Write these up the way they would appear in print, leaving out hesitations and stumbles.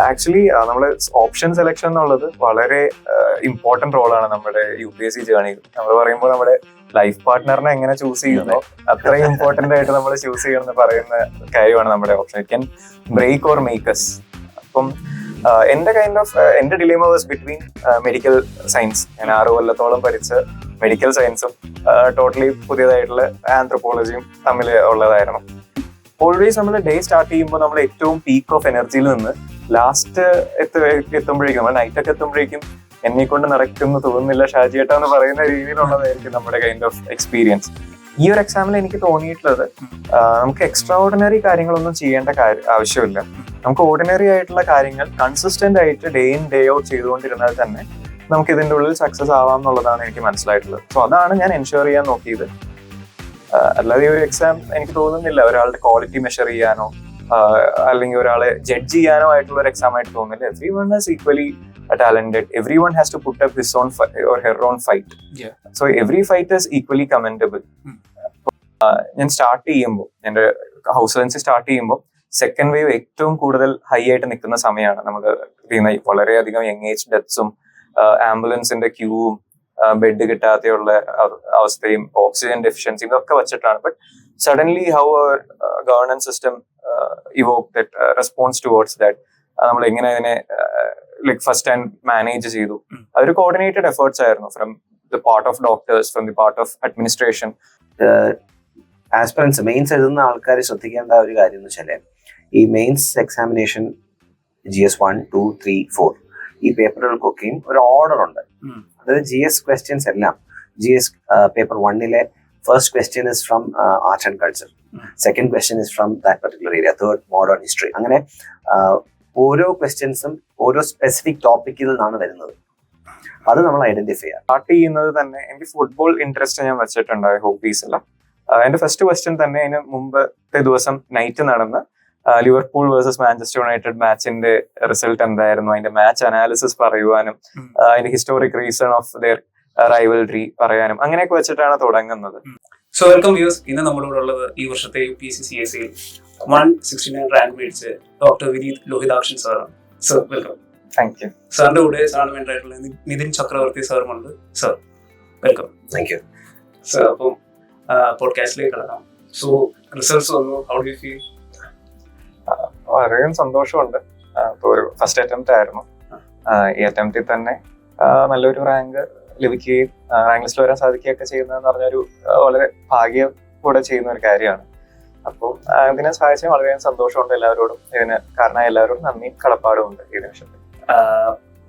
Actually നമ്മള് option selection എന്നുള്ളത് വളരെ ഇമ്പോർട്ടന്റ് റോളാണ് നമ്മുടെ UPSC ജേണിയിൽ. നമ്മൾ പറയുമ്പോൾ നമ്മുടെ ലൈഫ് പാർട്ട്ണറിനെ എങ്ങനെ ചൂസ് ചെയ്യുന്നോ അത്രയും ഇമ്പോർട്ടന്റ് ആയിട്ട് നമ്മൾ ചൂസ് ചെയ്യണമെന്ന് പറയുന്ന കാര്യമാണ് നമ്മുടെ option. It can break or makes. അപ്പം എന്റെ dilemma was between medical science. ഞാൻ 6 കൊല്ലത്തോളം പഠിച്ച മെഡിക്കൽ സയൻസും ടോട്ടലി പുതിയതായിട്ടുള്ള ആന്ത്രോപോളജിയും തമ്മിൽ ഉള്ളതായിരുന്നു. ഓൾവേസ് നമ്മൾ ഡേ സ്റ്റാർട്ട് ചെയ്യുമ്പോൾ നമ്മൾ ഏറ്റവും പീക്ക് ഓഫ് എനർജിയിൽ നിന്ന് ലാസ്റ്റ് എത്തുമ്പോഴേക്കും, നമ്മൾ നൈറ്റൊക്കെ എത്തുമ്പോഴേക്കും എന്നെ കൊണ്ട് നടക്കുന്നു തോന്നുന്നില്ല ഷാജിയേട്ട എന്ന് പറയുന്ന രീതിയിലുള്ളതായിരിക്കും നമ്മുടെ കൈൻഡ് ഓഫ് എക്സ്പീരിയൻസ്. ഈ ഒരു എക്സാമിൽ എനിക്ക് തോന്നിയിട്ടുള്ളത് നമുക്ക് എക്സ്ട്രാ ഓർഡിനറി കാര്യങ്ങളൊന്നും ചെയ്യേണ്ട ആവശ്യമില്ല. നമുക്ക് ഓർഡിനറി ആയിട്ടുള്ള കാര്യങ്ങൾ കൺസിസ്റ്റന്റ് ആയിട്ട് ഡേ ഇൻ ഡേ ഔട്ട് ചെയ്തുകൊണ്ടിരുന്നാൽ തന്നെ നമുക്ക് ഇതിന്റെ ഉള്ളിൽ സക്സസ് ആവാം എന്നുള്ളതാണ് എനിക്ക് മനസ്സിലായിട്ടുള്ളത്. സോ അതാണ് ഞാൻ എൻഷുർ ചെയ്യാൻ നോക്കിയത്. അല്ലാതെ ഈ ഒരു എക്സാം എനിക്ക് തോന്നുന്നില്ല ഒരാളുടെ ക്വാളിറ്റി മെഷർ ചെയ്യാനോ അല്ലെങ്കിൽ ഒരാളെ ജഡ്ജ് ചെയ്യാനോ ആയിട്ടുള്ള ഒരു എക്സാം ആയിട്ട് തോന്നുന്നില്ല. Everyone is equally talented. Everyone has to put up his own or her own fight. So every fight is equally commendable. ഞാൻ സ്റ്റാർട്ട് ചെയ്യുമ്പോൾ, എൻ്റെ ഹൗസ് ലൈൻസ് സ്റ്റാർട്ട് ചെയ്യുമ്പോൾ സെക്കൻഡ് വേവ് ഏറ്റവും കൂടുതൽ ഹൈ ആയിട്ട് നിൽക്കുന്ന സമയമാണ്. നമ്മൾ വളരെയധികം യങ് ഏജ് ഡെത്ത്സും ആംബുലൻസിന്റെ ക്യൂവും ബെഡ് കിട്ടാതെയുള്ള അവസ്ഥയും ഓക്സിജൻ ഡെഫിഷ്യൻസിയും ഇതൊക്കെ വെച്ചിട്ടാണ്. But suddenly how our governance system evoke that response towards that, നമ്മൾ എങ്ങനെ അതിനെ ഫസ്റ്റ് ഹാൻഡ് മാനേജ് ചെയ്തു. അതൊരു കോർഡിനേറ്റഡ് എഫേർട്സ് ആയിരുന്നു from the part of doctors, from the part of administration. Aspirants mains എഴുതുന്ന ആൾക്കാർ ശ്രദ്ധിക്കേണ്ട ഒരു കാര്യം എന്ന് വെച്ചാൽ, ഈ മെയിൻസ് എക്സാമിനേഷൻ GS 1, 2, 3, 4 ഈ പേപ്പറുകൾക്കൊക്കെയും ഒരു ഓർഡർ ഉണ്ട്. അതായത് GS ക്വസ്റ്റ്യൻസ് എല്ലാം, GS paper 1 first question is from art and culture, second question is from that particular area, third modern history. അങ്ങനെ ഓരോ ക്വസ്റ്റ്യൻസും ഓരോ സ്പെസിഫിക് ടോപ്പിക്കിൽ നിന്നാണ് വരുന്നത്. അത് നമ്മൾ ഐഡന്റിഫൈ ചെയ്യാം. സ്റ്റാർട്ട് ചെയ്യുന്നത് തന്നെ എനിക്ക് ഫുട്ബോൾ ഇൻട്രസ്റ്റ് ഞാൻ വെച്ചിട്ടുണ്ട് ഹോബീസിൽ. എന്റെ ഫസ്റ്റ് ക്വസ്റ്റ്യൻ തന്നെ അതിന് മുമ്പത്തെ ദിവസം നൈറ്റ് നടന്ന ലിവർപൂൾ വേഴ്സസ് മാഞ്ചസ്റ്റർ യുണൈറ്റഡ് മാച്ചിന്റെ റിസൾട്ട് എന്തായിരുന്നു, അതിന്റെ മാച്ച് അനാലിസിസ് പറയുവാനും അതിന്റെ historic reason of their rivalry പറയാനും അങ്ങനെയൊക്കെ വെച്ചിട്ടാണ് തുടങ്ങുന്നത്. So welcome views. ഇന്ന് നമ്മളോട് ഉള്ളത് ഈ വർഷത്തെ UPSC CSE 169 റാങ്ക് മേടിച്ച് ഡോക്ടർ വിനീത് ലോഹിതാക്ഷൻ സാറാണ്. Sir welcome. Thank you. സാറിന്റെ കൂടെ സാറിന് വേണ്ടിയിട്ടുള്ള നിതിൻ ചക്രവർത്തി സാറുമുണ്ട്. Sir welcome. Thank you sir. അപ്പം പോഡ്കാസ്റ്റിലേക്ക് കിടക്കാം. സോ റിസൾട്ട്സ് വന്നു, ഹൗ ഡു യു ഫീൽ? വളരെയധികം സന്തോഷമുണ്ട്. ഒരു ഫസ്റ്റ് അറ്റംപ്റ്റ് ആയിരുന്നു. ഈ അറ്റംപ്റ്റിൽ തന്നെ നല്ലൊരു റാങ്ക് ലഭിക്കുകയും റാങ്ക് ലിസ്റ്റ് വരാൻ സാധിക്കുകയൊക്കെ ചെയ്യുന്നതെന്ന് പറഞ്ഞൊരു വളരെ ഭാഗ്യം കൂടെ ചെയ്യുന്ന ഒരു കാര്യമാണ്. അപ്പോൾ ഇതിനെ സഹായിച്ചാൽ വളരെയധികം സന്തോഷമുണ്ട് എല്ലാവരോടും. ഇതിന് കാരണമായ എല്ലാവരോടും നന്ദിയും കടപ്പാടും ഉണ്ട് ഈ നിമിഷത്തിൽ.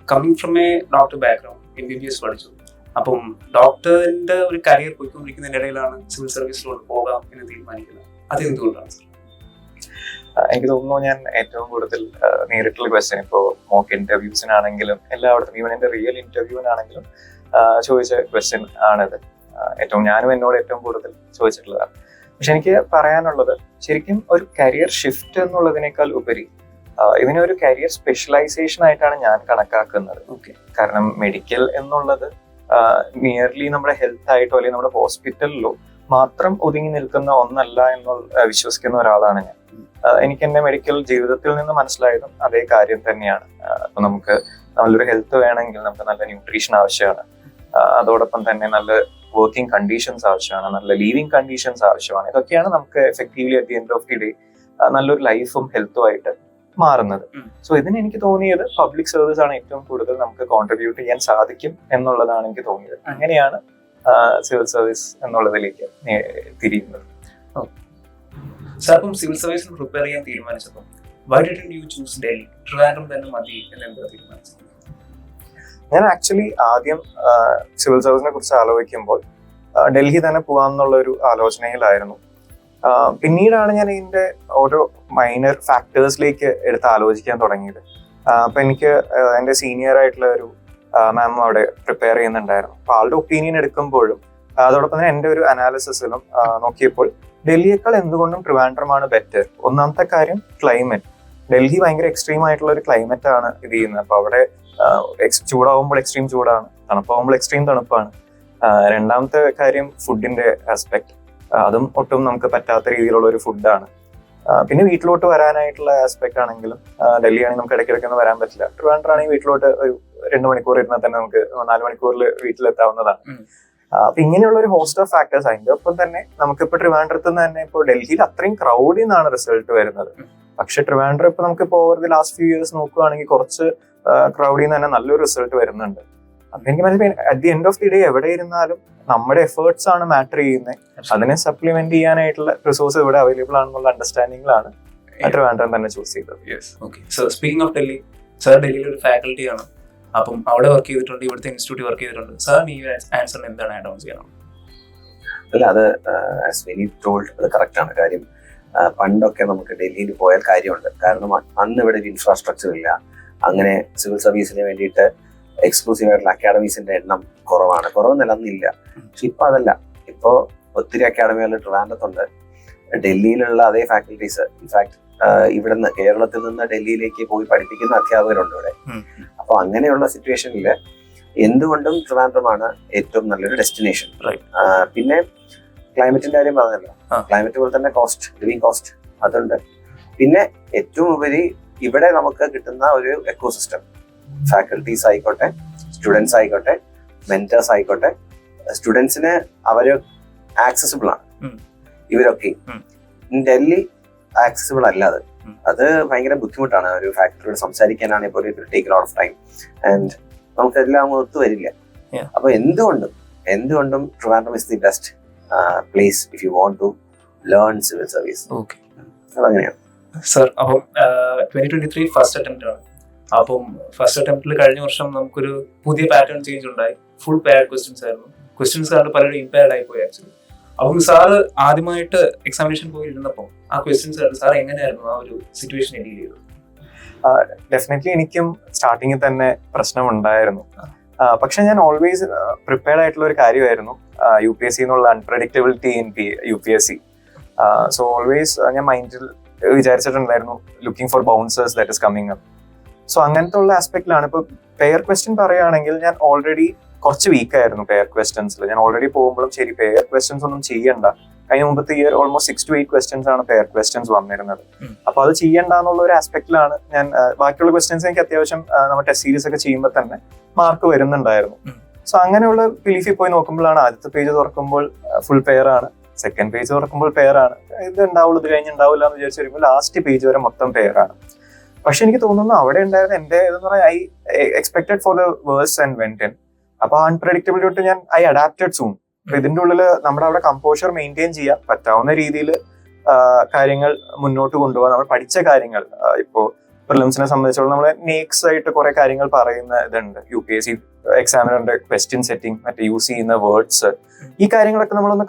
Coming from A doctor background, MBBS പഠിച്ചു. അപ്പം ഡോക്ടറിന്റെ ഒരു കരിയർ പോയിക്കൊണ്ടിരിക്കുന്നതിന്റെ ഇടയിലാണ് സിവിൽ സർവീസിലോട്ട് പോകാം എന്ന് തീരുമാനിക്കുന്നത്. അത് എന്തുകൊണ്ടാണ്? എനിക്ക് തോന്നുന്നു ഞാൻ ഏറ്റവും കൂടുതൽ നേരിട്ടുള്ള ക്വസ്റ്റ്യൻ, ഇപ്പോൾ മോക്ക് ഇന്റർവ്യൂസിനാണെങ്കിലും എല്ലായിടത്തും, ഈവൻ എന്റെ റിയൽ ഇന്റർവ്യൂവിനാണെങ്കിലും ചോദിച്ച ക്വസ്റ്റ്യൻ ആണിത്. ഞാനും എന്നോട് ഏറ്റവും കൂടുതൽ ചോദിച്ചിട്ടുള്ളതാണ്. പക്ഷെ എനിക്ക് പറയാനുള്ളത്, ശരിക്കും ഒരു കരിയർ ഷിഫ്റ്റ് എന്നുള്ളതിനേക്കാൾ ഉപരി ഇതിനെ ഒരു കരിയർ സ്പെഷ്യലൈസേഷൻ ആയിട്ടാണ് ഞാൻ കണക്കാക്കുന്നത്. കാരണം മെഡിക്കൽ എന്നുള്ളത് നിയർലി നമ്മുടെ ഹെൽത്ത് ആയിട്ടോ അല്ലെങ്കിൽ നമ്മുടെ ഹോസ്പിറ്റലിലോ മാത്രം ഒതുങ്ങി നിൽക്കുന്ന ഒന്നല്ല എന്നുള്ള വിശ്വസിക്കുന്ന ഒരാളാണ് ഞാൻ. എനിക്ക് എന്റെ മെഡിക്കൽ ജീവിതത്തിൽ നിന്ന് മനസ്സിലായതും അതേ കാര്യം തന്നെയാണ്. അപ്പൊ നമുക്ക് നല്ലൊരു ഹെൽത്ത് വേണമെങ്കിൽ നമുക്ക് നല്ല ന്യൂട്രീഷൻ ആവശ്യമാണ്. അതോടൊപ്പം തന്നെ നല്ല വർക്കിംഗ് കണ്ടീഷൻസ് ആവശ്യമാണ്, നല്ല ലീവിങ് കണ്ടീഷൻസ് ആവശ്യമാണ്. ഇതൊക്കെയാണ് നമുക്ക് effectively at the end of the day നല്ലൊരു ലൈഫും ഹെൽത്തും ആയിട്ട് മാറുന്നത്. സോ ഇതിന് എനിക്ക് തോന്നിയത് പബ്ലിക് സർവീസ് ആണ് ഏറ്റവും കൂടുതൽ നമുക്ക് കോൺട്രിബ്യൂട്ട് ചെയ്യാൻ സാധിക്കും എന്നുള്ളതാണ് എനിക്ക് തോന്നിയത്. അങ്ങനെയാണ് സിവിൽ സർവീസ് എന്നുള്ളതിലേക്ക് തിരിയുന്നത്. സാർ, സിവിൽ സർവീസിൽ പ്രിപ്പയർ ചെയ്യാൻ തീരുമാനിച്ചപ്പോൾ why didn't you choose Delhi? Trivandrum തന്നെ മതി എന്ന് തീരുമാനിച്ചത്? ഞാൻ ആക്ച്വലി ആദ്യം സിവിൽ സർവീസിനെ കുറിച്ച് ആലോചിക്കുമ്പോൾ ഡൽഹി തന്നെ പോകാമെന്നുള്ള ഒരു ആലോചനയിലായിരുന്നു. പിന്നീടാണ് ഞാൻ ഇതിന്റെ ഓരോ മൈനർ ഫാക്ടേഴ്സിലേക്ക് എടുത്ത് ആലോചിക്കാൻ തുടങ്ങിയത്. അപ്പൊ എനിക്ക് എന്റെ സീനിയർ ആയിട്ടുള്ള ഒരു മാം അവിടെ പ്രിപ്പയർ ചെയ്യുന്നുണ്ടായിരുന്നു. അപ്പൊ ആളുടെ ഒപ്പീനിയൻ എടുക്കുമ്പോഴും അതോടൊപ്പം തന്നെ എന്റെ ഒരു അനാലിസിസിലും നോക്കിയപ്പോൾ ഡൽഹിയേക്കാൾ എന്തുകൊണ്ടും ട്രിവാൻഡ്രമാണ് ബെറ്റർ. ഒന്നാമത്തെ കാര്യം ക്ലൈമറ്റ്. ഡൽഹി ഭയങ്കര എക്സ്ട്രീം ആയിട്ടുള്ള ഒരു ക്ലൈമറ്റ് ആണ് ഇത് ചെയ്യുന്നത്. അപ്പൊ അവിടെ ചൂടാവുമ്പോൾ എക്സ്ട്രീം ചൂടാണ്, തണുപ്പാവുമ്പോൾ എക്സ്ട്രീം തണുപ്പാണ്. രണ്ടാമത്തെ കാര്യം ഫുഡിന്റെ ആസ്പെക്ട്. അതും ഒട്ടും നമുക്ക് പറ്റാത്ത രീതിയിലുള്ള ഒരു ഫുഡാണ്. പിന്നെ വീട്ടിലോട്ട് വരാനായിട്ടുള്ള ആസ്പെക്ട് ആണെങ്കിലും ഡൽഹി ആണെങ്കിൽ നമുക്ക് ഇടയ്ക്കിടയ്ക്കൊന്നും വരാൻ പറ്റില്ല. ട്രിവാൻഡ്രം ആണെങ്കിൽ വീട്ടിലോട്ട് ഒരു 2 മണിക്കൂർ ഇരുന്നാൽ തന്നെ നമുക്ക് 4 മണിക്കൂറിൽ വീട്ടിലെത്താവുന്നതാണ്. അപ്പൊ ഇങ്ങനെയുള്ള ഒരു ഹോസ്റ്റ് ഓഫ് ഫാക്ടേഴ്സ്. അതിന്റെ ഒപ്പം തന്നെ നമുക്കിപ്പോ ട്രിവാൻഡ്രത്ത് നിന്ന് തന്നെ ഇപ്പോൾ ഡൽഹിയിൽ അത്രയും ക്രൗഡിൽ നിന്നാണ് റിസൾട്ട് വരുന്നത്. പക്ഷെ ട്രിവാൻഡ്രം ഇപ്പൊ നമുക്കിപ്പോ over the last few years നോക്കുകയാണെങ്കിൽ കുറച്ച് ക്രൗഡിൽ നിന്ന് തന്നെ നല്ലൊരു റിസൾട്ട് വരുന്നുണ്ട്. അപ്പൊ എനിക്ക് മനസ്സിലായി at the end of the day എവിടെ ഇരുന്നാലും നമ്മുടെ എഫേർട്സ് ആണ് മാറ്റർ ചെയ്യുന്നത്. അതിനെ സപ്ലിമെന്റ് ചെയ്യാനായിട്ടുള്ള റിസോഴ്സ് ഇവിടെ അവൈലബിൾ ആണെന്നുള്ള അണ്ടർസ്റ്റാൻഡിംഗിലാണ് ട്രിവാൻഡ്രം തന്നെ ചൂസ് ചെയ്തത്. സ്പീക്കിംഗ് ഓഫ് ഡെല്ലി, സാർ ഡൽഹിയിൽ ഒരു ഫാക്കൽറ്റി ആണ്. അപ്പം അവിടെ വർക്ക് ചെയ്തിട്ടുണ്ട്, ഇവിടുത്തെ ഇൻസ്റ്റിറ്റ്യൂട്ടിൽ വർക്ക് ചെയ്തിട്ടുണ്ട്. സാറിന് ഈ ആൻസറിന് എന്താണ് ആഡ് ഓൺ ചെയ്യാനുള്ളത്? അല്ല, അത് ആസ് വെരി ടോൾഡ് അത് കറക്റ്റ് ആണ്. കാര്യം പണ്ടൊക്കെ നമുക്ക് ഡൽഹിയിൽ പോയാൽ കാര്യമുണ്ട്. കാരണം അന്ന് ഇവിടെ ഒരു ഇൻഫ്രാസ്ട്രക്ചർ ഇല്ല. അങ്ങനെ സിവിൽ സർവീസിന് വേണ്ടിയിട്ട് എക്സ്ക്ലൂസീവ് ആയിട്ടുള്ള അക്കാഡമീസിന്റെ എണ്ണം കുറവെന്നല്ല, അന്നില്ല. പക്ഷെ ഇപ്പൊ അതല്ല. ഇപ്പോ ഒത്തിരി അക്കാഡമികൾ ട്രിവാൻഡ്രത്തുണ്ട്. ഡൽഹിയിലുള്ള അതേ ഫാക്കൽറ്റീസ്, ഇൻഫാക്ട് ഇവിടുന്ന് കേരളത്തിൽ നിന്ന് ഡൽഹിയിലേക്ക് പോയി പഠിപ്പിക്കുന്ന അധ്യാപകരുണ്ട് ഇവിടെ. അപ്പൊ അങ്ങനെയുള്ള സിറ്റുവേഷനിൽ എന്തുകൊണ്ടും ട്രിവാൻഡ്രമാണ് ഏറ്റവും നല്ലൊരു ഡെസ്റ്റിനേഷൻ. പിന്നെ ക്ലൈമറ്റിന്റെ കാര്യം പറഞ്ഞല്ലോ, ക്ലൈമറ്റ് പോലെ തന്നെ ലിവിങ് കോസ്റ്റ് അതുണ്ട്. പിന്നെ ഏറ്റവും ഉപരി ഇവിടെ നമുക്ക് കിട്ടുന്ന ഒരു എക്കോസിസ്റ്റം, ഫാക്കൽറ്റീസ് ആയിക്കോട്ടെ, സ്റ്റുഡൻസ് ആയിക്കോട്ടെ, മെന്റേഴ്സ് ആയിക്കോട്ടെ, സ്റ്റുഡൻസിന് അവര് ആക്സസിബിൾ ആണ്. ഇവരൊക്കെ ഡൽഹി ആക്സസിബിൾ അല്ലാതെ അത് ഭയങ്കര ബുദ്ധിമുട്ടാണ്. ഒരു ഫാക്കൽറ്റിയോട് സംസാരിക്കാനാണെങ്കിൽ പോലും it will take a lot of time and നമുക്ക് എല്ലാം ഒത്തു വരില്ല. അപ്പൊ എന്തുകൊണ്ടും Trivandrum is the best place if you want to learn civil service. അതങ്ങനെയാണ് സർ. അപ്പം 2023 ഫസ്റ്റ് അറ്റംപ്റ്റ് ആണ്. അപ്പം ഫസ്റ്റ് അറ്റംപ്റ്റിൽ കഴിഞ്ഞ വർഷം നമുക്കൊരു പുതിയ പാറ്റേൺ ചേഞ്ച് ഉണ്ടായി. ഫുൾ പെയർഡ് ക്വസ്റ്റ്യൻസ് ആയിരുന്നു. ക്വസ്റ്റ്യൻസ് കാരണം പലരും ഇമ്പയർഡ് ആയി പോയി ആക്ച്വലി. അപ്പം സാറ് ആദ്യമായിട്ട് എക്സാമിനേഷൻ പോയി ഇരുന്നപ്പോൾ ആ ക്വസ്റ്റ്യൻസ് ആയിരുന്നു, സാർ എങ്ങനെയായിരുന്നു ആ ഒരു സിറ്റുവേഷൻ ഡീൽ ചെയ്തത്? ഡെഫിനറ്റ്ലി എനിക്കും സ്റ്റാർട്ടിങ്ങിൽ തന്നെ പ്രശ്നമുണ്ടായിരുന്നു. പക്ഷെ ഞാൻ ഓൾവേസ് പ്രിപ്പയർഡ് ആയിട്ടുള്ള ഒരു കാര്യമായിരുന്നു UPSC എന്നുള്ള unpredictability in UPSC. So always ഞാൻ മൈൻഡിൽ വിചാരിച്ചിട്ടുണ്ടായിരുന്നു looking for bouncers that is coming up. So അങ്ങനത്തെ ഉള്ള ആസ്പെക്റ്റിലാണ്. ഇപ്പൊ പെയർ ക്വസ്റ്റ്യൻ പറയുകയാണെങ്കിൽ ഞാൻ ഓൾറെഡി കുറച്ച് വീക്കായിരുന്നു പെയർ ക്വസ്റ്റ്യൻസിൽ. ഞാൻ ഓൾറെഡി പോകുമ്പോഴും ശരി പെയർ ക്വസ്റ്റ്യൻസ് ഒന്നും ചെയ്യണ്ട, കഴിഞ്ഞ മുമ്പത്തെ ഇയർ ഓൾമോസ്റ്റ് 6 to 8 ക്വസ്റ്റ്യൻസ് ആണ് പെയർ ക്വസ്റ്റ്യൻസ് വന്നിരുന്നത്. അപ്പൊ അത് ചെയ്യണ്ട എന്നുള്ള ഒരു ആസ്പെക്റ്റിലാണ് ഞാൻ ബാക്കിയുള്ള ക്വസ്റ്റ്യൻസ് എനിക്ക് അത്യാവശ്യം നമ്മുടെ ടെസ്റ്റ് സീരീസ് ഒക്കെ ചെയ്യുമ്പോൾ തന്നെ മാർക്ക് വരുന്നുണ്ടായിരുന്നു. സോ അങ്ങനെയുള്ള ബിലീഫിൽ പോയി നോക്കുമ്പോഴാണ് ആദ്യത്തെ പേജ് തുറക്കുമ്പോൾ ഫുൾ പെയർ ആണ്, സെക്കൻഡ് പേജ് തുറക്കുമ്പോൾ പെയർ ആണ്, ഇത് ഉണ്ടാവുള്ളൂ ഇത് കഴിഞ്ഞ് ഉണ്ടാവില്ല എന്ന് വിചാരിച്ചു വരുമ്പോൾ ലാസ്റ്റ് പേജ് വരെ മൊത്തം പെയർ ആണ്. പക്ഷെ എനിക്ക് തോന്നുന്നു അവിടെ ഉണ്ടായിരുന്ന എന്റെ ഇതെന്ന് പറഞ്ഞാൽ I expected for the worse and went in. അപ്പൊ അൺപ്രഡിക്റ്റബിലിറ്റി ഞാൻ ഐ അഡാപ്റ്റഡ് സൂൺ. അപ്പൊ ഇതിന്റെ ഉള്ളില് നമ്മുടെ അവിടെ കമ്പോഷർ മെയിൻറ്റെയിൻ ചെയ്യാൻ പറ്റാവുന്ന രീതിയിൽ കാര്യങ്ങൾ മുന്നോട്ട് കൊണ്ടുപോകാൻ നമ്മൾ പഠിച്ച കാര്യങ്ങൾ, ഇപ്പോ പ്രിലിംസിനെ സംബന്ധിച്ചോളം നമ്മളെ നേക്സ് ആയിട്ട് കുറെ കാര്യങ്ങൾ പറയുന്ന ഇതുണ്ട്. UPSC എക്സാമിനറിന്റെ ക്വസ്റ്റ്യൻ സെറ്റിംഗ്, മറ്റേ യൂസ് ചെയ്യുന്ന വേർഡ്സ്, ഈ കാര്യങ്ങളൊക്കെ നമ്മളൊന്ന്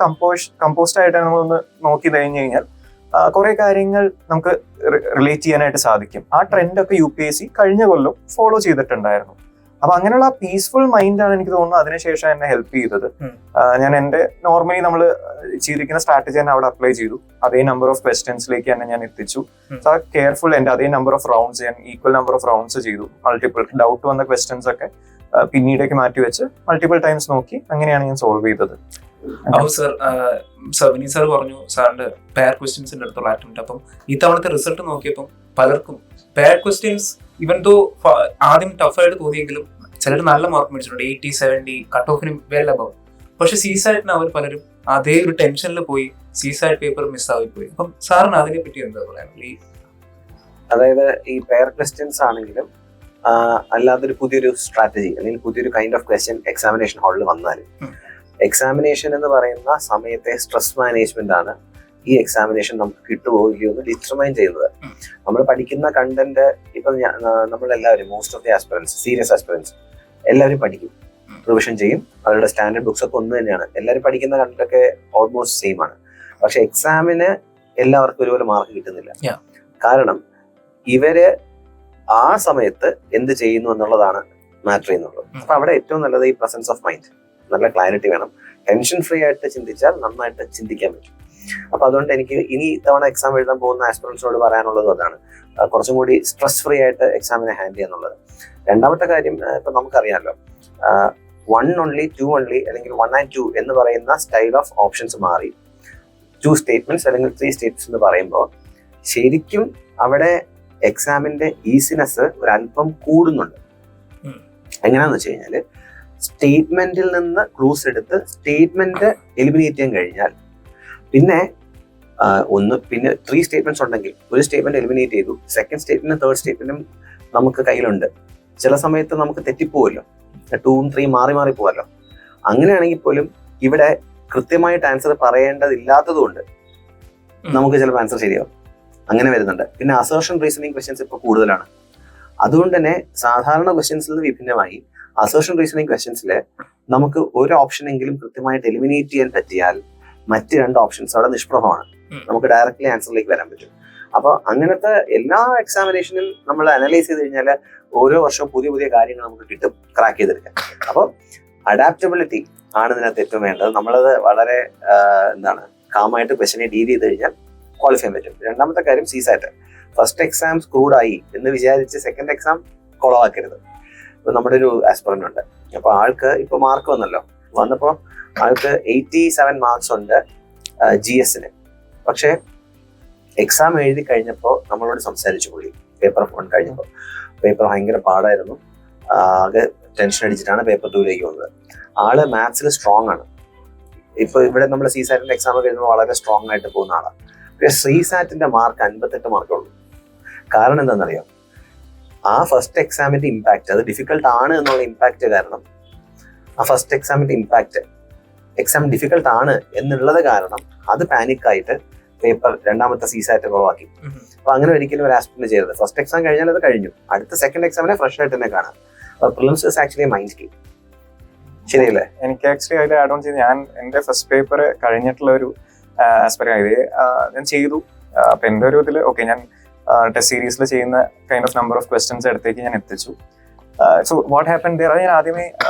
കമ്പോസ്റ്റ് ആയിട്ട് നമ്മളൊന്ന് നോക്കി കഴിഞ്ഞു കഴിഞ്ഞാൽ കുറെ കാര്യങ്ങൾ നമുക്ക് റിലേറ്റ് ചെയ്യാനായിട്ട് സാധിക്കും. ആ ട്രെൻഡൊക്കെ UPSC കഴിഞ്ഞ കൊല്ലം ഫോളോ ചെയ്തിട്ടുണ്ടായിരുന്നു. അപ്പൊ അങ്ങനെയുള്ള പീസ്ഫുൾ മൈൻഡാണ് എനിക്ക് തോന്നുന്നത് അതിനുശേഷം എന്നെ ഹെൽപ്പ് ചെയ്തത്. ഞാൻ എന്റെ നോർമലി നമ്മൾ ചെയ്തിരിക്കുന്ന സ്ട്രാറ്റജി തന്നെ അവിടെ അപ്ലൈ ചെയ്തു. അതേ നമ്പർ ഓഫ് ക്വസ്റ്റ്യൻസിലേക്ക് തന്നെ ഞാൻ എത്തിച്ചു. കെയർഫുൾ എന്റെ അതേ നമ്പർ ഓഫ് റൗണ്ട്സ് ഞാൻ ഈക്വൽ നമ്പർ ഓഫ് റൗണ്ട്സ് ചെയ്തു. മൾട്ടിപ്പിൾ ഡൗട്ട് വന്ന ക്വസ്റ്റ്യൻസ് ഒക്കെ പിന്നീടേക്ക് മാറ്റി വെച്ച് മൾട്ടിപ്പിൾ ടൈംസ് നോക്കി അങ്ങനെയാണ് ഞാൻ സോൾവ് ചെയ്തത്. അപ്പോൾ സർ വിനീത് സാർ പറഞ്ഞു സാറിന്റെ പെയർ ക്വസ്റ്റ്യൻസിന്റെ അടുത്തുള്ള അറ്റംപ്റ്റ്. അപ്പം ഈ തവണത്തെ റിസൾട്ട് നോക്കിയപ്പോൾ പലർക്കും പെയർ ക്വസ്റ്റ്യൻസ് ഇവൻ ദോ ആദ്യം ടഫായിട്ട് തോന്നിയെങ്കിലും ചിലർ നല്ല മാർക്ക് മേടിച്ചിട്ടുണ്ട്, 80, 70 കട്ട് ഓഫിന് വെൽ അബവ്. പക്ഷെ സീസൈഡിന് അവർ പലരും അതേ ഒരു ടെൻഷനിൽ പോയി സീസൈഡ് പേപ്പർ മിസ്സായി പോയി. അപ്പം സാറിന് അതിനെ പറ്റി എന്താ പറയാനുള്ളത്? അതായത് ഈ പെയർ ക്വസ്റ്റ്യൻസ് ആണെങ്കിലും അല്ലാതൊരു പുതിയൊരു സ്ട്രാറ്റജി അല്ലെങ്കിൽ പുതിയൊരു കൈൻഡ് ഓഫ് ക്വസ്റ്റ്യൻ എക്സാമിനേഷൻ ഹാളിൽ വന്നാൽ, എക്സാമിനേഷൻ എന്ന് പറയുന്ന സമയത്തെ സ്ട്രെസ് മാനേജ്മെന്റ് ആണ് ഈ എക്സാമിനേഷൻ നമുക്ക് കിട്ടുമോ ഇല്ലയോ എന്ന് ഡിറ്റർമൈൻ ചെയ്യുന്നത്. നമ്മൾ പഠിക്കുന്ന കണ്ടന്റ് ഇപ്പൊ നമ്മളെല്ലാവരും most of the aspirants, serious aspirants എല്ലാവരും പഠിക്കും, റിവിഷൻ ചെയ്യും. അവരുടെ സ്റ്റാൻഡേർഡ് ബുക്സ് ഒക്കെ ഒന്ന് തന്നെയാണ്. എല്ലാവരും പഠിക്കുന്ന കണ്ടന്റ് ഒക്കെ ഓൾമോസ്റ്റ് സെയിം ആണ്. പക്ഷെ എക്സാമിന് എല്ലാവർക്കും ഒരുപോലെ മാർക്ക് കിട്ടുന്നില്ല. കാരണം ഇവര് ആ സമയത്ത് എന്ത് ചെയ്യുന്നു എന്നുള്ളതാണ് മാറ്റർ ചെയ്യുന്നുള്ളൂ. അപ്പൊ അവിടെ ഏറ്റവും നല്ലത് ഈ പ്രസൻസ് ഓഫ് മൈൻഡ്, നല്ല ക്ലാരിറ്റി വേണം. ടെൻഷൻ ഫ്രീ ആയിട്ട് ചിന്തിച്ചാൽ നന്നായിട്ട് ചിന്തിക്കാൻ പറ്റും. അപ്പൊ അതുകൊണ്ട് എനിക്ക് ഇനി ഇത്തവണ എക്സാം എഴുതാൻ പോകുന്ന ആസ്പിറൻസിനോട് പറയാനുള്ളതും അതാണ്, കുറച്ചും കൂടി സ്ട്രെസ് ഫ്രീ ആയിട്ട് എക്സാമിനെ ഹാൻഡിൽ ചെയ്യാന്നുള്ളത്. രണ്ടാമത്തെ കാര്യം, ഇപ്പൊ നമുക്കറിയാമല്ലോ 1 only 2 only അല്ലെങ്കിൽ 1 and 2 എന്ന് പറയുന്ന സ്റ്റൈൽ ഓഫ് ഓപ്ഷൻസ് മാറി 2 statements അല്ലെങ്കിൽ 3 statements എന്ന് പറയുമ്പോൾ ശരിക്കും അവിടെ എക്സാമിന്റെ ഈസിനെസ് ഒരല്പം കൂടുന്നുണ്ട്. എങ്ങനെയാന്ന് വെച്ച് കഴിഞ്ഞാല് സ്റ്റേറ്റ്മെന്റിൽ നിന്ന് ക്ലൂസ് എടുത്ത് സ്റ്റേറ്റ്മെന്റ് എലിമിനേറ്റ് ചെയ്യാൻ കഴിഞ്ഞാൽ പിന്നെ പിന്നെ 3 സ്റ്റേറ്റ്മെന്റ്സ് ഉണ്ടെങ്കിൽ ഒരു സ്റ്റേറ്റ്മെന്റ് എലിമിനേറ്റ് ചെയ്തു, സെക്കൻഡ് സ്റ്റേറ്റ്മെന്റും തേർഡ് സ്റ്റേറ്റ്മെന്റും നമുക്ക് കയ്യിലുണ്ട്. ചില സമയത്ത് നമുക്ക് തെറ്റിപ്പോവല്ലോ, 2ഉം 3 മാറി മാറി പോവല്ലോ. അങ്ങനെയാണെങ്കിൽ പോലും ഇവിടെ കൃത്യമായിട്ട് ആൻസർ പറയേണ്ടതില്ലാത്തതുകൊണ്ട് നമുക്ക് ചിലപ്പോൾ ആൻസർ ശരിയാവും. അങ്ങനെ വരുന്നുണ്ട്. പിന്നെ അസേർഷൻ റീസണിങ് ക്വസ്റ്റ്യൻസ് ഇപ്പോൾ കൂടുതലാണ്. അതുകൊണ്ട് തന്നെ സാധാരണ ക്വസ്റ്റ്യൻസിൽ നിന്ന് വിഭിന്നമായി അസേർഷൻ റീസണിങ് ക്വസ്റ്റ്യൻസിൽ നമുക്ക് ഒരു ഓപ്ഷൻ എങ്കിലും കൃത്യമായിട്ട് എലിമിനേറ്റ് ചെയ്യാൻ പറ്റിയാൽ മറ്റ് 2 ഓപ്ഷൻസ് അവിടെ നിഷ്പ്രഭമാണ്. നമുക്ക് ഡയറക്റ്റ്ലി ആൻസറിലേക്ക് വരാൻ പറ്റും. അപ്പോൾ അങ്ങനത്തെ എല്ലാ എക്സാമിനേഷനും നമ്മൾ അനലൈസ് ചെയ്ത് കഴിഞ്ഞാൽ ഓരോ വർഷവും പുതിയ പുതിയ കാര്യങ്ങൾ നമുക്ക് കിട്ടും ക്രാക്ക് ചെയ്തെടുക്കാൻ. അപ്പോൾ അഡാപ്റ്റബിലിറ്റി ആണ് ഇതിനകത്ത് ഏറ്റവും വേണ്ടത്. നമ്മളത് വളരെ കാമായിട്ട് ക്വസ്റ്റ്യനെ ഡീൽ ചെയ്ത് കഴിഞ്ഞാൽ ക്വാളിഫൈ ചെയ്യാൻ പറ്റും. രണ്ടാമത്തെ കാര്യം CSAT. ഫസ്റ്റ് എക്സാം സ്ക്രൂഡായി എന്ന് വിചാരിച്ച് സെക്കൻഡ് എക്സാം കൊളവാക്കരുത്. ഇപ്പൊ നമ്മുടെ ഒരു ആസ്പിറന്റ് ഉണ്ട്, അപ്പൊ ആൾക്ക് ഇപ്പൊ മാർക്ക് വന്നപ്പോ ആൾക്ക് 87 മാർക്സ് ഉണ്ട് GS-ന്. പക്ഷെ എക്സാം എഴുതി കഴിഞ്ഞപ്പോൾ നമ്മളോട് സംസാരിച്ചു പോയി. പേപ്പർ 1 കഴിഞ്ഞപ്പോൾ പേപ്പർ ഭയങ്കര പാടായിരുന്നു, ആകെ ടെൻഷൻ അടിച്ചിട്ടാണ് പേപ്പർ 2ലേക്ക് വന്നത്. ആള് മാത്സിൽ സ്ട്രോങ് ആണ്. ഇപ്പൊ ഇവിടെ നമ്മൾ CSAT-ന്റെ എക്സാം ഒക്കെ എഴുതുമ്പോൾ വളരെ സ്ട്രോങ് ആയിട്ട് പോകുന്ന ആളാണ്. പക്ഷെ CSAT-ന്റെ മാർക്ക് 58 മാർക്കുള്ളൂ. കാരണം എന്താണെന്നറിയാം, ആ ഫസ്റ്റ് എക്സാമിന്റെ ഇമ്പാക്ട്, അത് ഡിഫിക്കൽട്ട് ആണ് എന്നുള്ള ഇമ്പാക്ട് കാരണം, ആ ഫസ്റ്റ് എക്സാമിന്റെ ഇമ്പാക്ട്, എക്സാം ഡിഫിക്കൽട്ട് ആണ് എന്നുള്ളത് കാരണം അത് പാനിക്കായിട്ട് പേപ്പർ രണ്ടാമത്തെ CSAT കുറവാക്കി. അപ്പൊ അങ്ങനെ ഒരിക്കലും ഒരു ആസ്പിറന്റ് ചെയ്യരുത്. ഫസ്റ്റ് എക്സാം കഴിഞ്ഞാൽ അത് കഴിഞ്ഞു, അടുത്ത സെക്കൻഡ് എക്സാമിനെ ഫ്രഷ് ആയിട്ട് തന്നെ കാണാം. Prelims is actually mind game. ശരിയല്ലേ? എനിക്ക് ആക്ച്വലി അതിൽ ആഡ് ഓൺ ചെയ്ത് ഞാൻ എന്റെ ഫസ്റ്റ് പേപ്പർ കഴിഞ്ഞിട്ടുള്ള ഒരു ആസ്പിറന്റ് ഞാൻ ചെയ്തു. അപ്പൊ എന്റെ ഒരു ഇതിൽ ഓക്കെ, ഞാൻ ടെസ്റ്റ് സീരീസിൽ ചെയ്യുന്ന kind of number of questions അടുത്തേക്ക് ഞാൻ എത്തിച്ചു. സോ വാട്ട് ഹാപ്പൻ ദർ, അത് ഞാൻ ആദ്യമേ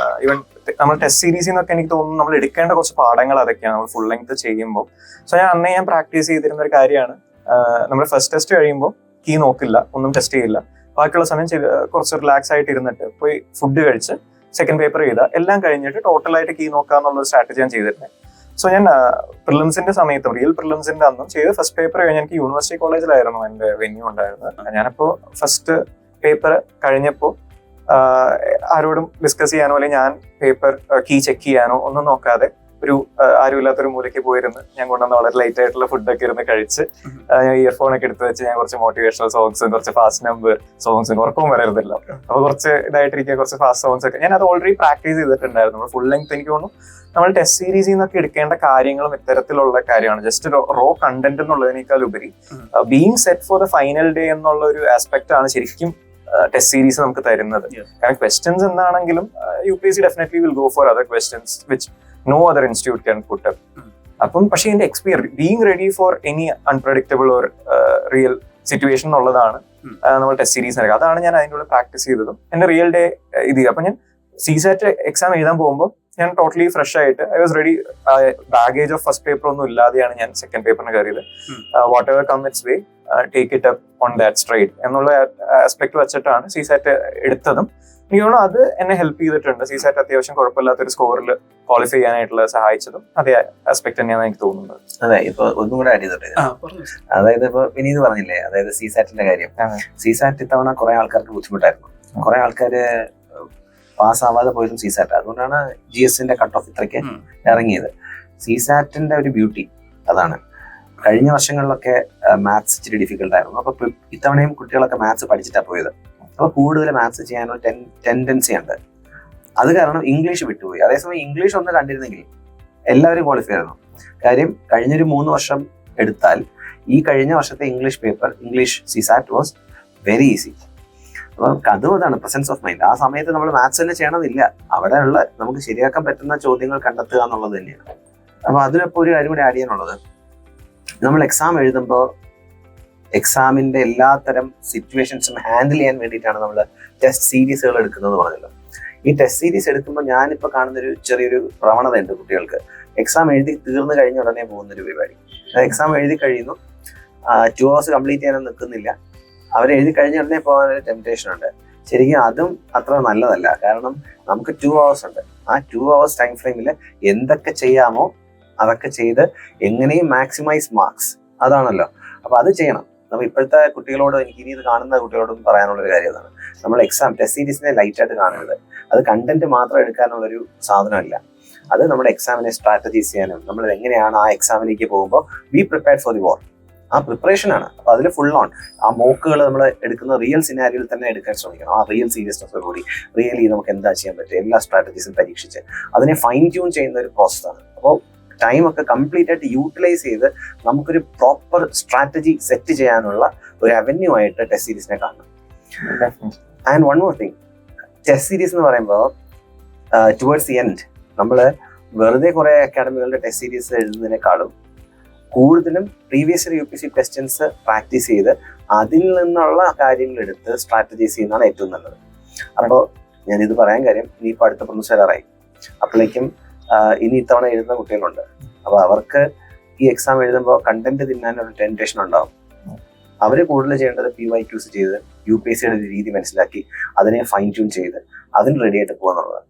ഈവൻ നമ്മൾ ടെസ്റ്റ് സീരീസിൽ നിന്നൊക്കെ എനിക്ക് തോന്നുന്നു നമ്മൾ എടുക്കേണ്ട കുറച്ച് പാഠങ്ങൾ അതൊക്കെയാണ് നമ്മൾ ഫുൾ ലെങ്ത് ചെയ്യുമ്പോൾ. സോ ഞാൻ പ്രാക്ടീസ് ചെയ്തിരുന്ന ഒരു കാര്യമാണ്, നമ്മൾ ഫസ്റ്റ് ടെസ്റ്റ് കഴിയുമ്പോൾ കീ നോക്കില്ല, ഒന്നും ടെസ്റ്റ് ചെയ്യില്ല. ബാക്കിയുള്ള സമയം കുറച്ച് റിലാക്സ് ആയിട്ട് ഇരുന്നിട്ട് പോയി ഫുഡ് കഴിച്ച് സെക്കൻഡ് പേപ്പർ ചെയ്താൽ എല്ലാം കഴിഞ്ഞിട്ട് ടോട്ടലായിട്ട് കീ നോക്കാന്നുള്ള സ്ട്രാറ്റജി ഞാൻ ചെയ്തിരുന്നത്. സോ ഞാൻ പ്രിലിംസിന്റെ സമയത്തും റിയൽ പ്രിലിംസിന്റെ അന്നും ചെയ്ത് ഫസ്റ്റ് പേപ്പർ കഴിഞ്ഞ് എനിക്ക് യൂണിവേഴ്സിറ്റി കോളേജിലായിരുന്നു എൻ്റെ വെന്യൂ ഉണ്ടായിരുന്നത്. ഞാനപ്പോൾ ഫസ്റ്റ് പേപ്പർ കഴിഞ്ഞപ്പോൾ ആരോടും ഡിസ്കസ് ചെയ്യാനോ അല്ലെങ്കിൽ ഞാൻ പേപ്പർ കീ ചെക്ക് ചെയ്യാനോ ഒന്നും നോക്കാതെ ഒരു ആരുമില്ലാത്തൊരു മൂലയ്ക്ക് പോയിരുന്ന് ഞാൻ കൊണ്ടുവന്ന വളരെ ലൈറ്റ് ആയിട്ടുള്ള ഫുഡൊക്കെ ഇരുന്ന് കഴിച്ച് ഞാൻ ഇയർഫോൺ ഒക്കെ എടുത്ത് വെച്ച് ഞാൻ കുറച്ച് മോട്ടിവേഷണൽ സോങ്സും കുറച്ച് ഫാസ്റ്റ് നമ്പർ സോങ്സും ഉറക്കം വരരുതല്ലോ, അപ്പൊ കുറച്ച് ഇതായിട്ടിരിക്കുക, കുറച്ച് ഫാസ്റ്റ് സോങ്സ് ഒക്കെ ഞാൻ അത് ഓൾറെഡി പ്രാക്ടീസ് ചെയ്തിട്ടുണ്ടായിരുന്നു. നമ്മൾ ഫുൾ ലെങ്ത് എനിക്ക് തോന്നുന്നു നമ്മൾ ടെസ്റ്റ് സീരീസിൽ നിന്നൊക്കെ എടുക്കേണ്ട കാര്യങ്ങളും ഇത്തരത്തിലുള്ള കാര്യമാണ്. ജസ്റ്റ് റോ കണ്ടന്റ് എന്നുള്ളതിനേക്കാൾ ഉപരി being set for the final day എന്നുള്ള ഒരു ആസ്പെക്ട് ആണ് ശരിക്കും ടെസ്റ്റ് സീരീസ് നമുക്ക് തരുന്നത്. കാരണം ക്വസ്റ്റ്യൻസ് എന്താണെങ്കിലും UPSC definitely will go for other questions which no other institute can put up. അപ്പം പക്ഷേ ഇതിന്റെ experience being ready for any unpredictable or real situation എന്നുള്ളതാണ് നമ്മൾ ടെസ്റ്റ് സീരീസ് നൽകുക. അതാണ് ഞാൻ അതിൻ്റെ ഉള്ളിൽ പ്രാക്ടീസ് ചെയ്തതും എന്റെ റിയൽ ഡേ ഇത്. അപ്പൊ ഞാൻ CSAT എക്സാം എഴുതാൻ പോകുമ്പോൾ ഞാൻ ടോട്ടലി ഫ്രഷ് ആയിട്ട് I was ready. Baggage of first paper ഒന്നും ഇല്ലാതെയാണ് ഞാൻ സെക്കൻഡ് പേപ്പറിന് കയറിയത്. Whatever come its way take it up on that straight എന്നുള്ള ആസ്പെക്ട് വെച്ചിട്ടാണ് CSAT എടുത്തതും. എനിക്ക് തോന്നുന്നു അത് എന്നെ ഹെൽപ്പ് ചെയ്തിട്ടുണ്ട്. CSAT അത്യാവശ്യം കുഴപ്പമില്ലാത്തൊരു സ്കോറിൽ ക്വാളിഫൈ ചെയ്യാനായിട്ടുള്ള സഹായിച്ചതും അതേ ആസ്പെക്ട് തന്നെയാണ് എനിക്ക് തോന്നുന്നത്. അതെ, ഇപ്പൊ ഒന്നും കൂടെ ആഡ് ചെയ്തിട്ട്, അതായത് ഇപ്പൊ വിനീത് പറഞ്ഞില്ലേ, അതായത് CSAT-ന്റെ കാര്യം. CSAT ഇത്തവണ കുറെ ആൾക്കാർക്ക് ബുദ്ധിമുട്ടായിരുന്നു. കുറെ ആൾക്കാര് പാസ്സാവാതെ പോയതും CSAT. അതുകൊണ്ടാണ് GS-ന്റെ കട്ട് ഓഫ് ഇത്രയ്ക്ക് ഇറങ്ങിയത്. CSAT-ന്റെ ഒരു ബ്യൂട്ടി അതാണ്. കഴിഞ്ഞ വർഷങ്ങളിലൊക്കെ മാത്സ് ഇച്ചിരി ഡിഫിക്കൽട്ടായിരുന്നു. അപ്പൊ ഇത്തവണയും കുട്ടികളൊക്കെ മാത്സ് പഠിച്ചിട്ടാണ് പോയത്. അപ്പൊ കൂടുതൽ മാത്സ് ചെയ്യാനുള്ള ടെൻഡൻസി ഉണ്ട്. അത് കാരണം ഇംഗ്ലീഷ് വിട്ടുപോയി. അതേസമയം ഇംഗ്ലീഷ് ഒന്ന് കണ്ടിരുന്നെങ്കിൽ എല്ലാവരും ക്വാളിഫൈ ആയിരുന്നു. കാര്യം കഴിഞ്ഞൊരു 3 വർഷം എടുത്താൽ ഈ കഴിഞ്ഞ വർഷത്തെ English paper, English CSAT was very easy. അപ്പൊ അതും അതാണ് പ്രസൻസ് ഓഫ് മൈൻഡ്. ആ സമയത്ത് നമ്മൾ മാത്സ് തന്നെ ചെയ്യണമെന്നില്ല, അവിടെയുള്ള നമുക്ക് ശരിയാക്കാൻ പറ്റുന്ന ചോദ്യങ്ങൾ കണ്ടെത്തുക എന്നുള്ളത് തന്നെയാണ്. അപ്പൊ അതിനൊപ്പം ഒരു കാര്യം കൂടി ആഡ് ചെയ്യാനുള്ളത്, നമ്മൾ എക്സാം എഴുതുമ്പോൾ എക്സാമിന്റെ എല്ലാത്തരം സിറ്റുവേഷൻസും ഹാൻഡിൽ ചെയ്യാൻ വേണ്ടിയിട്ടാണ് നമ്മൾ ടെസ്റ്റ് സീരീസുകൾ എടുക്കുന്നത് പറഞ്ഞല്ലോ. ഈ ടെസ്റ്റ് സീരീസ് എടുക്കുമ്പോൾ ഞാനിപ്പോൾ കാണുന്നൊരു ചെറിയൊരു പ്രവണത ഉണ്ട് കുട്ടികൾക്ക്. എക്സാം എഴുതി തീർന്നു കഴിഞ്ഞ ഉടനെ പോകുന്നൊരു പരിപാടി. എക്സാം എഴുതി കഴിയുന്നു, 2 hours കംപ്ലീറ്റ് ചെയ്യാനൊന്നും നിൽക്കുന്നില്ല, അവരെഴുതി കഴിഞ്ഞ ഉടനെ പോകാനൊരു ടെംപ്റ്റേഷൻ ഉണ്ട്. ശരിക്കും അതും അത്ര നല്ലതല്ല. കാരണം നമുക്ക് 2 hours ഉണ്ട്. ആ 2 hours ടൈം ഫ്രെയിമിൽ എന്തൊക്കെ ചെയ്യാമോ അതൊക്കെ ചെയ്ത് എങ്ങനെയും മാക്സിമൈസ് മാർക്സ്, അതാണല്ലോ. അപ്പൊ അത് ചെയ്യണം. നമ്മൾ ഇപ്പോഴത്തെ കുട്ടികളോട്, എനിക്ക് ഇനി ഇത് കാണുന്ന കുട്ടികളോടും പറയാനുള്ള ഒരു കാര്യം അതാണ്. നമ്മൾ ടെസ്റ്റ് സീരീസിനെ ലൈറ്റ് ആയിട്ട് കാണരുത്. അത് കണ്ടന്റ് മാത്രം എടുക്കാനുള്ളൊരു സാധനമല്ല. അത് നമ്മുടെ എക്സാമിനെ സ്ട്രാറ്റജൈസ് ചെയ്യാനും നമ്മൾ എങ്ങനെയാണ് ആ എക്സാമിലേക്ക് പോകുമ്പോൾ ബി പ്രിപ്പയർഡ് ഫോർ ദി വാർ, ആ പ്രിപ്പറേഷൻ ആണ്. അപ്പൊ അതിൽ ഫുൾ ഓൺ ആ മോക്കുകൾ നമ്മൾ എടുക്കുന്ന റിയൽ സിനാരിയോയിൽ തന്നെ എടുക്കാൻ ശ്രമിക്കണം. ആ റിയൽ സീരിയസ്നെസ് കൂടി റിയലി നമുക്ക് എന്താ ചെയ്യാൻ പറ്റും എല്ലാ സ്ട്രാറ്റജീസും പരീക്ഷിച്ച് അതിനെ ഫൈൻ ട്യൂൺ ചെയ്യുന്ന ഒരു പ്രോസസ്സാണ്. അപ്പോൾ ടൈം ഒക്കെ കംപ്ലീറ്റ് ആയിട്ട് യൂട്ടിലൈസ് ചെയ്ത് നമുക്കൊരു പ്രോപ്പർ സ്ട്രാറ്റജി സെറ്റ് ചെയ്യാനുള്ള ഒരു അവന്യൂ ആയിട്ട് ടെസ്റ്റ് സീരീസിനെ കാണണം. And one more thing, test series എന്ന് പറയുമ്പോൾ ടുവേർഡ്സ് ദി എൻഡ് നമ്മൾ വെറുതെ കുറെ അക്കാഡമികളുടെ ടെസ്റ്റ് സീരീസ് എഴുതുന്നതിനേക്കാളും കൂടുതലും previous year UPSC questions practice ചെയ്ത് അതിൽ നിന്നുള്ള കാര്യങ്ങൾ എടുത്ത് സ്ട്രാറ്റജൈസ് ചെയ്യുന്നതാണ് ഏറ്റവും നല്ലത്. അപ്പോൾ ഞാനിത് പറയാൻ കാര്യം, ഇനിയിപ്പോൾ അടുത്ത പ്രൊഫസറായി അപ്പോഴേക്കും ഇനി ഇത്തവണ എഴുതുന്ന കുട്ടികളുണ്ട്. അപ്പോൾ അവർക്ക് ഈ എക്സാം എഴുതുമ്പോൾ കണ്ടന്റ് തിന്നാൻ ഒരു ടെൻറ്റേഷൻ ഉണ്ടാവും. അവർ കൂടുതൽ ചെയ്യേണ്ടത് PYQs ചെയ്ത് UPSCയുടെ രീതി മനസ്സിലാക്കി അതിനെ ഫൈൻ ട്യൂൺ ചെയ്ത് അതിന് റെഡി ആയിട്ട് പോകുക എന്നുള്ളതാണ്.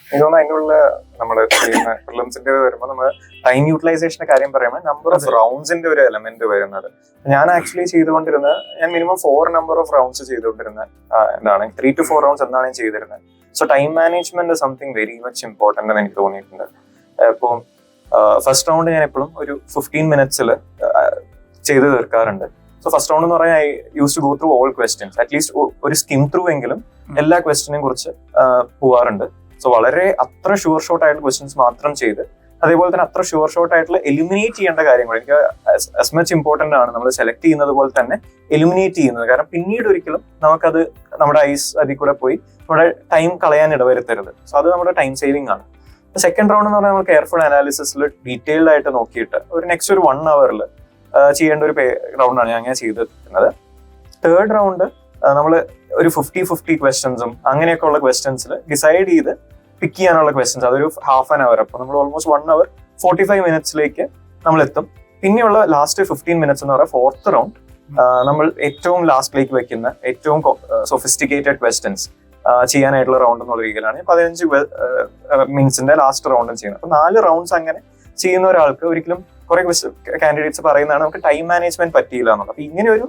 എനിക്ക് തോന്നുന്നു അതിനുള്ള നമ്മൾ ചെയ്യുന്ന പ്രിലിംസിന്റെ വരുമ്പോൾ നമ്മൾ ടൈം യൂട്ടിലൈസേഷന്റെ കാര്യം പറയുമ്പോൾ നമ്പർ ഓഫ് റൗണ്ട്സിന്റെ ഒരു എലമെന്റ് വരുന്നത്. ഞാൻ ആക്ച്വലി ചെയ്തുകൊണ്ടിരുന്നത്, ഞാൻ മിനിമം 4 നമ്പർ ഓഫ് റൗണ്ട്സ് ചെയ്തുകൊണ്ടിരുന്നത് എന്താണ് 3 to 4 റൗണ്ട്സ് എന്നാണ് ഞാൻ ചെയ്തിരുന്നത്. So time management something very much important എന്ന് എനിക്ക് തോന്നിയിട്ടുണ്ട്. ഇപ്പോൾ ഫസ്റ്റ് റൗണ്ട് ഞാൻ എപ്പോഴും ഒരു 15 minutes ചെയ്ത് തീർക്കാറുണ്ട്. സോ ഫസ്റ്റ് റൗണ്ട് എന്ന് പറഞ്ഞാൽ I use to go through all questions, at least ഒരു സ്കിം ത്രൂ എങ്കിലും എല്ലാ ക്വസ്റ്റ്യനെയും കുറിച്ച് പോവാറുണ്ട്. സോ വളരെ അത്ര ഷുവർ ഷോർട്ട് ആയിട്ടുള്ള ക്വസ്റ്റ്യൻസ് മാത്രം ചെയ്ത്, അതേപോലെ തന്നെ അത്ര ഷുവർ ഷോർട്ട് ആയിട്ടുള്ള എലിമിനേറ്റ് ചെയ്യേണ്ട കാര്യങ്ങൾ എനിക്ക് ആസ് മച്ച് ഇമ്പോർട്ടന്റ് ആണ് നമ്മൾ സെലക്ട് ചെയ്യുന്നത് പോലെ തന്നെ എലിമിനേറ്റ് ചെയ്യുന്നത്. കാരണം പിന്നീട് ഒരിക്കലും നമുക്കത് നമ്മുടെ ഐസ് അതിൽ കൂടെ പോയി നമ്മുടെ ടൈം കളയാൻ ഇടവരുത്തരുത്. സോ അത് നമ്മുടെ ടൈം സേവിംഗ് ആണ്. സെക്കൻഡ് റൗണ്ട് എന്ന് പറഞ്ഞാൽ നമ്മൾ കെയർഫുൾ അനാലിസിസിൽ ഡീറ്റെയിൽഡ് ആയിട്ട് നോക്കിയിട്ട് നെക്സ്റ്റ് ഒരു 1 hour ചെയ്യേണ്ട ഒരു റൗണ്ടാണ് ഞാൻ അങ്ങനെ ചെയ്തിരുന്നത്. തേർഡ് റൗണ്ട് നമ്മൾ ഒരു 50-50 ക്വസ്റ്റ്യൻസും അങ്ങനെയൊക്കെ ഉള്ള ക്വസ്റ്റ്യൻസിൽ ഡിസൈഡ് ചെയ്ത് പിക്ക് ചെയ്യാനുള്ള ക്വസ്റ്റ്യൻസ്, അതൊരു ഹാഫ് ആൻ അവർ. അപ്പോൾ നമ്മൾ ഓൾമോസ്റ്റ് 1 hour 45 minutes നമ്മൾ എത്തും. പിന്നെയുള്ള ലാസ്റ്റ് 15 minutes എന്ന് പറയുക ഫോർത്ത് റൗണ്ട് നമ്മൾ ഏറ്റവും ലാസ്റ്റിലേക്ക് വെക്കുന്ന ഏറ്റവും സൊഫിസ്റ്റിക്കേറ്റഡ് ക്വസ്റ്റ്യൻസ് ചെയ്യാനായിട്ടുള്ള റൗണ്ട് എന്നുള്ള രീതിയിലാണ് 15 minutes ലാസ്റ്റ് റൗണ്ടും ചെയ്യുന്നത്. അപ്പൊ 4 rounds അങ്ങനെ ചെയ്യുന്ന ഒരാൾക്ക് ഒരിക്കലും കുറെ കാൻഡിഡേറ്റ്സ് പറയുന്നതാണ് നമുക്ക് ടൈം മാനേജ്മെന്റ് പറ്റിയില്ല എന്നുള്ളത്. അപ്പൊ ഇങ്ങനെ ഒരു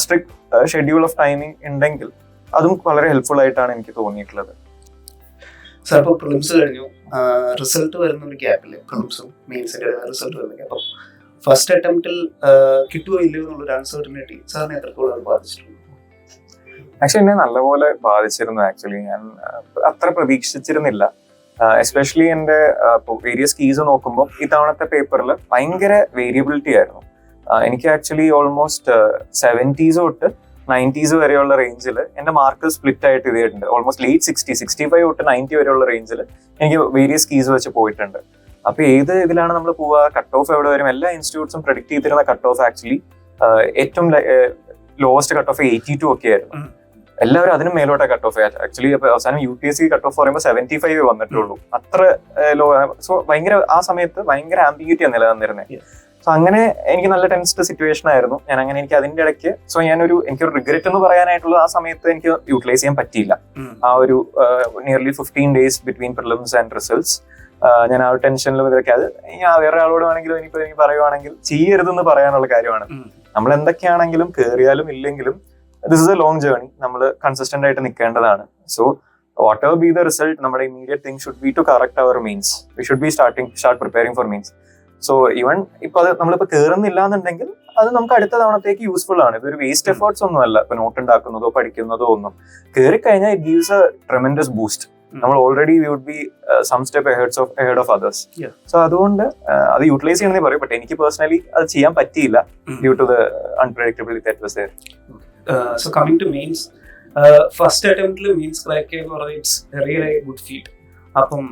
സ്ട്രിക്ട് ഷെഡ്യൂൾ ഓഫ് ടൈമിംഗ് ഉണ്ടെങ്കിൽ അതും വളരെ ഹെൽപ്ഫുൾ ആയിട്ടാണ് എനിക്ക് തോന്നിയിട്ടുള്ളത്. സാർ, ഇപ്പോൾ പ്രിലിംസ് കഴിഞ്ഞു, റിസൾട്ട് വരുന്ന ഒരു ഗ്യാപ്പില് പ്രിലിംസും മെയിൻസിന്റെ റിസൾട്ട് വരുന്ന ഗ്യാപ്പ്, ഫസ്റ്റ് അറ്റംപ്റ്റിൽ കിട്ടുമോ ഇല്ലയോ എന്നുള്ളൊരു അൺസർട്ടനിറ്റി സാറിനെ എത്രത്തോളം ബാധിച്ചിട്ടുണ്ട്? ആക്ച്വലി എന്നെ നല്ലപോലെ ബാധിച്ചിരുന്നു. ആക്ച്വലി ഞാൻ അത്ര പ്രതീക്ഷിച്ചിരുന്നില്ല. എസ്പെഷ്യലി എൻ്റെ വേരിയസ് കീസ് നോക്കുമ്പോൾ ഇത്തവണത്തെ പേപ്പറിൽ ഭയങ്കര വേരിയബിലിറ്റി ആയിരുന്നു. എനിക്ക് ആക്ച്വലി ഓൾമോസ്റ്റ് 70s തൊട്ട് 90s വരെയുള്ള റേഞ്ചിൽ എൻ്റെ മാർക്ക് സ്പ്ലിറ്റ് ആയിട്ട് ഇതായിട്ടുണ്ട്. ഓൾമോസ്റ്റ് ലേറ്റ് 65 തൊട്ട് 90 വരെയുള്ള റേഞ്ചിൽ എനിക്ക് വേരിയസ് കീസ് വെച്ച് പോയിട്ടുണ്ട്. അപ്പൊ ഏത് ഇതിലാണ് നമ്മൾ പോവുക, കട്ട് ഓഫ് എവിടെ വരും, എല്ലാ ഇൻസ്റ്റിറ്റ്യൂട്ട്സും പ്രഡിക്ട് ചെയ്തിരുന്ന കട്ട് ഓഫ് ആക്ച്വലി ഏറ്റവും ലോവസ്റ്റ് കട്ട് ഓഫ് 82 ഒക്കെ ആയിരുന്നു. എല്ലാവരും അതിനും മേലോട്ടാ കട്ട് ഓഫ്. ആക്ച്വലി അവസാനം UPSC കട്ട് ഓഫ് പറയുമ്പോൾ 75 വന്നിട്ടുള്ളൂ. അത്ര ലോ. സോ ഭയങ്കര ആ സമയത്ത് ഭയങ്കര ആംബിഗ്യൂറ്റിയാണ് നിലനിന്നിരുന്നത്. സോ അങ്ങനെ എനിക്ക് നല്ല ടെൻസ്ഡ് സിറ്റുവേഷൻ ആയിരുന്നു. ഞാൻ അങ്ങനെ എനിക്ക് അതിന്റെ ഇടയ്ക്ക് എനിക്കൊരു റിഗ്രറ്റ് എന്ന് പറയാനായിട്ടുള്ള ആ സമയത്ത് എനിക്ക് യൂട്ടിലൈസ് ചെയ്യാൻ പറ്റിയില്ല. ആ ഒരു nearly 15 days between prelims and results ഞാൻ ആ ഒരു ടെൻഷനിലും ഇതൊക്കെ, അത് ഞാൻ വേറെ ആളോട് വേണമെങ്കിലും എനിക്ക് പറയുവാണെങ്കിൽ ചെയ്യരുതെന്ന് പറയാനുള്ള കാര്യമാണ്. നമ്മൾ എന്തൊക്കെയാണെങ്കിലും കയറിയാലും ഇല്ലെങ്കിലും this is a long journey, നമ്മൾ കൺസിസ്റ്റന്റ് ആയിട്ട് നിൽക്കേണ്ടതാണ്. So whatever be the result, നമ്മുടെ immediate thing should be to correct our means. We should be start preparing for means. So even ഇപ്പൊ അത് നമ്മളിപ്പോ കയറുന്നില്ല എന്നുണ്ടെങ്കിൽ അത് നമുക്ക് അടുത്ത തവണത്തേക്ക് യൂസ്ഫുൾ ആണ്. ഇതൊരു വേസ്റ്റ് എഫേർട്സ് ഒന്നും അല്ല. ഇപ്പൊ നോട്ട് ഉണ്ടാക്കുന്നതോ പഠിക്കുന്നതോ ഒന്നും. കയറി കഴിഞ്ഞാൽ it gives a tremendous boost. നമ്മൾ already we would be some step ahead of others. സോ അതുകൊണ്ട് അത് യൂട്ടിലൈസ് ചെയ്യണമെന്നേ പറയും. ബട്ട് എനിക്ക് പേഴ്സണലി അത് ചെയ്യാൻ പറ്റിയില്ല due to the unpredictability that was there. So coming to mains, first അറ്റംപ്റ്റിൽ മീൻസ് ക്രാക്ക് എന്ന് പറഞ്ഞാൽ ഇറ്റ്സ് റിയലി ഗുഡ് ഫീൽ. അപ്പം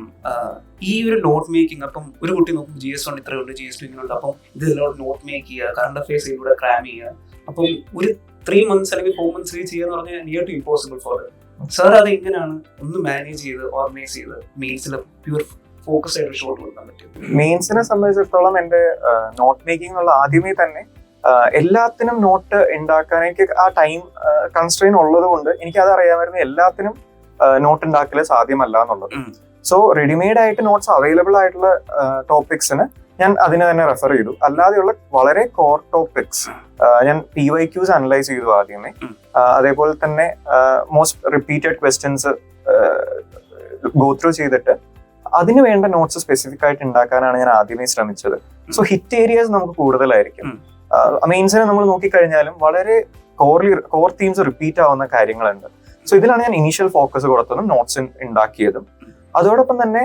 ഈ ഒരു നോട്ട് മേക്കിംഗ്, അപ്പം ഒരു കുട്ടി നോക്കും GS1 ഇത്രയുണ്ട്, GS2 ഇങ്ങനെയുണ്ട്, അപ്പം ഇതിലോട്ട് നോട്ട് മേക്ക് ചെയ്യുക, കറണ്ട് അഫയേഴ്സ് ഇതിലൂടെ ക്രാം ചെയ്യുക, അപ്പം ഒരു 3 months അല്ലെങ്കിൽ 4 months ചെയ്യാന്ന് പറഞ്ഞാൽ near to impossible for sir. അത് എങ്ങനെയാണ് ഒന്ന് മാനേജ് ചെയ്ത് ഓർഗനൈസ് ചെയ്ത് മെയിൻസിൽ പ്യൂർ ഫോക്കസ് ആയിട്ട് ഷോട്ട് കൊടുക്കാൻ പറ്റും? മെയിൻസിനെ സംബന്ധിച്ചിടത്തോളം എൻ്റെ നോട്ട് മേക്കിംഗ് എന്നുള്ള ആദ്യമേ തന്നെ എല്ലാത്തിനും നോട്ട് ഉണ്ടാക്കാൻ എനിക്ക് ആ ടൈം കൺസ്ട്രെയിൻ ഉള്ളത് കൊണ്ട് എനിക്ക് അത് അറിയാമായിരുന്നു. എല്ലാത്തിനും നോട്ട് ഉണ്ടാക്കല് സാധ്യമല്ല എന്നുള്ളത്. സോ റെഡിമെയ്ഡ് ആയിട്ട് നോട്ട്സ് അവൈലബിൾ ആയിട്ടുള്ള ടോപ്പിക്സിന് ഞാൻ അതിനെ തന്നെ റെഫർ ചെയ്തു. അല്ലാതെയുള്ള വളരെ കോർ ടോപ്പിക്സ് ഞാൻ PYQs അനലൈസ് ചെയ്തു ആദ്യമേ. അതേപോലെ തന്നെ most repeated questions go through ചെയ്തിട്ട് അതിന് വേണ്ട നോട്ട്സ് സ്പെസിഫിക് ആയിട്ട് ഉണ്ടാക്കാനാണ് ഞാൻ ആദ്യമേ ശ്രമിച്ചത്. സോ ഹിറ്റ് ഏരിയാസ് നമുക്ക് കൂടുതലായിരിക്കും. മെയിൻസിനെ നമ്മൾ നോക്കിക്കഴിഞ്ഞാലും വളരെ കോർ തീംസ് റിപ്പീറ്റ് ആവുന്ന കാര്യങ്ങളുണ്ട്. സോ ഇതിലാണ് ഞാൻ ഇനീഷ്യൽ ഫോക്കസ് കൊടുത്തതും നോട്ട്സ് ഉണ്ടാക്കിയതും. അതോടൊപ്പം തന്നെ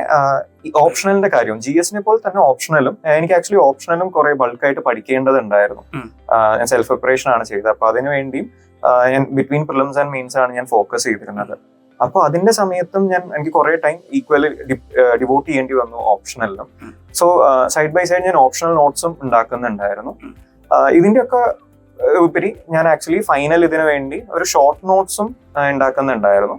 ഈ ഓപ്ഷണലിന്റെ കാര്യം, GS-നെ പോലെ തന്നെ ഓപ്ഷണലും എനിക്ക് ആക്ച്വലി ഓപ്ഷണലും കുറെ ബൾക്കായിട്ട് പഠിക്കേണ്ടതുണ്ടായിരുന്നു. ഞാൻ സെൽഫ് പ്രിപ്പറേഷൻ ആണ് ചെയ്തത്. അപ്പൊ അതിനു വേണ്ടിയും ഞാൻ ബിറ്റ്വീൻ പ്രിലിംസ് ആൻഡ് മെയിൻസ് ആണ് ഞാൻ ഫോക്കസ് ചെയ്തിരുന്നത്. അപ്പൊ അതിന്റെ സമയത്തും എനിക്ക് കുറെ ടൈം ഈക്വലി ഡിവോട്ട് ചെയ്യേണ്ടി വന്നു ഓപ്ഷണലിനും. സോ സൈഡ് ബൈ സൈഡ് ഞാൻ ഓപ്ഷണൽ നോട്ട്സും ഉണ്ടാക്കുന്നുണ്ടായിരുന്നു. ഇതിന്റെയൊക്കെ ഉപരി ഞാൻ ആക്ച്വലി ഫൈനൽ ഇതിനു വേണ്ടി ഒരു ഷോർട്ട് നോട്ട്സും ഉണ്ടാക്കുന്നുണ്ടായിരുന്നു.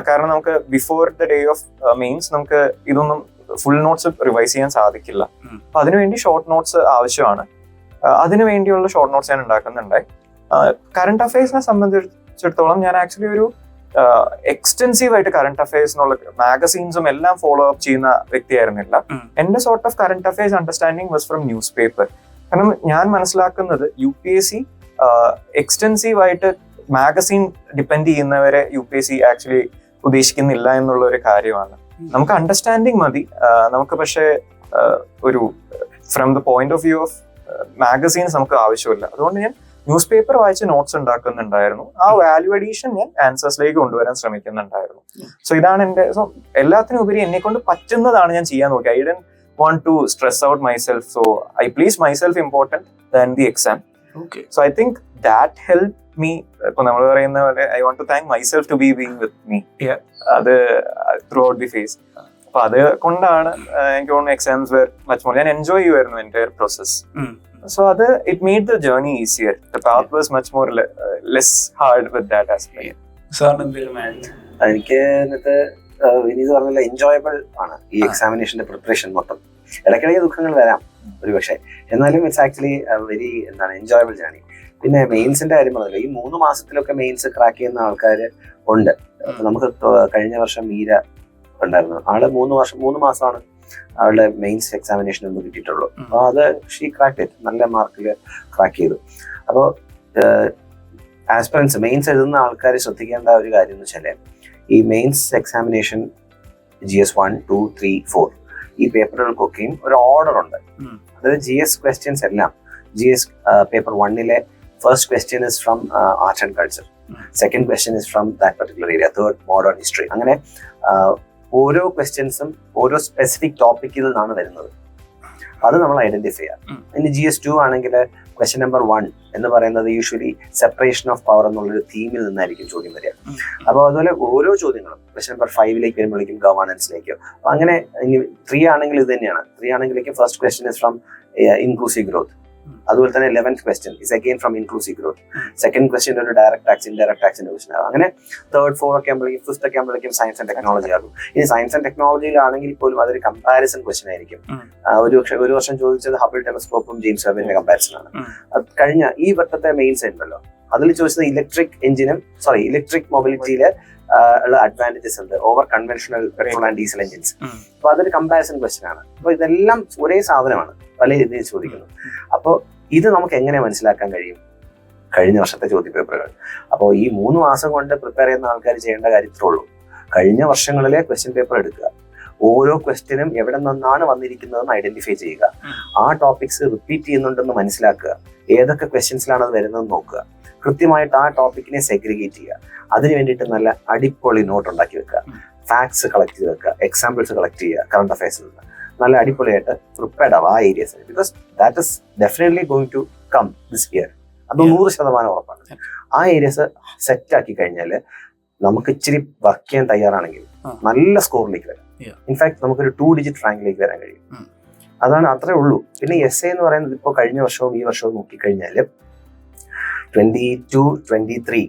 കാരണം നമുക്ക് before the day of mains നമുക്ക് ഇതൊന്നും ഫുൾ നോട്ട്സ് റിവൈസ് ചെയ്യാൻ സാധിക്കില്ല. അപ്പൊ അതിനുവേണ്ടി ഷോർട്ട് നോട്ട്സ് ആവശ്യമാണ്. അതിനു വേണ്ടിയുള്ള ഷോർട്ട് നോട്ട്സ് ഞാൻ ഉണ്ടാക്കുന്നുണ്ടായി. കറണ്ട് അഫയേഴ്സിനെ സംബന്ധിച്ചിടത്തോളം ഞാൻ ആക്ച്വലി ഒരു എക്സ്റ്റെൻസീവ് ആയിട്ട് കറണ്ട് അഫയേഴ്സ് എന്നുള്ള മാഗസീൻസും എല്ലാം ഫോളോ അപ്പ് ചെയ്യുന്ന വ്യക്തിയായിരുന്നില്ല. എന്റെ sort of current affairs understanding was from news paper. കാരണം ഞാൻ മനസ്സിലാക്കുന്നത് UPSC എക്സ്റ്റെൻസീവ് ആയിട്ട് മാഗസീൻ ഡിപ്പെൻഡ് ചെയ്യുന്നവരെ UPSC ആക്ച്വലി ഉദ്ദേശിക്കുന്നില്ല എന്നുള്ള ഒരു കാര്യമാണ്. നമുക്ക് അണ്ടർസ്റ്റാൻഡിങ് മതി. നമുക്ക് പക്ഷേ ഒരു from the point of view of magazines നമുക്ക് ആവശ്യമില്ല. അതുകൊണ്ട് ഞാൻ ന്യൂസ് പേപ്പർ വായിച്ച് നോട്ട്സ് ഉണ്ടാക്കുന്നുണ്ടായിരുന്നു. ആ വാല്യൂ അഡീഷൻ ഞാൻ ആൻസേഴ്സിലേക്ക് കൊണ്ടുവരാൻ ശ്രമിക്കുന്നുണ്ടായിരുന്നു. സോ ഇതാണ് എന്റെ. സോ എല്ലാത്തിനും ഉപരി എന്നെ കൊണ്ട് പറ്റുന്നതാണ് ഞാൻ ചെയ്യാൻ നോക്കി. I don't want to stress out myself, so I place myself important than the exam. Okay. So I think that helped me. ഇപ്പൊ നമ്മൾ പറയുന്ന പോലെ I want to thank myself to be being with me. Yeah. അത് throughout the phase. അപ്പൊ അത് കൊണ്ടാണ് എനിക്ക് തോന്നുന്നു എക്സാംസ് were much more. ഞാൻ എൻജോയ് ചെയ്യുമായിരുന്നു entire process. So അത് it made the journey easier. The path was much more less hard with that aspect. സാറിന് എന്തെങ്കിലും എനിക്ക് എന്നിട്ട് വിനീത് പറഞ്ഞ എൻജോയബിൾ ആണ് ഈ എക്സാമിനേഷന്റെ പ്രിപ്പറേഷൻ മൊത്തം. ഇടയ്ക്കിടയ്ക്ക് ദുഃഖങ്ങൾ വരാം ഒരു പക്ഷേ, എന്നാലും it's actually very enjoyable journey. പിന്നെ മെയിൻസിന്റെ കാര്യം പറഞ്ഞല്ലോ, ഈ 3 മാസത്തിലൊക്കെ മെയിൻസ് ക്രാക്ക് ചെയ്യുന്ന ആൾക്കാർ ഉണ്ട്. നമുക്ക് കഴിഞ്ഞ വർഷം മീര ഉണ്ടായിരുന്നു. ആള് 3 മാസമാണ് അവളുടെ മെയിൻസ് എക്സാമിനേഷൻ ഒന്ന് കിട്ടിയിട്ടുള്ളൂ. അപ്പോൾ അത് ഷീ ക്രാക്ക് ചെയ്തു, നല്ല മാർക്കിൽ ക്രാക്ക് ചെയ്തു. അപ്പോൾ ആസ്പിറൻസ് മെയിൻസ് എഴുതുന്ന ആൾക്കാർ ശ്രദ്ധിക്കേണ്ട ഒരു കാര്യം എന്ന് വെച്ചാൽ, ഈ മെയിൻസ് എക്സാമിനേഷൻ GS 1, 2, 3, 4 ഈ പേപ്പറുകൾക്കൊക്കെയും ഒരു ഓർഡർ ഉണ്ട്. അതായത് GS ക്വസ്റ്റ്യൻസ് എല്ലാം GS പേപ്പർ 1-ലെ first question is from arts and culture, second question is from that particular area, third modern history. അങ്ങനെ ഓരോ ക്വസ്റ്റ്യൻസും ഓരോ സ്പെസിഫിക് ടോപ്പിക്കിൽ നിന്നാണ് വരുന്നത്. അത് നമ്മൾ ഐഡന്റിഫൈ ചെയ്യാം. ഇനി GS 2 ആണെങ്കിൽ ക്വസ്റ്റ്യൻ നമ്പർ 1 എന്ന് പറയുന്നത് യൂഷ്വലി സെപ്പറേഷൻ ഓഫ് പവർ എന്നുള്ളൊരു തീമിൽ നിന്നായിരിക്കും ചോദ്യം വരിക. അപ്പോൾ അതുപോലെ ഓരോ ചോദ്യങ്ങളും ക്വസ്റ്റ്യൻ നമ്പർ 5-ലേക്ക് വരുമ്പോഴേക്കും ഗവേണൻസിലേക്കോ, അപ്പൊ അങ്ങനെ. ഇനി 3 ആണെങ്കിൽ ഇത് തന്നെയാണ്. 3 ആണെങ്കിലേക്കും first question is from inclusive growth. അതുപോലെ തന്നെ 11th question is again from inclusive growth. Second question ഒരു ഡയറക്ട് ടാക്സ്, ഇൻഡയറക്ട് ടാക്സിന്റെ ക്വസ്റ്റ്യൻ ആകും. അങ്ങനെ 3rd, 4th ഒക്കെ ആകുമ്പോഴേക്കും 5th ഒക്കെ ആകുമ്പോഴേക്കും സയൻസ് ആൻഡ് ടെക്നോളജി ആകും. ഇനി സയൻസ് ആൻഡ് ടെക്നോളജിയിലാണെങ്കിൽ പോലും അതൊരു കമ്പാരിസൺ ക്വസ്റ്റ്യൻ ആയിരിക്കും. ഒരു വർഷം ചോദിച്ചത് ഹബിൾ ടെലസ്കോപ്പും ജെയിംസ് വെബിന്റെ കമ്പാരിസൺ ആണ്. അത് കഴിഞ്ഞ ഈ വട്ടത്തെ മെയിൻസ് ഉണ്ടല്ലോ, അതിൽ ചോദിച്ചത് ഇലക്ട്രിക് മൊബിലിറ്റിയില് ഉള്ള അഡ്വാൻറ്റേജസ് ഉണ്ട് over conventional petrol and diesel engines. അപ്പൊ അതൊരു കമ്പാരിസൺ ക്വസ്റ്റ്യൻ ആണ്. അപ്പൊ ഇതെല്ലാം ഒരേ സാധനമാണ്, പല രീതിയിൽ ചോദിക്കുന്നു. അപ്പോൾ ഇത് നമുക്ക് എങ്ങനെ മനസ്സിലാക്കാൻ കഴിയും? കഴിഞ്ഞ വർഷത്തെ ചോദ്യപേപ്പറുകൾ. അപ്പോൾ ഈ 3 മാസം കൊണ്ട് പ്രിപ്പയർ ചെയ്യുന്ന ആൾക്കാർ ചെയ്യേണ്ട കാര്യം ഇത്രേ ഉള്ളൂ. കഴിഞ്ഞ വർഷങ്ങളിലെ ക്വസ്റ്റ്യൻ പേപ്പർ എടുക്കുക, ഓരോ ക്വസ്റ്റ്യനും എവിടെ നിന്നാണ് വന്നിരിക്കുന്നതെന്ന് ഐഡന്റിഫൈ ചെയ്യുക, ആ ടോപ്പിക്സ് റിപ്പീറ്റ് ചെയ്യുന്നുണ്ടെന്ന് മനസ്സിലാക്കുക, ഏതൊക്കെ ക്വസ്റ്റ്യൻസിലാണ് അത് വരുന്നതെന്ന് നോക്കുക, കൃത്യമായിട്ട് ആ ടോപ്പിക്കിനെ സെഗ്രിഗേറ്റ് ചെയ്യുക. അതിന് വേണ്ടിയിട്ട് നല്ല അടിപൊളി നോട്ട് ഉണ്ടാക്കി വെക്കുക, ഫാക്ട്സ് കളക്ട് ചെയ്ത് വെക്കുക, എക്സാമ്പിൾസ് കളക്ട് ചെയ്യുക, കറണ്ട് അഫയേഴ്സിൽ നിന്ന് നല്ല അടിപൊളിയായിട്ട് പ്രിപ്പയർഡ് ആവുക ആ ഏരിയസിന്. Because that is definitely going to come this year. അത് 100% ഉറപ്പാണ്. ആ ഏരിയസ് സെറ്റ് ആക്കി കഴിഞ്ഞാൽ നമുക്ക് ഇച്ചിരി വർക്ക് ചെയ്യാൻ തയ്യാറാണെങ്കിൽ നല്ല സ്കോറിലേക്ക് വരാം. ഇൻഫാക്ട് നമുക്കൊരു 2 ഡിജിറ്റ് റാങ്കിലേക്ക് വരാൻ കഴിയും. അതാണ്, അത്രേ ഉള്ളൂ. പിന്നെ essay എന്ന് പറയുന്നത് ഇപ്പോൾ കഴിഞ്ഞ വർഷവും ഈ വർഷവും നോക്കിക്കഴിഞ്ഞാൽ 22-23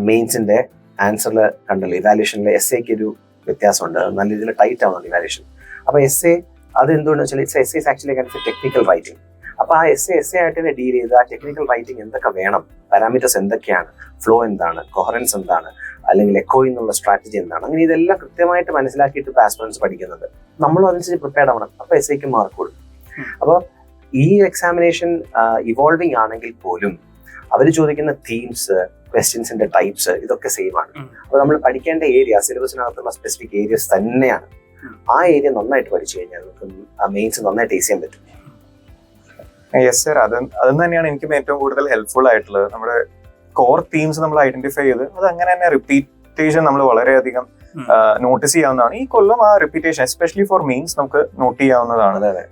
മെയിൻസിന്റെ ആൻസറിൽ കണ്ടല്ലോ, ഇവാലുവേഷനിലെ essayക്ക് ഒരു വ്യത്യാസമുണ്ട്. നല്ല രീതിയിൽ ടൈറ്റ് ആവുന്നുണ്ട് ഇവാലുവേഷൻ. അപ്പൊ essay അത് എന്തുകൊണ്ടെന്ന് വെച്ചാൽ essay is actually kind of a technical writing. അപ്പൊ ആ essay ആയിട്ട് തന്നെ ഡീൽ ചെയ്ത് ആ ടെക്നിക്കൽ റൈറ്റിംഗ് എന്തൊക്കെ വേണം, പാരാമീറ്റേഴ്സ് എന്തൊക്കെയാണ്, ഫ്ലോ എന്താണ്, കൊഹറൻസ് എന്താണ്, അല്ലെങ്കിൽ എക്കോയിങ് എന്നുള്ള സ്ട്രാറ്റജി എന്താണ്, അങ്ങനെ ഇതെല്ലാം കൃത്യമായിട്ട് മനസ്സിലാക്കിയിട്ട് ആസ്പിറൻസ് പഠിക്കുന്നുണ്ട്. നമ്മളും അതിനനുസരിച്ച് പ്രിപ്പയർഡ് ആവണം. അപ്പൊ essayക്ക് മാർക്ക് കൊടുക്കും. അപ്പോൾ ഈ എക്സാമിനേഷൻ ഇവോൾവിംഗ് ആണെങ്കിൽ പോലും അവർ ചോദിക്കുന്ന തീംസ്, ക്വസ്റ്റ്യൻസിന്റെ ടൈപ്സ് ഇതൊക്കെ സെയിം ആണ്. അപ്പോൾ നമ്മൾ പഠിക്കേണ്ട ഏരിയ, സിലബസിനകത്തുള്ള സ്പെസിഫിക് ഏരിയസ് തന്നെയാണ്. ആ ഏരിയ നന്നായിട്ട് പഠിച്ചു കഴിഞ്ഞാൽ നമുക്ക് മെയിൻസ് നന്നായിട്ട് ഈസി ചെയ്യാൻ പറ്റും. യെസ് സർ, അത് തന്നെയാണ് എനിക്കും ഏറ്റവും കൂടുതൽ ഹെൽപ്ഫുൾ ആയിട്ടുള്ളത്. നമ്മുടെ കോർ തീംസ് നമ്മൾ ഐഡന്റിഫൈ ചെയ്ത് അത് അങ്ങനെ തന്നെ റിപ്പീറ്റേഷൻ നമ്മൾ വളരെയധികം നോട്ടീസ് ചെയ്യാവുന്നതാണ്. ഈ കൊല്ലം ആ റിപ്പീറ്റേഷൻ എസ്പെഷ്യലി ഫോർ മെയിൻസ് നമുക്ക് നോട്ട് ചെയ്യാവുന്നതാണ്.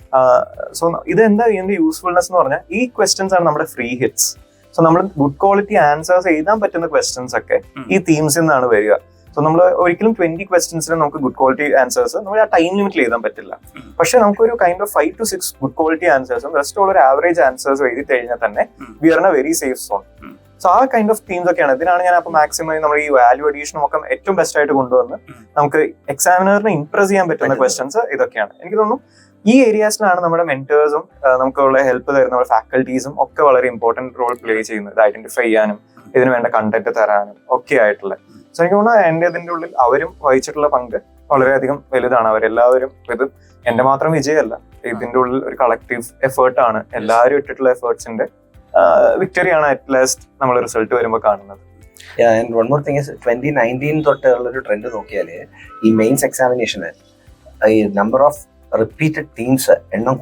സോ ഇതെന്താ ഇതിന്റെ യൂസ്ഫുൾനെസ് എന്ന് പറഞ്ഞാൽ ഈ ക്വസ്റ്റ്യൻസ് ആണ് നമ്മുടെ ഫ്രീ ഹിറ്റ്സ്. സോ നമ്മൾ ഗുഡ് ക്വാളിറ്റി ആൻസേഴ്സ് എഴുതാൻ പറ്റുന്ന ക്വസ്റ്റ്യൻസ് ഒക്കെ ഈ തീംസിൽ നിന്നാണ് വരിക. സോ നമ്മൾ ഒരിക്കലും 20 ക്വസ്റ്റ്യൻസിന് നമുക്ക് ഗുഡ് ക്വാളിറ്റി ആൻസേഴ്സ് നമ്മൾ ആ ടൈം ലിമിറ്റിൽ എഴുതാൻ പറ്റില്ല. പക്ഷെ നമുക്കൊരു kind of 5 to 6 good quality ആൻസേഴ്സും റെസ്റ്റ് ഉള്ള ഒരു ആവറേജ് ആൻസേഴ്സ് എഴുതി കഴിഞ്ഞാൽ തന്നെ we are in a very safe zone. So ആ കൈൻഡ് ഓഫ് തീംസ് ഒക്കെയാണ്. ഇതിനാണ് ഞാൻ അപ്പൊ മാക്സിമം നമ്മൾ ഈ വാല്യൂ അഡീഷനും ഒക്കെ ഏറ്റവും ബെസ്റ്റ് ആയിട്ട് കൊണ്ടുവന്ന് നമുക്ക് എക്സാമിനറിനെ ഇംപ്രസ് ചെയ്യാൻ പറ്റുന്ന ക്വസ്റ്റ്യൻസ് ഇതൊക്കെയാണ്. എനിക്ക് തോന്നുന്നു ഈ ഏരിയാസിലാണ് നമ്മുടെ മെന്റേഴ്സും നമുക്കുള്ള ഹെൽപ്പ് തരുന്ന നമ്മുടെ ഫാക്കൽറ്റീസും ഒക്കെ വളരെ ഇമ്പോർട്ടന്റ് റോൾ പ്ലേ ചെയ്യുന്നത്. ഇത് ഐഡന്റിഫൈ ചെയ്യാനും ഇതിന് വേണ്ട കണ്ടന്റ് തരാനും ഒക്കെ ആയിട്ടുള്ള. സോ എനിക്ക് തോന്നുന്നു എന്റെ ഇതിന്റെ ഉള്ളിൽ അവരും വഹിച്ചിട്ടുള്ള പങ്ക് വളരെയധികം വലുതാണ്. അവരെല്ലാവരും, ഇത് എന്റെ മാത്രം വിജയമല്ല, ഇതിന്റെ ഉള്ളിൽ ഒരു കളക്റ്റീവ് എഫേർട്ടാണ്. എല്ലാവരും ഇട്ടിട്ടുള്ള എഫേർട്സിന്റെ വിക്ടറിയാണ് അറ്റ് ലാസ്റ്റ് നമ്മൾ റിസൾട്ട് വരുമ്പോൾ കാണുന്നത്. ആൻഡ് വൺ മോർ തിങ്, 2019 തൊട്ടുള്ളൊരു ട്രെൻഡ് നോക്കിയാൽ ഈ മെയിൻസ് എക്സാമിനേഷന് ഈ നമ്പർ ഓഫ് റിപ്പീറ്റഡ് തീംസ് എണ്ണം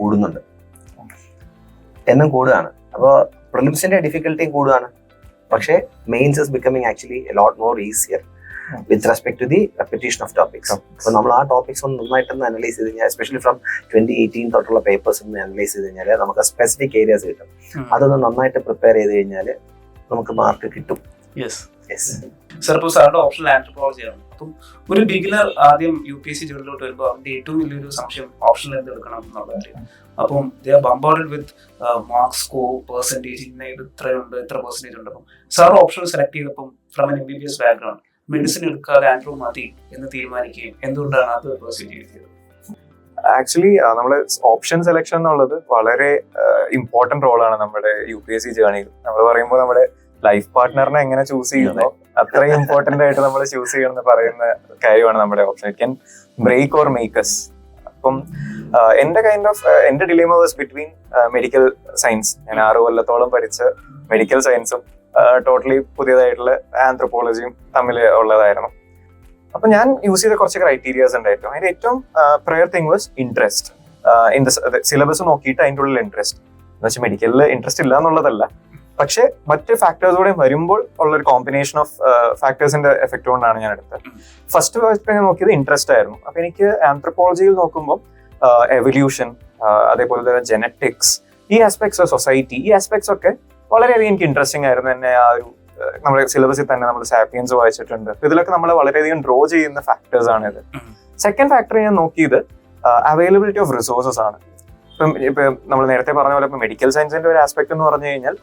കൂടുകയാണ്. അപ്പോൾ പ്രിലിംസിന്റെ ഡിഫിക്കൽട്ടിയും കൂടുകയാണ്. പക്ഷേ mains is becoming actually a lot more easier with respect to the repetition of topics. അപ്പോൾ നമ്മൾ ആ ടോപ്പിക്സ് ഒന്ന് നന്നായിട്ടൊന്ന് അനലൈസ് ചെയ്ത് കഴിഞ്ഞാൽ, എസ്പെഷ്യലി ഫ്രം 2018 തൊട്ടുള്ള പേപ്പേഴ്സ് ഒന്ന് അനലൈസ് ചെയ്ത് കഴിഞ്ഞാൽ നമുക്ക് സ്പെസിഫിക് ഏരിയാസ് കിട്ടും. അതൊന്ന് നന്നായിട്ട് പ്രിപ്പയർ ചെയ്ത് കഴിഞ്ഞാൽ നമുക്ക് മാർക്ക് കിട്ടും. സർ, ഇപ്പോൾ സാറിന്റെ ഓപ്ഷണൽ ആന്ത്രോപോളജി ആണ്. അപ്പം ഒരു ബിഗിനർ ആദ്യം UPSC ജോലിയിലോട്ട് വരുമ്പോൾ അവന്റെ ഏറ്റവും വലിയൊരു സംശയം ഓപ്ഷനിൽ എന്ത് എടുക്കണം എന്നുള്ള കാര്യം. അപ്പം they are bombarded with marks, score, percentage, ഇത്ര പെർസെന്റേജ് ഉണ്ട്. അപ്പം സാർ ഓപ്ഷൻ സെലക്ട് ചെയ്തപ്പം from an MBBS background medicine എടുക്കാതെ ആൻഡ്രോ മതി എന്ന് തീരുമാനിക്കുകയും എന്തുകൊണ്ടാണ് അത് പെർസ്യൂ ചെയ്തത്? ആക്ച്വലി നമ്മള് ഓപ്ഷൻ സെലക്ഷൻ എന്നുള്ളത് വളരെ ഇമ്പോർട്ടന്റ് റോളാണ് നമ്മുടെ UPSC ജേർണിയിൽ. നമ്മൾ പറയുമ്പോൾ നമ്മുടെ ലൈഫ് പാർട്ട്ണറിനെ എങ്ങനെ ചൂസ് ചെയ്യുന്നോ അത്രയും ഇമ്പോർട്ടന്റ് ആയിട്ട് നമ്മൾ ചൂസ് ചെയ്യണമെന്ന് പറയുന്ന കാര്യമാണ് നമ്മുടെ option. It can break or make us. അപ്പം എന്റെ dilemma was between medical science. ഞാൻ 6 കൊല്ലത്തോളം പഠിച്ച മെഡിക്കൽ സയൻസും ടോട്ടലി പുതിയതായിട്ടുള്ള ആന്ത്രോപോളജിയും തമ്മിൽ ഉള്ളതായിരുന്നു. അപ്പൊ ഞാൻ യൂസ് ചെയ്ത കുറച്ച് ക്രൈറ്റീരിയാസ് ഉണ്ടായിരുന്നു. അതിന്റെ ഏറ്റവും prior thing was interest. Syllabus നോക്കിയിട്ട് അതിൻ്റെ ഉള്ളിൽ ഇൻട്രസ്റ്റ് എന്ന് വെച്ചാൽ മെഡിക്കലിൽ ഇൻട്രസ്റ്റ് ഇല്ല എന്നുള്ളതല്ല, പക്ഷെ മറ്റ് ഫാക്ടേഴ്സ് കൂടെ വരുമ്പോൾ ഉള്ളൊരു കോമ്പിനേഷൻ ഓഫ് ഫാക്ടേഴ്സിന്റെ എഫക്ട് കൊണ്ടാണ് ഞാൻ എടുത്തത്. ഫസ്റ്റ് ഞാൻ നോക്കിയത് ഇൻട്രസ്റ്റ് ആയിരുന്നു. അപ്പൊ എനിക്ക് ആന്ത്രോപോളജിയിൽ നോക്കുമ്പോൾ എവല്യൂഷൻ, അതേപോലെ തന്നെ ജെനറ്റിക്സ്, ഈ ആസ്പെക്ട്സ്, സൊസൈറ്റി, ഈ ആസ്പെക്ട്സ് ഒക്കെ വളരെയധികം എനിക്ക് ഇൻട്രസ്റ്റിംഗ് ആയിരുന്നു. എന്നെ ആ ഒരു നമ്മുടെ സിലബസിൽ തന്നെ നമ്മൾ സാപ്പിയൻസ് വായിച്ചിട്ടുണ്ട്. ഇതിലൊക്കെ നമ്മൾ വളരെയധികം ഡ്രോ ചെയ്യുന്ന ഫാക്ടേഴ്സ് ആണ് ഇത്. സെക്കൻഡ് ഫാക്ടർ ഞാൻ നോക്കിയത് അവൈലബിലിറ്റി ഓഫ് റിസോഴ്സസ് ആണ്. ഇപ്പൊ നമ്മൾ നേരത്തെ പറഞ്ഞ പോലെ ഇപ്പൊ മെഡിക്കൽ സയൻസിന്റെ ഒരു ആസ്പെക്ട് എന്ന് പറഞ്ഞു കഴിഞ്ഞാൽ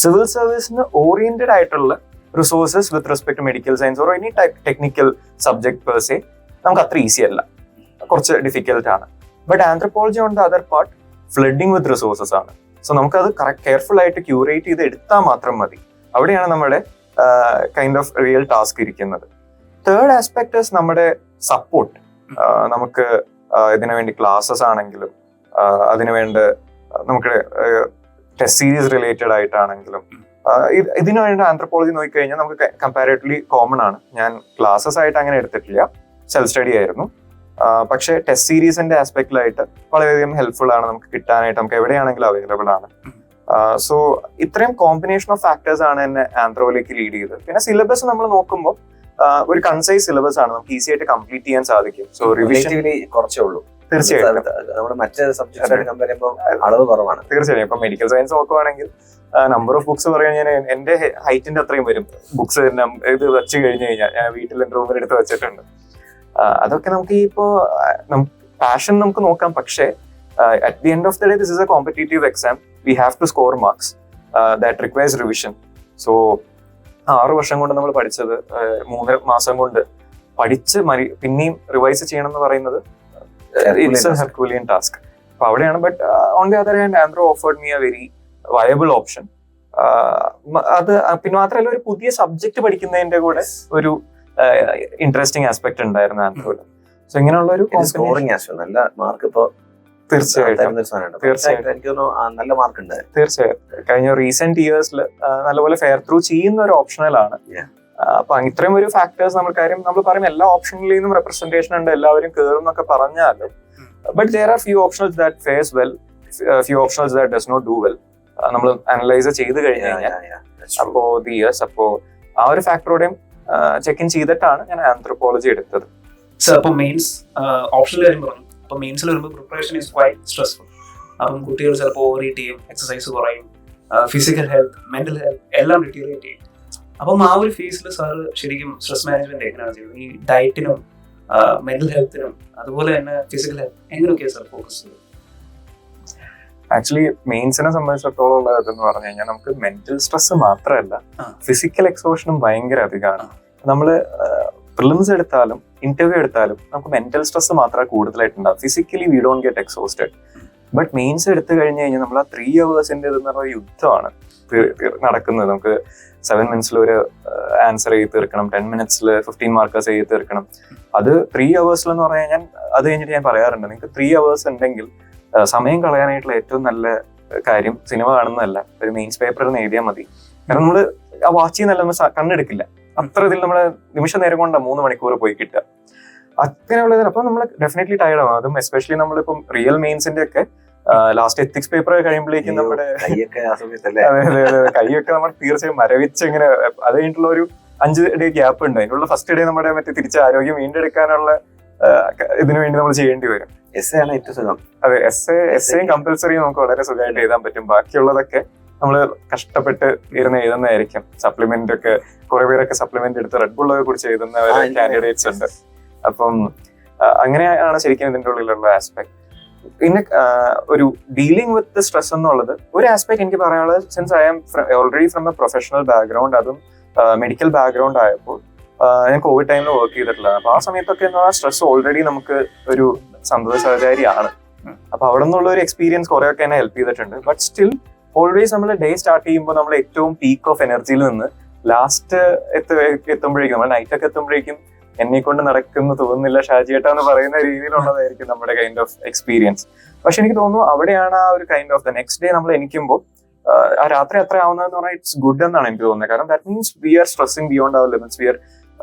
സിവിൽ സർവീസിന് ഓറിയന്റഡ് ആയിട്ടുള്ള resources with respect to medical science or any technical subject per se നമുക്ക് അത്ര ഈസി അല്ല, കുറച്ച് ഡിഫിക്കൽട്ട് ആണ്. But anthropology on the other part flooding with resources ആണ്. സോ നമുക്കത് കെയർഫുൾ ആയിട്ട് ക്യൂറേറ്റ് ചെയ്ത് എടുത്താൽ മാത്രം മതി. അവിടെയാണ് നമ്മുടെ കൈൻഡ് ഓഫ് റിയൽ ടാസ്ക് ഇരിക്കുന്നത്. തേർഡ് ആസ്പെക്ട് നമ്മുടെ സപ്പോർട്ട്. നമുക്ക് ഇതിനു വേണ്ടി ക്ലാസ്സസ് ആണെങ്കിലും അതിനുവേണ്ട നമുക്ക് ടെസ്റ്റ് സീരീസ് റിലേറ്റഡ് ആയിട്ടാണെങ്കിലും ഇതിനു വേണ്ട ആന്ത്രോപോളജി നോക്കിക്കഴിഞ്ഞാൽ നമുക്ക് കമ്പാരിറ്റീവ്ലി കോമൺ ആണ്. ഞാൻ ക്ലാസ്സസ് ആയിട്ട് അങ്ങനെ എടുത്തിട്ടില്ല, സെൽഫ് സ്റ്റഡി ആയിരുന്നു. പക്ഷെ ടെസ്റ്റ് സീരീസിന്റെ ആസ്പെക്റ്റിലായിട്ട് വളരെയധികം ഹെൽപ്ഫുൾ ആണ്, നമുക്ക് കിട്ടാനായിട്ട് നമുക്ക് എവിടെയാണെങ്കിലും അവൈലബിൾ ആണ്. സോ ഇത്രയും കോമ്പിനേഷൻ ഓഫ് ഫാക്ടേഴ്സ് ആണ് എന്നെ ആന്ത്രോയിലേക്ക് ലീഡ് ചെയ്തത്. പിന്നെ സിലബസ് നമ്മൾ നോക്കുമ്പോൾ ഒരു കൺസൈസ് സിലബസ് ആണ്, നമുക്ക് ഈസി ആയിട്ട് കംപ്ലീറ്റ് ചെയ്യാൻ സാധിക്കും. സോ റിവിഷൻ കുറച്ചേ ഉള്ളൂ തീർച്ചയായിട്ടും. നമ്മുടെ മറ്റ് സബ്ജക്ട് കമ്പയർ ചെയ്യുമ്പോൾ അളവ് കുറവാണ്. തീർച്ചയായും. ഇപ്പൊ മെഡിക്കൽ സയൻസ് നോക്കുവാണെങ്കിൽ നമ്പർ ഓഫ് ബുക്സ് പറയുകയാൽ എന്റെ ഹൈറ്റിന്റെ അത്രയും വരും ബുക്സ് ഇത് വെച്ച് കഴിഞ്ഞു കഴിഞ്ഞാൽ. ഞാൻ വീട്ടിൽ എന്റെ റൂമിൽ എടുത്ത് വെച്ചിട്ടുണ്ട്. അതൊക്കെ നമുക്ക് ഇപ്പോ പാഷൻ നമുക്ക് നോക്കാം. പക്ഷേ at the end of the day this is a competitive exam. We have to score marks that requires revision. So 6 വർഷം കൊണ്ട് നമ്മൾ പഠിച്ചത് 3 മാസം കൊണ്ട് പഠിച്ച് പിന്നെയും റിവൈസ് ചെയ്യണം എന്ന് പറയുന്നത് ഇറ്റ്സ് എ ഹെർക്കുലിയൻ ടാസ്ക്. അപ്പൊ അവിടെയാണ്. But on the other hand anthro offered me A very viable option. അത് പിന്നെ മാത്രമല്ല ഒരു പുതിയ സബ്ജക്ട് പഠിക്കുന്നതിന്റെ കൂടെ ഒരു ഇൻട്രസ്റ്റിംഗ് ആസ്പെക്ട് ഉണ്ടായിരുന്നു ആന്ത്രോയിൽ. സോ ഇങ്ങനെയുള്ള ഒരു സ്കോറിംഗ് ആസ്പെക്ട് നല്ല മാർക്ക് ഇപ്പോ തീർച്ചയായിട്ടും എനിക്ക് തോന്നുന്നു നല്ല മാർക്ക് ഉണ്ട്. തീർച്ചയായും കഴിഞ്ഞ റീസെന്റ് ഇയേഴ്സിൽ നല്ലപോലെ ഫെയർ ത്രൂ ചെയ്യുന്ന ഒരു ഓപ്ഷണലാണ്. അപ്പൊ ഇത്രയും ഒരു ഫാക്ടേഴ്സ് നമ്മൾ കാര്യം നമ്മൾ പറയും എല്ലാ ഓപ്ഷനിൽ നിന്നും റെപ്രസെന്റേഷൻ ഉണ്ട്, എല്ലാവരും കയറും എന്നൊക്കെ പറഞ്ഞാലും but there are few options that fares well, few options that does not do well. നമ്മൾ അനലൈസ് ചെയ്ത് കഴിഞ്ഞു കഴിഞ്ഞാൽ അപ്പോ അപ്പോ ആ ഒരു ഫാക്ടറോടെയും ചെക്ക് ഇൻ ചെയ്തിട്ടാണ് ഞാൻ ആന്ത്രോപോളജി എടുത്തത്. അപ്പൊ മെയിൻസ് ഓപ്ഷനിൽ വരുമ്പോൾ അപ്പൊ മെയിൻസിൽ വരുമ്പോൾ പ്രിപ്പറേഷൻ ഈസ് ക്വൈറ്റ് സ്ട്രെസ്ഫുൾ. അപ്പം കുട്ടികൾ ചിലപ്പോൾ ഓവർ ഈറ്റ് ചെയ്യും, എക്സസൈസ് കുറയും, ഫിസിക്കൽ ഹെൽത്ത്, മെന്റൽ ഹെൽത്ത് എല്ലാം ഡിറ്റീരിയേറ്റ് ചെയ്യും. അപ്പം ആ ഒരു ഫേസിൽ സാറ് ശരിക്കും സ്ട്രെസ് മാനേജ്മെന്റ് എങ്ങനെയാണ് ചെയ്യുന്നത്? ഈ ഡയറ്റിനും മെന്റൽ ഹെൽത്തിനും അതുപോലെ തന്നെ ഫിസിക്കൽ ഹെൽത്ത് എങ്ങനെയൊക്കെയാണ് സാർ ഫോക്കസ് ചെയ്യുന്നത്? ആക്ച്വലി മെയിൻസിനെ സംബന്ധിച്ചിടത്തോളം ഉള്ളതെന്ന് പറഞ്ഞു കഴിഞ്ഞാൽ നമുക്ക് മെന്റൽ സ്ട്രെസ് മാത്രമല്ല ഫിസിക്കൽ എക്സോഷനും ഭയങ്കര അധികമാണ്. നമ്മള് പ്രിലിംസ് എടുത്താലും ഇന്റർവ്യൂ എടുത്താലും നമുക്ക് മെന്റൽ സ്ട്രെസ് മാത്രമേ കൂടുതലായിട്ടുണ്ടാവും. Physically we don't get exhausted. But mains എടുത്തു കഴിഞ്ഞു കഴിഞ്ഞാൽ നമ്മൾ ആ 3 hours എന്ന് പറഞ്ഞ യുദ്ധമാണ് നടക്കുന്നത്. നമുക്ക് 7 minutes ഒരു ആൻസർ ചെയ്ത് തീർക്കണം, 10 minutes 15 markers ചെയ്ത് തീർക്കണം. അത് 3 hours എന്ന് പറഞ്ഞു കഴിഞ്ഞാൽ അത് കഴിഞ്ഞിട്ട് ഞാൻ പറയാറുണ്ട്, നിങ്ങൾക്ക് 3 hours ഉണ്ടെങ്കിൽ സമയം കളയാനായിട്ടുള്ള ഏറ്റവും നല്ല കാര്യം സിനിമ കാണുന്നതല്ല, ഒരു മെയിൻസ് പേപ്പറിൽ നിന്ന് എഴുതിയാൽ മതി. കാരണം നമ്മള് ആ വാച്ച് ചെയ്യുന്നല്ല നമ്മൾ കണ്ണെടുക്കില്ല, അത്ര ഇതിൽ നമ്മള് നിമിഷ നേരം കൊണ്ടാണ് 3 മണിക്കൂർ പോയി കിട്ടുക. അങ്ങനെയുള്ളത് അപ്പൊ നമ്മൾ ഡെഫിനറ്റ്ലി ടയർഡ് ആവും. അതും എസ്പെഷ്യലി നമ്മളിപ്പം റിയൽ മെയിൻസിന്റെ ഒക്കെ ലാസ്റ്റ് എത്തിക്സ് പേപ്പർ കഴിയുമ്പോഴേക്കും നമ്മുടെ കൈയൊക്കെ നമ്മൾ തീർച്ചയായും മരവിച്ച് ഇങ്ങനെ അത് കഴിഞ്ഞിട്ടുള്ള ഒരു 5 day ഗ്യാപ്പ് ഉണ്ട്. അതിനുള്ള ഫസ്റ്റ് ഡേ നമ്മുടെ മറ്റേ തിരിച്ച് ആരോഗ്യം വീണ്ടെടുക്കാനുള്ള ഇതിനു വേണ്ടി നമ്മൾ ചെയ്യേണ്ടി വരും. അതെ, എസ്സേയും കമ്പൽസറിയും നമുക്ക് വളരെ സുഖമായിട്ട് എഴുതാൻ പറ്റും. ബാക്കിയുള്ളതൊക്കെ നമ്മള് കഷ്ടപ്പെട്ട് ഇരുന്ന് എഴുതുന്നതായിരിക്കും. സപ്ലിമെന്റ് ഒക്കെ കുറെ പേരൊക്കെ സപ്ലിമെന്റ് എടുത്ത് റെഡ് ബുള്ളൊക്കെ കുറിച്ച് എഴുതുന്ന കാൻഡിഡേറ്റ്സ് ഉണ്ട്. അപ്പം അങ്ങനെയാണ് ശരിക്കും ഇതിന്റെ ഉള്ളിലുള്ള ആസ്പെക്ട്. പിന്നെ ഒരു ഡീലിംഗ് വിത്ത് സ്ട്രെസ് എന്നുള്ളത് ഒരു ആസ്പെക്ട് എനിക്ക് പറയാനുള്ളത്, since I am already from a professional background, അതും മെഡിക്കൽ ബാക്ക്ഗ്രൗണ്ട് ആയപ്പോൾ ഞാൻ കോവിഡ് ടൈമിൽ വർക്ക് ചെയ്തിട്ടുള്ളത്. അപ്പൊ ആ സമയത്തൊക്കെ എന്ന് പറഞ്ഞാൽ സ്ട്രെസ് ഓൾറെഡി നമുക്ക് ഒരു സന്തോഷ സഹചാരിയാണ്. അപ്പൊ അവിടെ നിന്നുള്ള ഒരു എക്സ്പീരിയൻസ് കുറെയൊക്കെ എന്നെ ഹെൽപ്പ് ചെയ്തിട്ടുണ്ട്. ബട്ട് സ്റ്റിൽ ഓൾവേസ് നമ്മൾ ഡേ സ്റ്റാർട്ട് ചെയ്യുമ്പോൾ നമ്മൾ ഏറ്റവും പീക്ക് ഓഫ് എനർജിയിൽ നിന്ന് ലാസ്റ്റ് എത്തുമ്പോഴേക്കും നമ്മൾ നൈറ്റ് ഒക്കെ എത്തുമ്പോഴേക്കും എന്നെ കൊണ്ട് നടക്കുന്നു തോന്നുന്നില്ല ഷാജിയേട്ടാ എന്ന് പറയുന്ന രീതിയിലുള്ളതായിരിക്കും നമ്മുടെ കൈൻഡ് ഓഫ് എക്സ്പീരിയൻസ്. പക്ഷെ എനിക്ക് തോന്നുന്നു അവിടെയാണ് ആ ഒരു kind of the next day നമ്മൾ എണീക്കുമ്പോൾ ആ രാത്രി അത്ര ആവുന്നതെന്ന് പറഞ്ഞാൽ ഇറ്റ്സ് ഗുഡ് എന്നാണ് എനിക്ക് തോന്നുന്നത്. കാരണം that means we are stressing beyond our limits, we are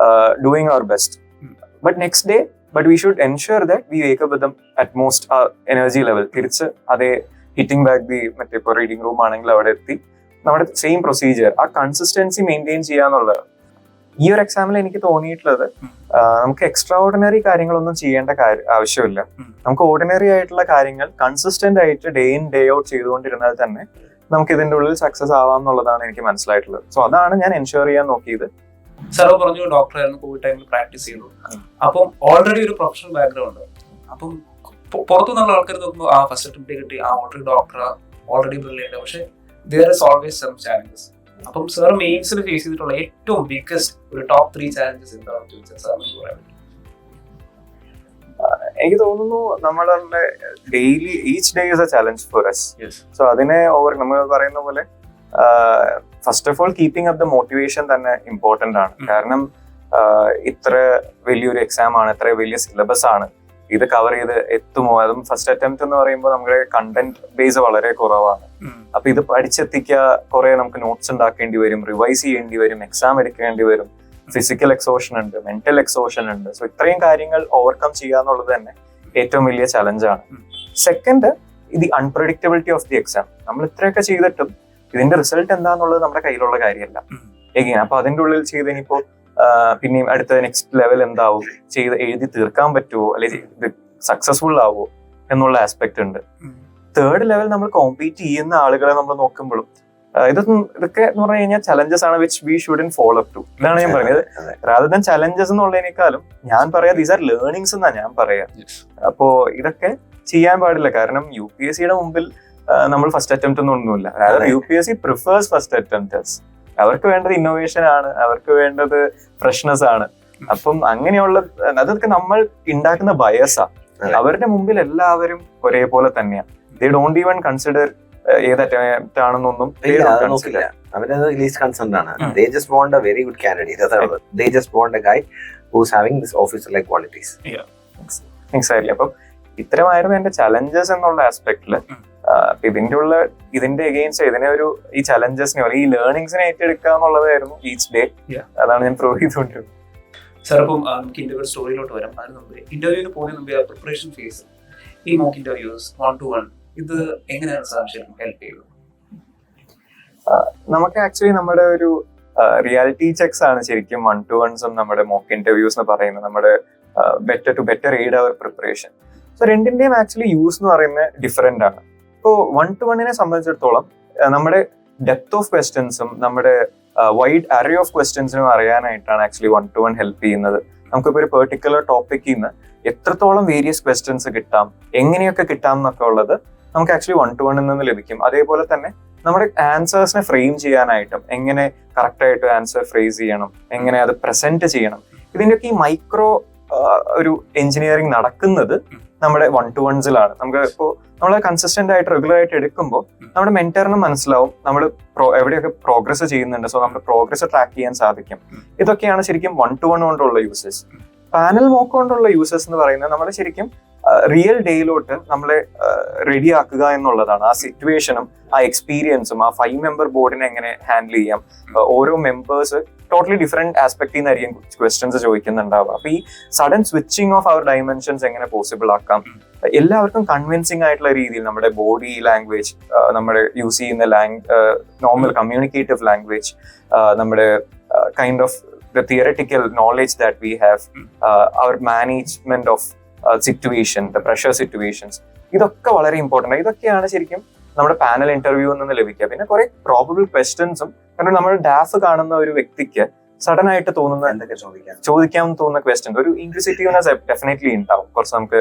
doing our best. But next day we should ensure that we wake up with utmost energy level. തിരിച്ച് അതേ ഹിറ്റിംഗ് ബാക്ക് ദി മറ്റേ ഇപ്പോൾ reading room ആണെങ്കിൽ അവിടെ എത്തി നമ്മുടെ same procedure ആ consistency maintain ചെയ്യാന്നുള്ളത്. ഈ ഒരു എക്സാമിൽ എനിക്ക് തോന്നിയിട്ടുള്ളത് നമുക്ക് എക്സ്ട്രാ ഓർഡിനറി കാര്യങ്ങളൊന്നും ചെയ്യേണ്ട ആവശ്യമില്ല. നമുക്ക് ഓർഡിനറി ആയിട്ടുള്ള കാര്യങ്ങൾ കൺസിസ്റ്റന്റ് ആയിട്ട് ഡേ ഇൻ ഡേ ഔട്ട് ചെയ്തുകൊണ്ടിരുന്നാൽ തന്നെ നമുക്ക് ഇതിന്റെ ഉള്ളിൽ സക്സസ് ആവാം എന്നുള്ളതാണ് എനിക്ക് മനസ്സിലായിട്ടുള്ളത്. സോ അതാണ് ഞാൻ എൻഷുർ ചെയ്യാൻ നോക്കിയത്. സാർ പറഞ്ഞു ഡോക്ടറായിരുന്നു, കോവിഡ് ടൈമിൽ പ്രാക്ടീസ് ചെയ്തു. അപ്പം ഓൾറെഡി ഒരു പ്രൊഫഷണൽ ബാക്ക്ഗ്രൗണ്ട്. അപ്പം പുറത്തുനിന്നുള്ള ആൾക്കാർ നോക്കുമ്പോൾ ആ ഫസ്റ്റ് അറ്റംപ്റ്റ് കിട്ടി, ആ ഓൾറെഡി ഡോക്ടർ, ഓൾറെഡി ബ്രില്യന്റ്. പക്ഷെ there is always some challenges. അപ്പം സാർ മെയിൻസിൽ ഫേസ് ചെയ്തിട്ടുള്ള ഏറ്റവും ബിഗ്ഗസ്റ്റ് ഒരു ടോപ്പ് 3 challenges എന്താണെന്ന് ചോദിച്ചാൽ സാറിന് പറയാൻ പറ്റും? എനിക്ക് തോന്നുന്നു നമ്മളുടെ daily each day is A challenge four us. So അതിനെ നമ്മൾ പറയുന്ന പോലെ first of all keeping up the motivation തന്നെ ഇമ്പോർട്ടന്റ് ആണ്. കാരണം ഇത്ര വലിയൊരു എക്സാം ആണ്, ഇത്ര വലിയ സിലബസ് ആണ്, ഇത് കവർ ചെയ്ത് എത്തുമോ? അതും ഫസ്റ്റ് അറ്റംപ്റ്റ് എന്ന് പറയുമ്പോൾ നമ്മുടെ കണ്ടന്റ് ബേസ് വളരെ കുറവാണ്. അപ്പൊ ഇത് പഠിച്ചെത്തിക്കുക, കുറെ നമുക്ക് നോട്ട്സ് ഉണ്ടാക്കേണ്ടി വരും, റിവൈസ് ചെയ്യേണ്ടി വരും, എക്സാം എടുക്കേണ്ടി വരും, ഫിസിക്കൽ എക്സോഷൻ ഉണ്ട്, മെന്റൽ എക്സോഷൻ ഉണ്ട്. സോ ഇത്രയും കാര്യങ്ങൾ ഓവർകം ചെയ്യുക എന്നുള്ളത് തന്നെ ഏറ്റവും വലിയ ചലഞ്ചാണ്. സെക്കൻഡ്, ഇത് അൺപ്രഡിക്റ്റബിലിറ്റി ഓഫ് ദി എക്സാം. നമ്മൾ ഇത്രയൊക്കെ ചെയ്തിട്ടും ഇതിന്റെ റിസൾട്ട് എന്താന്നുള്ളത് നമ്മുടെ കയ്യിലുള്ള കാര്യമല്ല. എഗെയിൻ അപ്പൊ അതിന്റെ ഉള്ളിൽ ചെയ്ത് ഇനിയിപ്പോ പിന്നെയും അടുത്ത നെക്സ്റ്റ് ലെവൽ എന്താവും, ചെയ്ത് എഴുതി തീർക്കാൻ പറ്റുമോ, അല്ലെങ്കിൽ ഇത് സക്സസ്ഫുൾ ആവുമോ എന്നുള്ള ആസ്പെക്ട് ഉണ്ട്. തേർഡ് ലെവൽ നമ്മൾ കോമ്പീറ്റ് ചെയ്യുന്ന ആളുകളെ നമ്മൾ നോക്കുമ്പോഴും ഇതൊക്കെ എന്ന് പറഞ്ഞു കഴിഞ്ഞാൽ ചലഞ്ചസ് ആണ് which we shouldn't follow up to. ഇതാണ് ഞാൻ പറഞ്ഞത്. റാദർ ദാൻ ചലഞ്ചസ് എന്നുള്ളതിനേക്കാളും ഞാൻ പറയാ ദീസ് ആർ ലേണിംഗ്സ് എന്നാ ഞാൻ പറയാ. അപ്പോ ഇതൊക്കെ ചെയ്യാൻ പാടില്ല. കാരണം UPSCയുടെ മുമ്പിൽ നമ്മൾ ഫസ്റ്റ് അറ്റംപ്റ്റ് ഒന്നുമില്ല. അതായത് UPSC പ്രിഫേഴ്സ് ഫസ്റ്റ് അറ്റംപ്റ്റേഴ്സ്. അവർക്ക് വേണ്ടത് ഇന്നോവേഷൻ ആണ്, അവർക്ക് വേണ്ടത് ഫ്രഷ്നെസ് ആണ്. അപ്പം അങ്ങനെയുള്ള അതൊക്കെ നമ്മൾ ഉണ്ടാക്കുന്ന ബയസാ. അവരുടെ മുമ്പിൽ എല്ലാവരും ഒരേപോലെ തന്നെയാണ്. ദേ ഡോണ്ട് ഈവൻ കൺസിഡർ ഏത് അറ്റംപ്റ്റ് ആണെന്നൊന്നും അവരത് ലീസ്റ്റ് കൺസേൺഡ് ആണ്. They just want a very good candidate. They just want a guy who's having this officer like qualities. Exactly. അപ്പം ഇത്തരമായിരുന്നു എന്റെ ചലഞ്ചസ് എന്നുള്ള ആസ്പെക്ടില്. ഇതിന്റെ അഗെയിൻസ്റ്റ് ഈ ചലഞ്ചസിനെ ഈ ലേണിംഗ്സിനെ ഏറ്റെടുക്കുക എന്നുള്ളതായിരുന്നു ഈച്ച് ഡേ. അതാണ് ഞാൻ പ്രൂവ് ചെയ്തുകൊണ്ടിരുന്നത്. സാർ, അപ്പം നമുക്ക് ഇന്റർവ്യൂ സ്റ്റോറിയിലോട്ട് വരാം. അതിന് മുമ്പ് ഇന്റർവ്യൂവിന് പോകുന്നതിന് മുമ്പേ പ്രിപ്പറേഷൻ ഫേസ്, ഈ മോക്ക് ഇന്റർവ്യൂസ് 1-to-1 ഇത് എങ്ങനെയാണ് സാർ ശരിക്കും ഹെൽപ്പ് ചെയ്യുന്നത്? നമുക്ക് ആക്ച്വലി നമ്മുടെ ഒരു റിയാലിറ്റി ചെക്സ് ആണ് ശരിക്കും 1-to-1s നമ്മുടെ മോക്ക് ഇന്റർവ്യൂസ് എന്ന് പറയുന്നത്. നമ്മുടെ ബെറ്റർ എയ്ഡ് അവർ പ്രിപ്പറേഷൻ. സോ രണ്ടിന്റെയും ആക്ച്വലി യൂസ് എന്ന് പറയുന്നത് ഡിഫറെന്റ് ആണ്. ഇപ്പോൾ 1-to-1നെ സംബന്ധിച്ചിടത്തോളം നമ്മുടെ ഡെപ്ത് ഓഫ് ക്വസ്റ്റ്യൻസും നമ്മുടെ വൈഡ് അറേ ഓഫ് ക്വസ്റ്റ്യൻസിനും അറിയാനായിട്ടാണ് ആക്ച്വലി 1-to-1 ഹെൽപ്പ് ചെയ്യുന്നത്. നമുക്കിപ്പോൾ ഒരു പെർട്ടിക്കുലർ ടോപ്പിക്കിൽ നിന്ന് എത്രത്തോളം വേരിയസ് ക്വസ്റ്റ്യൻസ് കിട്ടാം, എങ്ങനെയൊക്കെ കിട്ടാം എന്നൊക്കെ ഉള്ളത് നമുക്ക് ആക്ച്വലി 1-to-1 നിന്ന് ലഭിക്കും. അതേപോലെ തന്നെ നമ്മുടെ ആൻസേഴ്സിനെ ഫ്രെയിം ചെയ്യാനായിട്ടും എങ്ങനെ കറക്റ്റായിട്ട് ആൻസർ ഫ്രേസ് ചെയ്യണം, എങ്ങനെ അത് പ്രസന്റ് ചെയ്യണം, ഇതിൻ്റെയൊക്കെ ഈ മൈക്രോ ഒരു എഞ്ചിനീയറിംഗ് നടക്കുന്നത് നമ്മുടെ 1-to-1സിലാണ്. നമുക്ക് ഇപ്പോൾ നമ്മൾ കൺസിസ്റ്റന്റ് ആയിട്ട് റെഗുലർ ആയിട്ട് എടുക്കുമ്പോൾ നമ്മുടെ മെന്ററിന് മനസ്സിലാവും നമ്മൾ എവിടെയൊക്കെ പ്രോഗ്രസ് ചെയ്യുന്നുണ്ട്. സോ നമ്മുടെ പ്രോഗ്രസ് ട്രാക്ക് ചെയ്യാൻ സാധിക്കും. ഇതൊക്കെയാണ് ശരിക്കും 1-to-1 കൊണ്ടുള്ള യൂസസ്. പാനൽ മോക്ക് കൊണ്ടുള്ള യൂസസ് എന്ന് പറയുന്നത് നമ്മുടെ ശരിക്കും റിയൽ ഡേയിലോട്ട് നമ്മളെ റെഡി ആക്കുക എന്നുള്ളതാണ്. ആ സിറ്റുവേഷനും ആ എക്സ്പീരിയൻസും ആ 5-member ബോർഡിനെ എങ്ങനെ ഹാൻഡിൽ ചെയ്യാം, ഓരോ മെമ്പേഴ്സ് ടോട്ടലി ഡിഫറെന്റ് ആസ്പെക്റ്റിൽ നിന്നായിരിക്കും ക്വസ്റ്റ്യൻസ് ചോദിക്കുന്നുണ്ടാവുക. അപ്പൊ ഈ sudden switching of our dimensions എങ്ങനെ പോസിബിൾ ആക്കാം, എല്ലാവർക്കും കൺവിൻസിംഗ് ആയിട്ടുള്ള രീതിയിൽ നമ്മുടെ ബോഡി ലാംഗ്വേജ്, നമ്മുടെ യൂസ് ചെയ്യുന്ന നോർമൽ കമ്മ്യൂണിക്കേറ്റീവ് ലാംഗ്വേജ്, നമ്മുടെ kind of the theoretical knowledge that we have, our management of situation, the pressure situations, ഇതൊക്കെ വളരെ ഇമ്പോർട്ടൻ്റ്. ഇതൊക്കെയാണ് ശരിക്കും നമ്മുടെ പാനൽ ഇന്റർവ്യൂവിൽ നിന്ന് ലഭിക്കുക. പിന്നെ കുറെ പ്രോബബിൾ ക്വസ്റ്റ്യൻസും, കാരണം നമ്മുടെ ഡാഫ് കാണുന്ന ഒരു വ്യക്തിക്ക് സഡൻ ആയിട്ട് തോന്നുന്ന എന്തൊക്കെ ചോദിക്കാൻ തോന്നുന്ന ക്വസ്റ്റ്യൻസ്, ഒരു ഇൻക്വിസിറ്റീവ്നെസ് ഡെഫിനറ്റ്ലി ഉണ്ടാവും, കുറച്ച് നമുക്ക്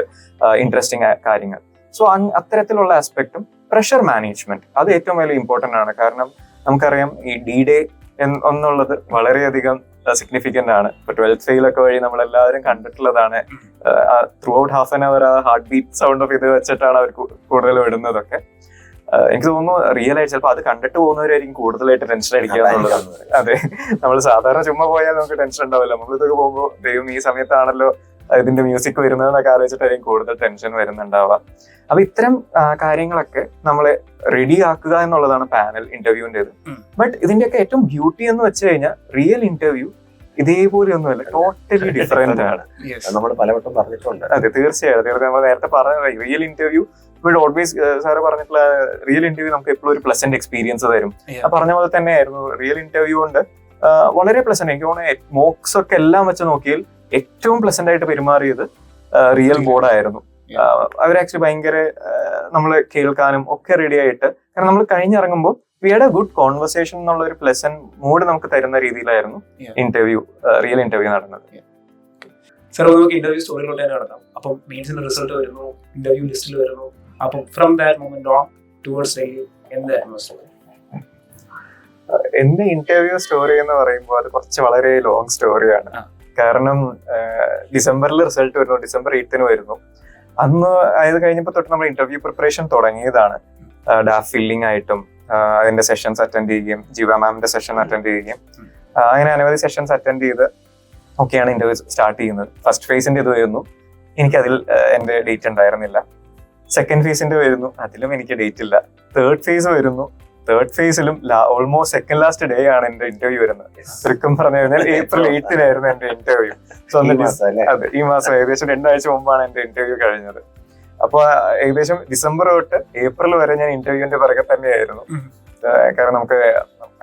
ഇൻട്രസ്റ്റിംഗ് കാര്യങ്ങൾ. സോ അത്തരത്തിലുള്ള ആസ്പെക്റ്റും പ്രഷർ മാനേജ്മെന്റ് അത് ഏറ്റവും വലിയ ഇമ്പോർട്ടൻ്റ് ആണ്. കാരണം നമുക്കറിയാം ഈ D-Day എന്നുള്ളത് വളരെയധികം സിഗ്നിഫിക്കന്റ് ആണ്. ഇപ്പൊ 12th ഫെയിലൊക്കെ വഴി നമ്മളെല്ലാവരും കണ്ടിട്ടുള്ളതാണ്. Throughout half an hour heart beat sound of ഇത് വെച്ചിട്ടാണ് അവർ കൂടുതൽ വിടുന്നതൊക്കെ. എനിക്ക് തോന്നുന്നു റിയൽ ആയിട്ട് ചിലപ്പോൾ അത് കണ്ടിട്ട് പോകുന്നവരായിരിക്കും കൂടുതലായിട്ട് ടെൻഷൻ അടിക്കുക എന്നുള്ളത്. അതെ, നമ്മൾ സാധാരണ ചുമ്മാ പോയാൽ നമുക്ക് ടെൻഷൻ ഉണ്ടാവില്ല. നമ്മളിതൊക്കെ പോകുമ്പോൾ ദൈവം ഈ സമയത്താണല്ലോ ഇതിന്റെ മ്യൂസിക് വരുന്നതെന്നൊക്കെ ആലോചിച്ചിട്ടായിരിക്കും കൂടുതൽ ടെൻഷൻ വരുന്നുണ്ടാവുക. അപ്പൊ ഇത്തരം കാര്യങ്ങളൊക്കെ നമ്മളെ റെഡി ആക്കുക എന്നുള്ളതാണ് പാനൽ ഇന്റർവ്യൂവിൻ്റെത്. ബട്ട് ഇതിന്റെയൊക്കെ ഏറ്റവും ബ്യൂട്ടി എന്ന് വെച്ച് കഴിഞ്ഞാൽ റിയൽ ഇന്റർവ്യൂ ഇതേപോലെ ഒന്നുമല്ല, ടോട്ടലി ഡിഫറെന്റ് ആണ്. നമ്മൾ പലവട്ടം പറഞ്ഞിട്ടുണ്ട്. അതെ, തീർച്ചയായും നമ്മൾ നേരത്തെ പറഞ്ഞ റിയൽ ഇന്റർവ്യൂ ഇവിടെ ഓൾവേസ് സാറ് പറഞ്ഞിട്ടുള്ള റിയൽ ഇന്റർവ്യൂ നമുക്ക് എപ്പോഴും ഒരു പ്ലസന്റ് എക്സ്പീരിയൻസ് തരും. ആ പറഞ്ഞ പോലെ തന്നെയായിരുന്നു റിയൽ ഇന്റർവ്യൂ കൊണ്ട് വളരെ പ്ലസന്റ്. എനിക്ക് തോന്നുന്നു മോക്സ് ഒക്കെ എല്ലാം വെച്ച് നോക്കിയാൽ ഏറ്റവും പ്ലസന്റ് ആയിട്ട് പെരുമാറിയത് റിയൽ ബോർഡായിരുന്നു. അവർ ആക്ച്വലി ഭയങ്കര നമ്മള് കേൾക്കാനും ഒക്കെ റെഡി ആയിട്ട്, കാരണം നമ്മൾ കഴിഞ്ഞിറങ്ങുമ്പോൾ we had a good conversation എന്നുള്ള ഒരു പ്ലസന്റ് മൂഡ് നമുക്ക് തരുന്ന രീതിയിലായിരുന്നു റിയൽ ഇന്റർവ്യൂ നടന്നത്. സാർ, നമുക്ക് ഇന്റർവ്യൂ സ്റ്റോറിയിലോട്ട് തന്നെ നടത്താം. അപ്പം മെയിൻസിന്റെ റിസൾട്ട് വരുന്നു, ഇന്റർവ്യൂ ലിസ്റ്റിൽ വരുന്നു. അപ്പം from that moment on towards daily എന്തായിരുന്നു സ്റ്റോറി? എന്റെ ഇന്റർവ്യൂ സ്റ്റോറി എന്ന് പറയുമ്പോൾ അത് കുറച്ച് വളരെ ലോങ് സ്റ്റോറിയാണ്. കാരണം ഡിസംബറിൽ റിസൾട്ട് വരുന്നു, December 8th വരുന്നു. അന്ന് അത് കഴിഞ്ഞപ്പോൾ തൊട്ട് നമ്മൾ ഇന്റർവ്യൂ പ്രിപ്പറേഷൻ തുടങ്ങിയതാണ്. ഡാഫ് ഫില്ലിംഗ് ആയിട്ടും അതിന്റെ സെഷൻസ് അറ്റൻഡ് ചെയ്യുകയും ജീവ മാമിന്റെ സെഷൻ അറ്റൻഡ് ചെയ്യുകയും അങ്ങനെ അനവധി സെഷൻസ് അറ്റൻഡ് ചെയ്ത് ഒക്കെയാണ് ഇന്റർവ്യൂ സ്റ്റാർട്ട് ചെയ്യുന്നത്. ഫസ്റ്റ് ഫേസിന്റെ ഇത് വരുന്നു, എനിക്കതിൽ എന്റെ ഡേറ്റ് ഉണ്ടായിരുന്നില്ല. സെക്കൻഡ് ഫേസിന്റെ വരുന്നു, അതിലും എനിക്ക് ഡേറ്റ് ഇല്ല. തേർഡ് ഫേസ് വരുന്നു, തേർഡ് ഫേസിലും ഓൾമോസ്റ്റ് സെക്കൻഡ് ലാസ്റ്റ് ഡേ ആണ് എന്റെ ഇന്റർവ്യൂ വരുന്നത്. ചുരുക്കം പറഞ്ഞു കഴിഞ്ഞാൽ April 8th എന്റെ ഇന്റർവ്യൂ. സോ അതെ, ഈ മാസം ഏകദേശം 2 ആഴ്ച മുമ്പാണ് എന്റെ ഇന്റർവ്യൂ കഴിഞ്ഞത്. അപ്പൊ ഏകദേശം December തൊട്ട് April വരെ ഞാൻ ഇന്റർവ്യൂവിന്റെ പിറകെ തന്നെയായിരുന്നു. കാരണം നമുക്ക്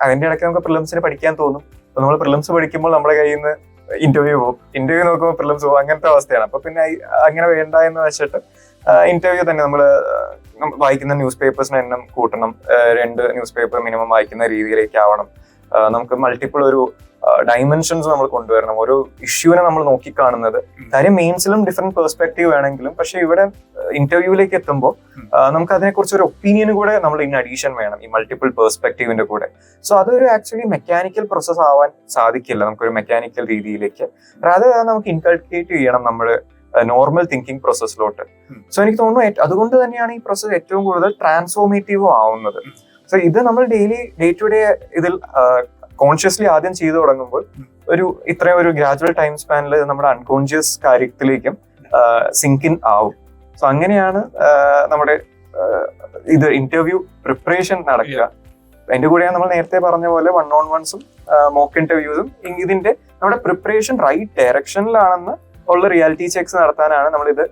അതിന്റെ ഇടയ്ക്ക് നമുക്ക് പ്രിലിംസിന് പഠിക്കാൻ തോന്നും. അപ്പൊ നമ്മൾ പ്രിലിംസ് പഠിക്കുമ്പോൾ നമ്മുടെ കയ്യിൽ നിന്ന് ഇന്റർവ്യൂ പോകും, ഇന്റർവ്യൂ നോക്കുമ്പോൾ പ്രിലിംസ് പോകും, അങ്ങനത്തെ അവസ്ഥയാണ്. അപ്പൊ പിന്നെ അങ്ങനെ വേണ്ട എന്ന് വെച്ചിട്ട് ഇന്റർവ്യൂ തന്നെ നമ്മൾ വായിക്കുന്ന ന്യൂസ് പേപ്പേഴ്സിന് എണ്ണം കൂട്ടണം, 2 ന്യൂസ് പേപ്പർ മിനിമം വായിക്കുന്ന രീതിയിലേക്ക് ആവണം. നമുക്ക് മൾട്ടിപ്പിൾ ഒരു ഡൈമെൻഷൻസ് നമ്മൾ കൊണ്ടുവരണം. ഓരോ ഇഷ്യൂവിനെ നമ്മൾ നോക്കിക്കാണുന്നത് കാര്യം മെയിൻസിലും ഡിഫറെന്റ് പെർസ്പെക്റ്റീവ് വേണമെങ്കിലും, പക്ഷെ ഇവിടെ ഇന്റർവ്യൂവിലേക്ക് എത്തുമ്പോൾ നമുക്ക് അതിനെക്കുറിച്ച് ഒരു ഒപ്പീനിയൻ കൂടെ നമ്മൾ ഇൻ അഡീഷൻ വേണം, ഈ മൾട്ടിപ്പിൾ പെർസ്പെക്റ്റീവിന്റെ കൂടെ. സോ അതൊരു ആക്ച്വലി മെക്കാനിക്കൽ പ്രോസസ് ആവാൻ സാധിക്കില്ല നമുക്കൊരു മെക്കാനിക്കൽ രീതിയിലേക്ക്. അത് നമുക്ക് ഇൻകൾക്കേറ്റ് ചെയ്യണം നമ്മൾ നോർമൽ തിങ്കിങ് പ്രോസസ്സിലോട്ട്. സോ എനിക്ക് തോന്നുന്നു അതുകൊണ്ട് തന്നെയാണ് ഈ പ്രോസസ് ഏറ്റവും കൂടുതൽ ട്രാൻസ്ഫോർമേറ്റീവും ആവുന്നത്. സോ ഇത് നമ്മൾ ഡേ ടു ഡേ ഇതിൽ കോൺഷ്യസ്ലി ആദ്യം ചെയ്തു തുടങ്ങുമ്പോൾ ഇത്രയും ഒരു ഗ്രാജുവൽ ടൈം സ്പാനിൽ നമ്മുടെ അൺകോൺഷ്യസ് കാര്യത്തിലേക്കും സിങ്ക് ഇൻ ആവും. സോ അങ്ങനെയാണ് നമ്മുടെ ഇത് ഇന്റർവ്യൂ പ്രിപ്പറേഷൻ നടക്കുക. അതിന്റെ കൂടെയാണ് നമ്മൾ നേരത്തെ പറഞ്ഞ പോലെ 1-on-1s മോക്ക് ഇന്റർവ്യൂസും. ഇതിന്റെ നമ്മുടെ പ്രിപ്പറേഷൻ റൈറ്റ് ഡയറക്ഷനിലാണെന്ന് ഉള്ള റിയാലിറ്റി ചെക്സ് നടത്താനാണ് നമ്മളിത്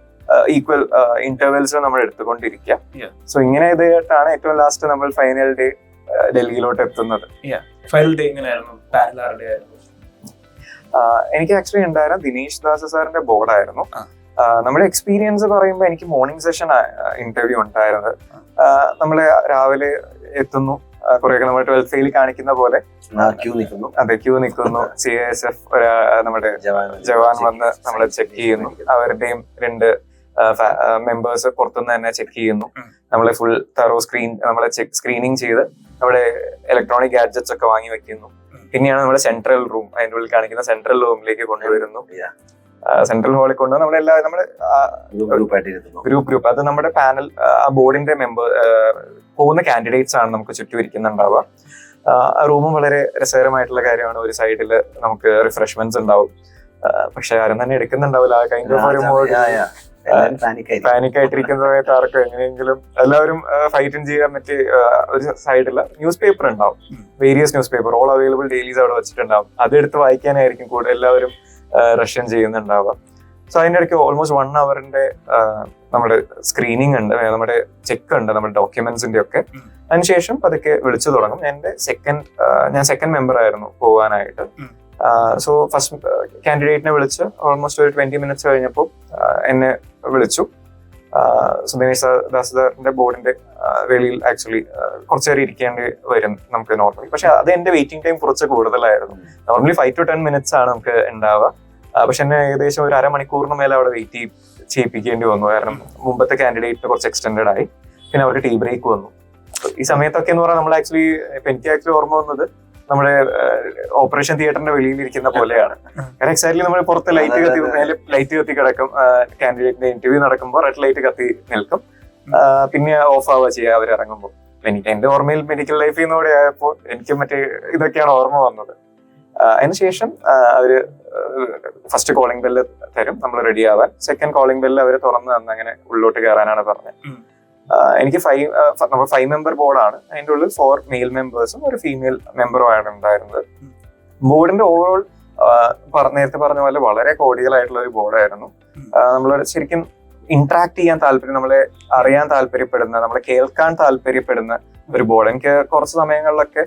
ഈക്വൽ ഇന്റർവെൽസ് നമ്മൾ എടുത്തുകൊണ്ടിരിക്കുക. സോ ഇങ്ങനെ ഇതായിട്ടാണ് ഏറ്റവും ലാസ്റ്റ് നമ്മൾ ഫൈനൽ ഡേ ഡൽഹിയിലോട്ട് എത്തുന്നത്. ഫൈനൽ ഡേ എങ്ങനെയായിരുന്നു? എനിക്ക് ആക്ച്വലി ഉണ്ടായിരുന്ന ദിനേശ് ദാസ് സാറിന്റെ ബോർഡായിരുന്നു. നമ്മുടെ എക്സ്പീരിയൻസ് പറയുമ്പോൾ എനിക്ക് മോർണിംഗ് സെഷൻ ഇന്റർവ്യൂ ഉണ്ടായിരുന്നത്. നമ്മള് രാവിലെ എത്തുന്നു, കുറെയൊക്കെ നമ്മൾ 12th ഫെയിൽ കാണിക്കുന്ന പോലെ ക്യൂ നിൽക്കുന്നു. CISF നമ്മുടെ ജവാൻ വന്ന് നമ്മളെ ചെക്ക് ചെയ്യുന്നു. അവരുടെയും 2 മെമ്പേഴ്സ് പുറത്തുനിന്ന് തന്നെ ചെക്ക് ചെയ്യുന്നു. നമ്മളെ ഫുൾ തറോ നമ്മളെ സ്ക്രീനിങ് ചെയ്ത് നമ്മുടെ ഇലക്ട്രോണിക് ഗാഡ്ജറ്റ്സ് ഒക്കെ വാങ്ങി വെക്കുന്നു. പിന്നെയാണ് നമ്മുടെ സെൻട്രൽ റൂം, അതിന്റെ ഉള്ളിൽ കാണിക്കുന്ന സെൻട്രൽ റൂമിലേക്ക് കൊണ്ടുവരുന്നു. സെൻട്രൽ ഹാളിൽ കൊണ്ടുവന്ന് നമ്മളെല്ലാവരും നമ്മുടെ ഗ്രൂപ്പ് അത് നമ്മുടെ പാനൽ ആ ബോർഡിന്റെ പോകുന്ന കാൻഡിഡേറ്റ്സ് ആണ് നമുക്ക് ചുറ്റും ഇരിക്കുന്നുണ്ടാവുക. ആ റൂമും വളരെ രസകരമായിട്ടുള്ള കാര്യമാണ്. ഒരു സൈഡിൽ നമുക്ക് റിഫ്രഷ്മെന്റ്സ് ഉണ്ടാവും, പക്ഷെ ആരും തന്നെ എടുക്കുന്നുണ്ടാവില്ല. ആ കൈൻഡ് ഓഫ് ഒരു പാനിക് ആയിട്ടിരിക്കുന്ന സമയത്ത് ആർക്കും എങ്ങനെയെങ്കിലും എല്ലാവരും ഫൈറ്റും ചെയ്യാൻ പറ്റിയ ഒരു സൈഡില് ന്യൂസ് പേപ്പർ ഉണ്ടാവും. Various news paper all available dailies അവിടെ വെച്ചിട്ടുണ്ടാവും. അതെടുത്ത് വായിക്കാനായിരിക്കും കൂടുതൽ എല്ലാവരും റഷ്യൻ ചെയ്യുന്നുണ്ടാവുക. സോ അതിന്റെ ഇടയ്ക്ക് ഓൾമോസ്റ്റ് 1 hourന്റെ നമ്മുടെ സ്ക്രീനിങ് ഉണ്ട്, നമ്മുടെ ചെക്ക് ഉണ്ട്, നമ്മുടെ ഡോക്യുമെന്റ്സിന്റെ ഒക്കെ. അതിനുശേഷം പതുക്കെ വിളിച്ചു തുടങ്ങും. ഞാൻ സെക്കൻഡ് മെമ്പർ ആയിരുന്നു പോവാനായിട്ട്. സോ ഫസ്റ്റ് കാൻഡിഡേറ്റിനെ വിളിച്ച് ഓൾമോസ്റ്റ് ഒരു 20 minutes കഴിഞ്ഞപ്പോൾ എന്നെ വിളിച്ചു. ദിനേശ് ദാസ് സാറിന്റെ ബോർഡിന്റെ വെളിയിൽ ആക്ച്വലി കുറച്ച് നേരം ഇരിക്കേണ്ടി വരും നമുക്ക് നോർമലി. പക്ഷെ അത് എന്റെ വെയിറ്റിംഗ് ടൈം കുറച്ച് കൂടുതലായിരുന്നു. നോർമലി 5 to 10 minutes ആണ് നമുക്ക് ഉണ്ടാവുക. പക്ഷെ എന്നെ ഏകദേശം ഒരു അരമണിക്കൂറിന് മേലെ അവിടെ വെയിറ്റ് ചെയ്യിപ്പിക്കേണ്ടി വന്നു. കാരണം മുമ്പത്തെ കാൻഡിഡേറ്റ് കുറച്ച് എക്സ്റ്റെൻഡഡ് ആയി. പിന്നെ അവർക്ക് ടീ ബ്രേക്ക് വന്നു. ഈ സമയത്തൊക്കെ എന്ന് പറഞ്ഞാൽ നമ്മൾ ആക്ച്വലി എനിക്ക് ആക്ച്വലി ഓർമ്മ വന്നത് നമ്മുടെ ഓപ്പറേഷൻ തിയേറ്ററിന്റെ വെളിയിൽ ഇരിക്കുന്ന പോലെയാണ്. കാരണം എക്സാക്ട്ലി നമ്മൾ പുറത്ത് ലൈറ്റ് കത്തി കിടക്കും. കാൻഡിഡേറ്റിന്റെ ഇന്റർവ്യൂ നടക്കുമ്പോൾ റെഡ് ലൈറ്റ് കത്തി നിൽക്കും, പിന്നെ ഓഫ് ആവുക ചെയ്യുക അവർ ഇറങ്ങുമ്പോൾ. എനിക്ക് എന്റെ ഓർമ്മയിൽ മെഡിക്കൽ ലൈഫിൽ നിന്നൂടെ ആയപ്പോൾ എനിക്ക് മറ്റേ ഇതൊക്കെയാണ് ഓർമ്മ വന്നത്. അതിനുശേഷം അവര് ഫസ്റ്റ് കോളിംഗ് ബെല്ല് തരും നമ്മൾ റെഡി ആവാൻ. സെക്കൻഡ് കോളിംഗ് ബെല്ല് അവര് തുറന്ന് തന്ന് അങ്ങനെ ഉള്ളിലോട്ട് കയറാനാണ് പറഞ്ഞത്. എനിക്ക് 5 member ബോർഡാണ്. അതിന്റെ ഉള്ളിൽ 4 male മെമ്പേഴ്സും ഒരു ഫീമെയിൽ മെമ്പറും ആണ് ഉണ്ടായിരുന്നത്. ബോർഡിന്റെ ഓവറോൾ നേരത്തെ പറഞ്ഞ പോലെ വളരെ കോഡിയലായിട്ടുള്ള ഒരു ബോർഡായിരുന്നു. നമ്മൾ ശരിക്കും ഇന്ററാക്ട് ചെയ്യാൻ താല്പര്യം, നമ്മളെ അറിയാൻ താല്പര്യപ്പെടുന്ന, നമ്മളെ കേൾക്കാൻ താല്പര്യപ്പെടുന്ന ഒരു ബോർഡ്. എനിക്ക് കുറച്ച് സമയങ്ങളിലൊക്കെ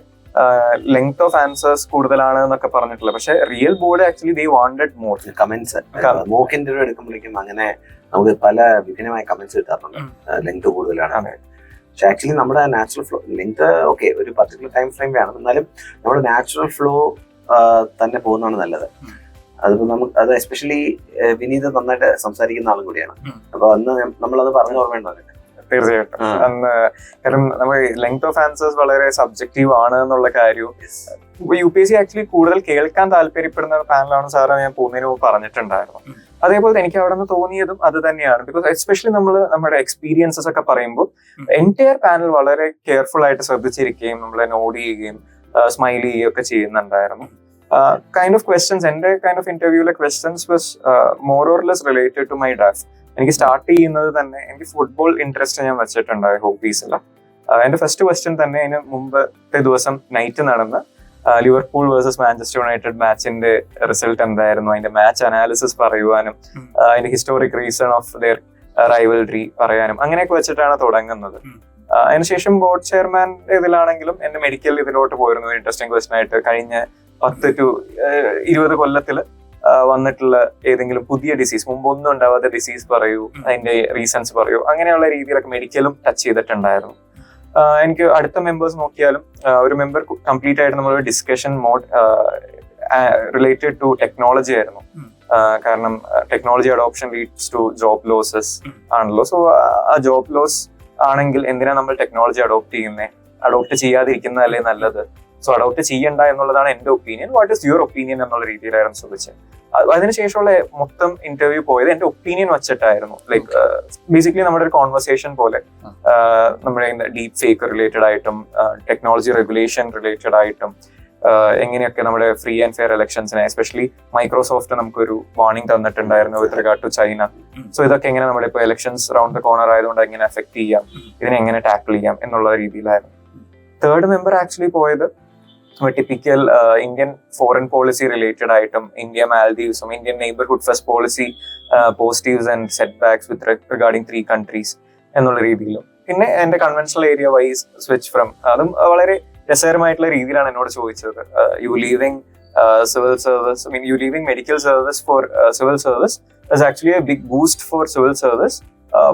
ലെങ്ത് ഓഫ് ആൻസേഴ്സ് കൂടുതലാണ് എന്നൊക്കെ പറഞ്ഞിട്ടില്ല. പക്ഷെ real board actually they wanted more comments. Mock interview എടുക്കുമ്പോഴേക്കും അങ്ങനെ നമുക്ക് പല വിഭിന്നമായ കമന്റ്സ് കിട്ടാറുണ്ട്. ലെങ്ത് കൂടുതലാണ്. പക്ഷെ ആക്ച്വലി നമ്മുടെ നാച്ചുറൽ ഫ്ലോ ലെങ്ത് ഓക്കെ ഒരു പർട്ടിക്കുലർ ടൈം ഫ്രെയിം വേണം, എന്നാലും നമ്മുടെ നാച്ചുറൽ ഫ്ലോ തന്നെ പോകുന്നതാണ് നല്ലത്. അതിപ്പോ നമുക്ക് അത് എസ്പെഷ്യലി വിനീത് നന്നായിട്ട് സംസാരിക്കുന്ന ആളും കൂടിയാണ്. അപ്പൊ അന്ന് നമ്മളത് പറഞ്ഞു ഓർമ്മയുണ്ടാവില്ല. തീർച്ചയായിട്ടും. കാരണം നമ്മൾ ലെങ്ത് ഓഫ് ആൻസേഴ്സ് വളരെ സബ്ജക്റ്റീവ് ആണ് എന്നുള്ള കാര്യവും UPSC ആക്ച്വലി കൂടുതൽ കേൾക്കാൻ താല്പര്യപ്പെടുന്ന പാനലാണ് സാറ് ഞാൻ പോകുന്നതിന് മുമ്പ് പറഞ്ഞിട്ടുണ്ടായിരുന്നു. അതേപോലെ എനിക്ക് അവിടെ നിന്ന് തോന്നിയതും അത് തന്നെയാണ്. ബിക്കോസ് എസ്പെഷ്യലി നമ്മൾ നമ്മുടെ എക്സ്പീരിയൻസസ് ഒക്കെ പറയുമ്പോൾ എൻറ്റയർ പാനൽ വളരെ കെയർഫുൾ ആയിട്ട് ശ്രദ്ധിച്ചിരിക്കുകയും നമ്മളെ നോട്ട് ചെയ്യുകയും സ്മൈൽ ചെയ്യുകയും ഒക്കെ ചെയ്യുന്നുണ്ടായിരുന്നു. കൈൻഡ് ഓഫ് ക്വസ്റ്റ്യൻസ്, എന്റെ കൈൻഡ് ഓഫ് ഇന്റർവ്യൂലെ questions was more or less related to my DAF. എനിക്ക് സ്റ്റാർട്ട് ചെയ്യുന്നത് തന്നെ എനിക്ക് ഫുട്ബോൾ ഇൻട്രസ്റ്റ് ഞാൻ വെച്ചിട്ടുണ്ടായി ഹോബീസിൽ. എന്റെ ഫസ്റ്റ് ക്വസ്റ്റ്യൻ തന്നെ അതിന് മുമ്പത്തെ ദിവസം നൈറ്റ് നടന്ന ലിവർപൂൾ വേഴ്സസ് മാഞ്ചസ്റ്റർ യുണൈറ്റഡ് മാച്ചിന്റെ റിസൾട്ട് എന്തായിരുന്നു, അതിന്റെ മാച്ച് അനാലിസിസ് പറയുവാനും അതിന്റെ historic reason of their rivalry പറയാനും അങ്ങനെയൊക്കെ വെച്ചിട്ടാണ് തുടങ്ങുന്നത്. അതിനുശേഷം ബോർഡ് ചെയർമാൻ ഇതിലാണെങ്കിലും എന്റെ മെഡിക്കൽ ഇതിലോട്ട് പോയിരുന്നു. ഇൻട്രസ്റ്റിംഗ് ക്വസ്റ്റൻ ആയിട്ട് കഴിഞ്ഞ 10 to 20 കൊല്ലത്തില് വന്നിട്ടുള്ള ഏതെങ്കിലും പുതിയ ഡിസീസ്, മുമ്പൊന്നും ഉണ്ടാവാത്ത ഡിസീസ് പറയൂ, അതിന്റെ റീസൺസ് പറയൂ, അങ്ങനെയുള്ള രീതിയിലൊക്കെ മെഡിക്കലും ടച്ച് ചെയ്തിട്ടുണ്ടായിരുന്നു. എനിക്ക് അടുത്ത മെമ്പേഴ്സ് നോക്കിയാലും ഒരു മെമ്പർ കംപ്ലീറ്റ് ആയിട്ട് നമ്മൾ discussion mode related to technology ആയിരുന്നു. കാരണം technology adoption leads to job losses ആണല്ലോ. സോ ആ ജോബ് ലോസ് ആണെങ്കിൽ എന്തിനാ നമ്മൾ ടെക്നോളജി അഡോപ്റ്റ് ചെയ്യാതിരിക്കുന്നതല്ലേ നല്ലത്? സോ അഡോപ്റ്റ് ചെയ്യണ്ട എന്നുള്ളതാണ് എന്റെ opinion. What is your opinion എന്നുള്ള രീതിയിലായിരുന്നു ചോദിച്ചത്. അതിനുശേഷമുള്ള മൊത്തം ഇന്റർവ്യൂ പോയത് എന്റെ ഒപ്പീനിയൻ വെച്ചിട്ടായിരുന്നു. ലൈക്ക് ബേസിക്കലി നമ്മുടെ ഒരു കോൺവെർസേഷൻ പോലെ നമ്മുടെ ഡീപ് ഫേക്ക് റിലേറ്റഡ് ആയിട്ടും ടെക്നോളജി റെഗുലേഷൻ റിലേറ്റഡ് ആയിട്ടും എങ്ങനെയൊക്കെ നമ്മുടെ ഫ്രീ ആൻഡ് ഫെയർ ഇലക്ഷൻസിനെ, എസ്പെഷ്യലി മൈക്രോസോഫ്റ്റ് നമുക്കൊരു വാർണിംഗ് തന്നിട്ടുണ്ടായിരുന്നു with regard to China. So ഇതൊക്കെ എങ്ങനെ നമ്മുടെ ഇപ്പോൾ ഇലക്ഷൻസ് റൗണ്ട് ദ കോർണർ ആയതുകൊണ്ട് എങ്ങനെ എഫക്ട് ചെയ്യാം, ഇതിനെ എങ്ങനെ ടാക്കിൾ ചെയ്യാം എന്നുള്ള രീതിയിലായിരുന്നു. തേർഡ് മെമ്പർ ആക്ച്വലി പോയത് typical Indian foreign policy related ആയിട്ടും ഇന്ത്യ മാൽദീവ്സും Indian neighbourhood first policy positives and setbacks with regarding 3 countries എന്നുള്ള രീതിയിലും. പിന്നെ എന്റെ conventional area wise switch from, അതും വളരെ രസകരമായിട്ടുള്ള രീതിയിലാണ് എന്നോട് ചോദിച്ചത്. You leaving civil service, I mean you leaving medical service for civil service is actually a big boost for civil service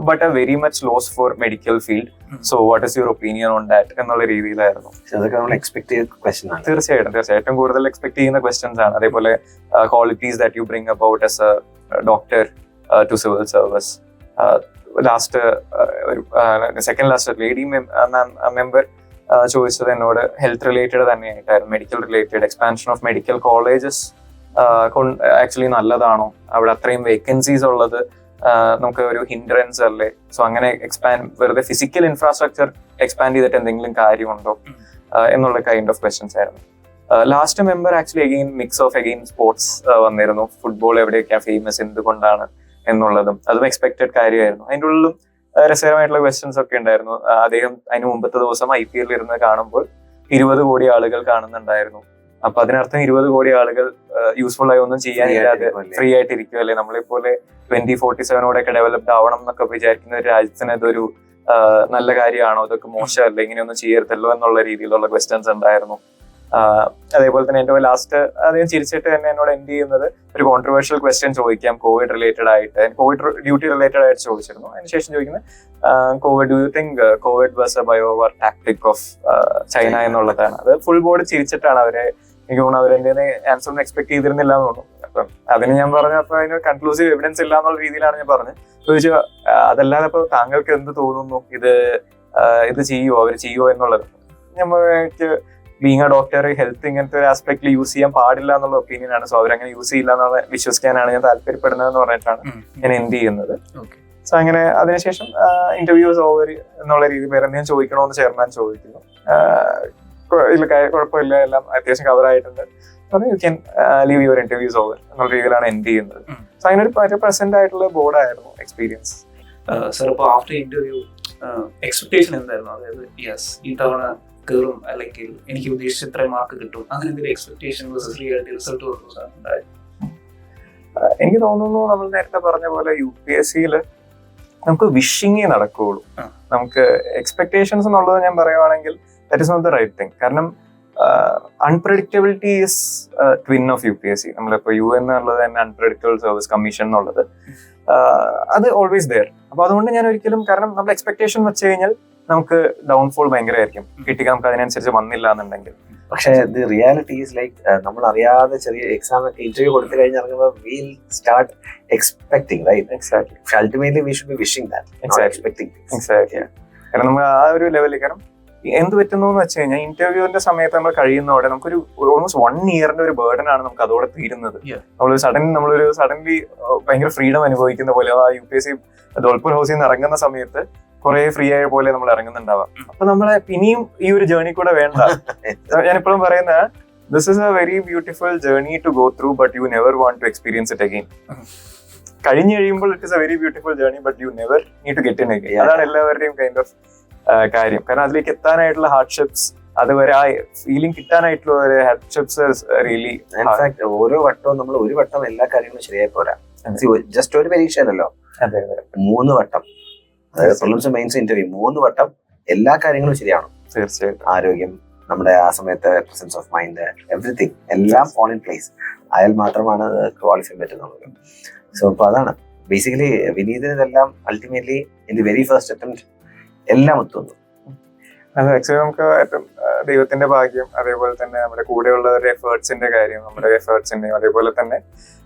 but a very much loss four medical field. So what is your opinion on that എന്നുള്ള രീതിയിലായിരുന്നു. തീർച്ചയായിട്ടും കൂടുതൽ expect ചെയ്യുന്ന questions ആണ്. അതേപോലെ qualities that you bring about as a doctor to civil service. Last second last lady member ചോദിച്ചത് എന്നോട് health related തന്നെയായിട്ടായിരുന്നു, medical related. Expansion of medical colleges actually നല്ലതാണോ, അവിടെ അത്രയും വേക്കൻസീസ് ഉള്ളത് നമുക്ക് ഒരു ഹിൻഡ്രൻസ് അല്ലേ? സോ അങ്ങനെ വെറുതെ ഫിസിക്കൽ ഇൻഫ്രാസ്ട്രക്ചർ എക്സ്പാൻഡ് ചെയ്തിട്ട് എന്തെങ്കിലും കാര്യമുണ്ടോ എന്നുള്ള കൈൻഡ് ഓഫ് ക്വസ്റ്റ്യൻസ് ആയിരുന്നു. Last member actually again mix of again sports വന്നിരുന്നു. ഫുട്ബോൾ എവിടെയൊക്കെയാണ് ഫേമസ്, എന്തുകൊണ്ടാണ് എന്നുള്ളതും അതും എക്സ്പെക്റ്റഡ് കാര്യമായിരുന്നു. അതിൻ്റെ ഉള്ളിലും രസകരമായിട്ടുള്ള ക്വസ്റ്റ്യൻസ് ഒക്കെ ഉണ്ടായിരുന്നു. അദ്ദേഹം അതിന് മുമ്പത്തെ ദിവസം IPL ഇരുന്ന് കാണുമ്പോൾ 20 കോടി ആളുകൾ കാണുന്നുണ്ടായിരുന്നു. അപ്പൊ അതിനർത്ഥം 20 കോടി ആളുകൾ യൂസ്ഫുൾ ആയി ഒന്നും ചെയ്യാനില്ലാതെ ഫ്രീ ആയിട്ട് ഇരിക്കുമല്ലേ. നമ്മളെപ്പോലെ 2047 ഡെവലപ്ഡ് ആവണം എന്നൊക്കെ വിചാരിക്കുന്ന ഒരു രാജ്യത്തിന് ഇതൊരു നല്ല കാര്യമാണോ, ഇതൊക്കെ മോശമല്ലേ, ഇങ്ങനെയൊന്നും ചെയ്യരുതല്ലോ എന്നുള്ള രീതിയിലുള്ള ക്വസ്റ്റ്യൻസ് ഉണ്ടായിരുന്നു. അതേപോലെ തന്നെ എന്റെ ലാസ്റ്റ് അദ്ദേഹം ചിരിച്ചിട്ട് തന്നെ എന്നോട് എൻഡ് ചെയ്യുന്നത് ഒരു കോൺട്രവേഴ്ഷ്യൽ ക്വസ്റ്റ്യൻ ചോദിക്കാം കോവിഡ് റിലേറ്റഡ് ആയിട്ട്, കോവിഡ് ഡ്യൂട്ടി റിലേറ്റഡ് ആയിട്ട് ചോദിച്ചിരുന്നു. അതിനുശേഷം ചോദിക്കുന്നത് Covid, do you think Covid was A biowar tactic of China എന്നുള്ളതാണ്. അത് ഫുൾ ബോർഡ് ചിരിച്ചിട്ടാണ് അവരെ, എനിക്ക് തോന്നുന്നു അവരെന്റെ ആൻസർ ഒന്നും എക്സ്പെക്ട് ചെയ്തിരുന്നില്ല എന്ന് തോന്നുന്നു. അപ്പം അതിന് ഞാൻ പറഞ്ഞു, അപ്പൊ അതിന് കൺക്ലൂസീവ് എവിഡൻസ് ഇല്ല എന്നുള്ള രീതിയിലാണ് ഞാൻ പറഞ്ഞത്. ചോദിച്ചു അതല്ലാതെ ഇപ്പൊ താങ്കൾക്ക് എന്ത് തോന്നുന്നു, ഇത് ചെയ്യുവോ, അവർ ചെയ്യുവോ എന്നുള്ളത്. ഞമ്മക്ക് ബീങ് എ ഡോക്ടർ ഹെൽത്ത് ഇങ്ങനത്തെ ഒരു ആസ്പെക്ടിൽ യൂസ് ചെയ്യാൻ പാടില്ല എന്നുള്ള ഒപ്പീനിയൻ ആണ്. സോ അവരങ്ങനെ യൂസ് ചെയ്യില്ല എന്നുള്ള വിശ്വസിക്കാനാണ് ഞാൻ താല്പര്യപ്പെടുന്നതെന്ന് പറഞ്ഞിട്ടാണ് ഞാൻ എൻഡ് ചെയ്യുന്നത്. സോ അങ്ങനെ അതിനുശേഷം ഇന്റർവ്യൂസ് ഓവർ എന്നുള്ള രീതി പേരെ ഞാൻ ചോദിക്കണമെന്ന് ചെയർമാൻ ചോദിക്കുന്നു. ഇല്ല കുഴപ്പമില്ല, എല്ലാം അത്യാവശ്യം കവർ ആയിട്ടുണ്ട്, you can leave your interviews over എന്നുള്ള രീതിയിലാണ് എൻഡ് ചെയ്യുന്നത്. സോ അങ്ങനെ ഒരു പ്രസന്റ് ആയിട്ടുള്ള ബോർഡായിരുന്നു എക്സ്പീരിയൻസ്. സർ, ഇപ്പോൾ ആഫ്റ്റർ ഇന്റർവ്യൂ എക്സ്പെക്ടേഷൻ എന്തായിരുന്നു? അതായത് യെസ് ഈ തവണ കയറും, അല്ലെങ്കിൽ എനിക്ക് ഉദ്ദേശിച്ച ഇത്ര മാർക്ക് കിട്ടും, അങ്ങനെ എന്തെങ്കിലും എക്സ്പെക്ടേഷൻ റിയാലിറ്റി റിസൾട്ട് ഉണ്ടായി? എനിക്ക് തോന്നുന്നു നമ്മൾ നേരത്തെ പറഞ്ഞ പോലെ UPSC നമുക്ക് വിഷിങ്ങേ നടക്കുകയുള്ളൂ. നമുക്ക് എക്സ്പെക്ടേഷൻസ് എന്നുള്ളത് ഞാൻ പറയുവാണെങ്കിൽ that is not the right thing. കാരണം unpredictability is twin of UPSC. നമ്മളിപ്പോൾ എന്നുള്ളത് തന്നെ അൺപ്രഡിക്റ്റബിൾ സർവീസ് കമ്മീഷൻ എന്നുള്ളത് അത് ഓൾവേസ് ദെയർ. അപ്പൊ അതുകൊണ്ട് ഞാൻ ഒരിക്കലും, കാരണം നമ്മൾ എക്സ്പെക്ടേഷൻ വെച്ച് കഴിഞ്ഞാൽ നമുക്ക് ഡൗൺഫോൾ ഭയങ്കരമായിരിക്കും, കിട്ടിയ നമുക്ക് അതിനനുസരിച്ച് വന്നില്ല എന്നുണ്ടെങ്കിൽ. പക്ഷേ ദി റിയാലിറ്റി ഈസ് ലൈക്ക് നമ്മൾ അറിയാതെ ചെറിയ എക്സാം ഒക്കെ ഇന്റർവ്യൂ കൊടുത്തു കഴിഞ്ഞ് ഇറങ്ങുമ്പോൾ we'll start expecting, right? Exactly. Ultimately we should be wishing that, not expecting. Exactly. കാരണം നമ്മൾ ആ ഒരു ലെവലിൽ, കാരണം എന്ത് പറ്റുന്നു എന്ന് വെച്ച് കഴിഞ്ഞാൽ ഇന്റർവ്യൂവിന്റെ സമയത്ത് നമ്മൾ കഴിയുന്നതോടെ നമുക്കൊരു ഓൾമോസ്റ്റ് 1 ഇയറിന്റെ ഒരു ബേർഡൻ ആണ് നമുക്ക് അതോടെ തീരുന്നത്. നമ്മളൊരു സഡൻലി ഭയങ്കര ഫ്രീഡം അനുഭവിക്കുന്ന പോലെ ആ UPSC ദോൽപൂർ ഹൗസിൽ നിന്ന് ഇറങ്ങുന്ന സമയത്ത് കുറെ ഫ്രീ ആയ പോലെ നമ്മൾ ഇറങ്ങുന്നുണ്ടാവാം. അപ്പൊ നമ്മളെ ഇനിയും ഈ ഒരു ജേർണി കൂടെ വേണ്ട. ഞാനിപ്പോഴും പറയുന്ന this is a very beautiful journey to go through, but you never want to experience it again. കഴിഞ്ഞു കഴിയുമ്പോൾ it is a very beautiful journey, but you never need to get in again. അതാണ് എല്ലാവരുടെയും kind of കാര്യം. കാരണം അതിലേക്ക് എത്താനായിട്ടുള്ള hardships, അതുവരെ ആ feeling കിട്ടാനായിട്ടുള്ള hardships really. In fact ഓരോ വട്ടവും നമ്മൾ ഒരു വട്ടം എല്ലാ കാര്യങ്ങളും ശരിയായി പോരാ. ജസ്റ്റ് ഒരു പരീക്ഷയല്ലോ, 3 വട്ടം, അതായത് പ്രിലിംസ് മെയിൻസ് ഇന്റർവ്യൂ 3 വട്ടം എല്ലാ കാര്യങ്ങളും ശരിയാണോ? തീർച്ചയായിട്ടും. ആരോഗ്യം, നമ്മുടെ ആ സമയത്ത് പ്രസൻസ് ഓഫ് മൈൻഡ്, എവറിത്തിങ് എല്ലാം ഫോൾ ഇൻ പ്ലേസ് ആയാൽ മാത്രമാണ് ക്വാളിഫൈ പറ്റുന്നത്. സോ അപ്പൊ അതാണ് ബേസിക്കലി വിനീതിന് ഇതെല്ലാം ultimately in the very first attempt എല്ലാം ഒത്തുവന്നു. അത് ആക്ച്വലി നമുക്ക് ഏറ്റവും ദൈവത്തിന്റെ ഭാഗ്യം, അതേപോലെ തന്നെ നമ്മുടെ കൂടെയുള്ളവരുടെ എഫേർട്സിന്റെ കാര്യം, നമ്മുടെ എഫേർട്സിന്റെയും അതേപോലെ തന്നെ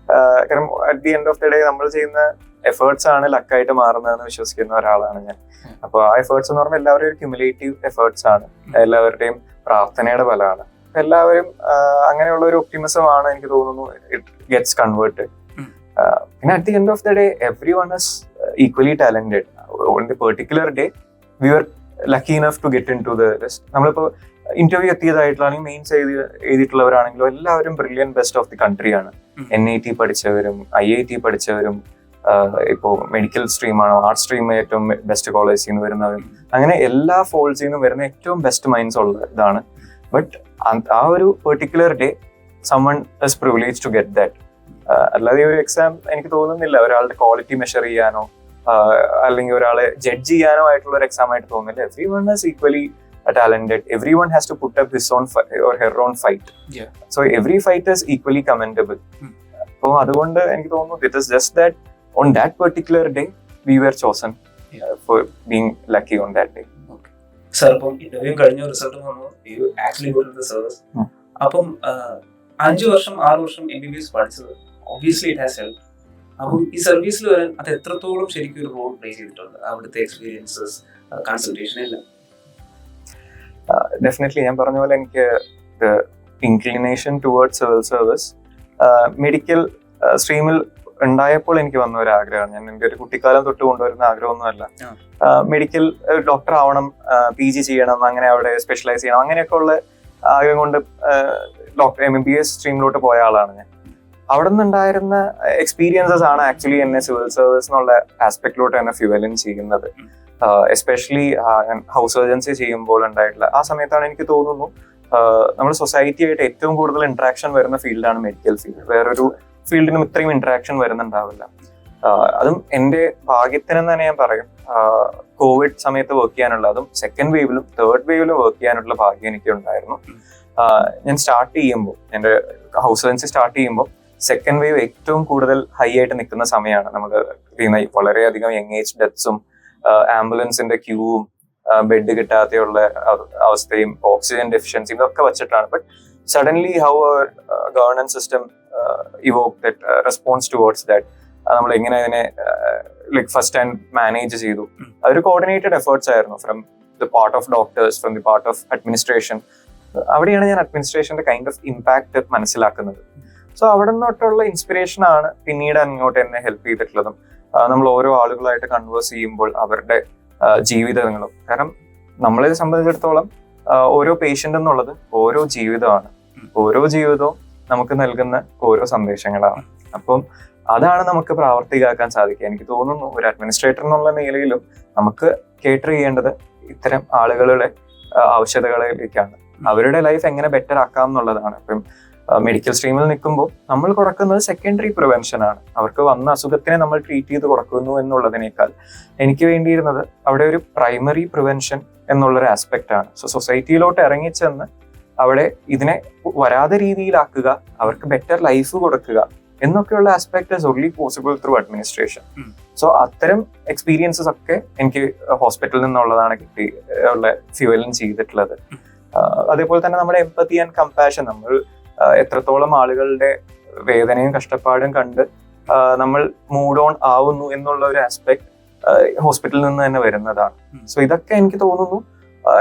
കാരണം at the end of the day നമ്മൾ ചെയ്യുന്ന എഫേർട്സ് ആണ് ലക്കായിട്ട് മാറുന്നതെന്ന് വിശ്വസിക്കുന്ന ഒരാളാണ് ഞാൻ. അപ്പൊ ആ എഫേർട്സ് എന്ന് പറയുമ്പോൾ എല്ലാവരും ഒരു ക്യുമുലേറ്റീവ് എഫേർട്സ് ആണ്, എല്ലാവരുടെയും പ്രാർത്ഥനയുടെ ഫലമാണ്. എല്ലാവരും അങ്ങനെയുള്ള ഒരു ഒപ്റ്റിമിസം ആണ് എനിക്ക് തോന്നുന്നു ഇറ്റ് ഗെറ്റ്സ് കൺവേർട്ടഡ്. പിന്നെ at the end of the day everyone is equally talented. On the particular day we were lucky enough to get into the list. നമ്മളിപ്പോ ഇന്റർവ്യൂ എത്തിയതായിട്ടുള്ള അല്ലെങ്കിൽ മെയിൻസ് എഴുതിയിട്ടുള്ളവരാണെങ്കിലും എല്ലാവരും brilliant best of the കൺട്രിയാണ്. NIT പഠിച്ചവരും IIT പഠിച്ചവരും ഇപ്പോൾ medical സ്ട്രീമാണോ ആർട്സ് സ്ട്രീം ഏറ്റവും ബെസ്റ്റ് കോളേജിൽ നിന്ന് വരുന്നവരും, അങ്ങനെ എല്ലാ ഫോൾഡ്സിൽ നിന്നും വരുന്ന ഏറ്റവും ബെസ്റ്റ് മൈൻഡ്സ് ഉള്ള ഇതാണ്. ബട്ട് ആ ഒരു particular day someone is privileged to get that. അല്ലാതെ ഈ ഒരു എക്സാം എനിക്ക് തോന്നുന്നില്ല ഒരാളുടെ ക്വാളിറ്റി മെഷർ ചെയ്യാനോ അല്ലെങ്കിൽ ഒരാളെ ജഡ്ജ് ചെയ്യാനോ ആയിട്ടുള്ള ഒരു എക്സാം ആയിട്ട് തോന്നുന്നില്ല. everyone is equally talented, everyone has to put up his own or her own fight. So every fight is equally commendable. So അതുകൊണ്ട് എനിക്ക് തോന്നുന്നു it is just that on that particular day we were chosen for being lucky on that day. Sir, അപ്പം interview കഴിഞ്ഞ result വന്നു, you actually got in the service. അപ്പം 5 വർഷം 6 വർഷം MBBS പഠിച്ചത് ഒബ്വിയസ്ലി ഇറ്റ് ഹാസ് ഹെൽപ്പ്. അപ്പം ഈ സർവീസിൽ വരാൻ അത് എത്രത്തോളം ശരിക്കും ഒരു റോൾ പ്ലേ ചെയ്തിട്ടുണ്ട്, അവിടുത്തെ എക്സ്പീരിയൻസസ്, കൺസൾട്ടേഷൻ എല്ലാം? ഡെഫിനറ്റ്ലി ഞാൻ പറഞ്ഞ പോലെ എനിക്ക് inclination towards civil service medical സ്ട്രീമിൽ ഉണ്ടായപ്പോൾ എനിക്ക് വന്ന ഒരു ആഗ്രഹമാണ്. ഞാൻ എൻ്റെ ഒരു കുട്ടിക്കാലം തൊട്ട് കൊണ്ടുവരുന്ന ആഗ്രഹമൊന്നുമല്ല. മെഡിക്കൽ ഡോക്ടർ ആവണം, PG ചെയ്യണം, അങ്ങനെ അവിടെ സ്പെഷ്യലൈസ് ചെയ്യണം, അങ്ങനെയൊക്കെ ഉള്ള ആഗ്രഹം കൊണ്ട് MBBS സ്ട്രീമിലോട്ട് പോയ ആളാണ് ഞാൻ. അവിടെ നിന്നുണ്ടായിരുന്ന എക്സ്പീരിയൻസസ് ആണ് ആക്ച്വലി എന്നെ സിവിൽ സർവീസ് എന്നുള്ള ആസ്പെക്ടിലോട്ട് തന്നെ ഫ്യൂവലിൻ ചെയ്യുന്നത്. എസ്പെഷ്യലി ഹൗസ് സർജൻസി ചെയ്യുമ്പോൾ ഉണ്ടായിട്ടുള്ള ആ സമയത്താണ് എനിക്ക് തോന്നുന്നു നമ്മുടെ സൊസൈറ്റി ആയിട്ട് ഏറ്റവും കൂടുതൽ ഇന്ററാക്ഷൻ വരുന്ന ഫീൽഡാണ് മെഡിക്കൽ ഫീൽഡ്. വേറൊരു ഫീൽഡിനും ഇത്രയും ഇന്ററാക്ഷൻ വരുന്നുണ്ടാവില്ല. അതും എൻ്റെ ഭാഗ്യത്തിനെന്ന് തന്നെ ഞാൻ പറയും. കോവിഡ് സമയത്ത് വർക്ക് ചെയ്യാനുള്ള, അതും സെക്കൻഡ് വേവിലും തേർഡ് വേവിലും വർക്ക് ചെയ്യാനുള്ള ഭാഗ്യം എനിക്ക് ഉണ്ടായിരുന്നു. ഞാൻ സ്റ്റാർട്ട് ചെയ്യുമ്പോൾ, എൻ്റെ ഹൗസ് സർജൻസി സ്റ്റാർട്ട് ചെയ്യുമ്പോൾ സെക്കൻഡ് വേവ് ഏറ്റവും കൂടുതൽ ഹൈ ആയിട്ട് നിൽക്കുന്ന സമയമാണ്. നമ്മൾ വളരെയധികം യങ് ഏജ് ഡെത്ത്സും ആംബുലൻസിന്റെ ക്യൂവും ബെഡ് കിട്ടാതെയുള്ള അവസ്ഥയും ഓക്സിജൻ ഡെഫിഷ്യൻസിയും ഇതൊക്കെ വെച്ചിട്ടാണ്. But suddenly how our governance system evoke that response towards that, നമ്മൾ എങ്ങനെ അതിനെ ഫസ്റ്റ് ഹാൻഡ് മാനേജ് ചെയ്തു. അതൊരു കോർഡിനേറ്റഡ് എഫേർട്സ് ആയിരുന്നു from the part of doctors, from the part of administration. അവിടെയാണ് ഞാൻ അഡ്മിനിസ്ട്രേഷന്റെ കൈൻഡ് ഓഫ് ഇമ്പാക്ട് മനസ്സിലാക്കുന്നത്. സോ അവിടെ നിന്നോട്ടുള്ള ഇൻസ്പിറേഷൻ ആണ് പിന്നീട് അങ്ങോട്ട് എന്നെ ഹെൽപ്പ് ചെയ്തിട്ടുള്ളതും. നമ്മൾ ഓരോ ആളുകളായിട്ട് കൺവേഴ്സ് ചെയ്യുമ്പോൾ അവരുടെ ജീവിതങ്ങളും, കാരണം നമ്മളെ സംബന്ധിച്ചിടത്തോളം ഓരോ പേഷ്യന്റ് എന്നുള്ളത് ഓരോ ജീവിതമാണ്. ഓരോ ജീവിതവും നമുക്ക് നൽകുന്ന ഓരോ സന്ദേശങ്ങളാണ്. അപ്പം അതാണ് നമുക്ക് പ്രാവർത്തികമാക്കാൻ സാധിക്കുക. എനിക്ക് തോന്നുന്നു ഒരു അഡ്മിനിസ്ട്രേറ്റർ എന്നുള്ള നിലയിലും നമുക്ക് കേറ്റർ ചെയ്യേണ്ടത് ഇത്തരം ആളുകളുടെ ആവശ്യകതകളിലേക്കാണ്. അവരുടെ ലൈഫ് എങ്ങനെ ബെറ്റർ ആക്കാം എന്നുള്ളതാണ്. ഇപ്പം മെഡിക്കൽ സ്ട്രീമിൽ നിൽക്കുമ്പോൾ നമ്മൾ കൊടുക്കുന്നത് സെക്കൻഡറി പ്രിവെൻഷൻ ആണ്. അവർക്ക് വന്ന അസുഖത്തിനെ നമ്മൾ ട്രീറ്റ് ചെയ്ത് കൊടുക്കുന്നു എന്നുള്ളതിനേക്കാൾ എനിക്ക് വേണ്ടിയിരുന്നത് അവിടെ ഒരു പ്രൈമറി പ്രിവെൻഷൻ എന്നുള്ളൊരു ആസ്പെക്റ്റ് ആണ്. സോ സൊസൈറ്റിയിലോട്ട് ഇറങ്ങിച്ചെന്ന് അവിടെ ഇതിനെ വരാതെ രീതിയിലാക്കുക, അവർക്ക് ബെറ്റർ ലൈഫ് കൊടുക്കുക എന്നൊക്കെയുള്ള aspect is only possible through administration. So അത്തരം എക്സ്പീരിയൻസസ് ഒക്കെ എനിക്ക് ഹോസ്പിറ്റലിൽ നിന്നുള്ളതാണ് കിട്ടി ഉള്ള ഫ്യൂവലിൻ ചെയ്തിട്ടുള്ളത്. അതേപോലെ തന്നെ നമ്മുടെ എംപതി ആൻഡ് കമ്പാഷൻ, നമ്മൾ എത്രത്തോളം ആളുകളുടെ വേദനയും കഷ്ടപ്പാടും കണ്ട് നമ്മൾ മൂഡ് ഓൺ ആവുന്നു എന്നുള്ള ഒരു ആസ്പെക്ട് ഹോസ്പിറ്റലിൽ നിന്ന് തന്നെ വരുന്നതാണ്. സോ ഇതൊക്കെ എനിക്ക് തോന്നുന്നു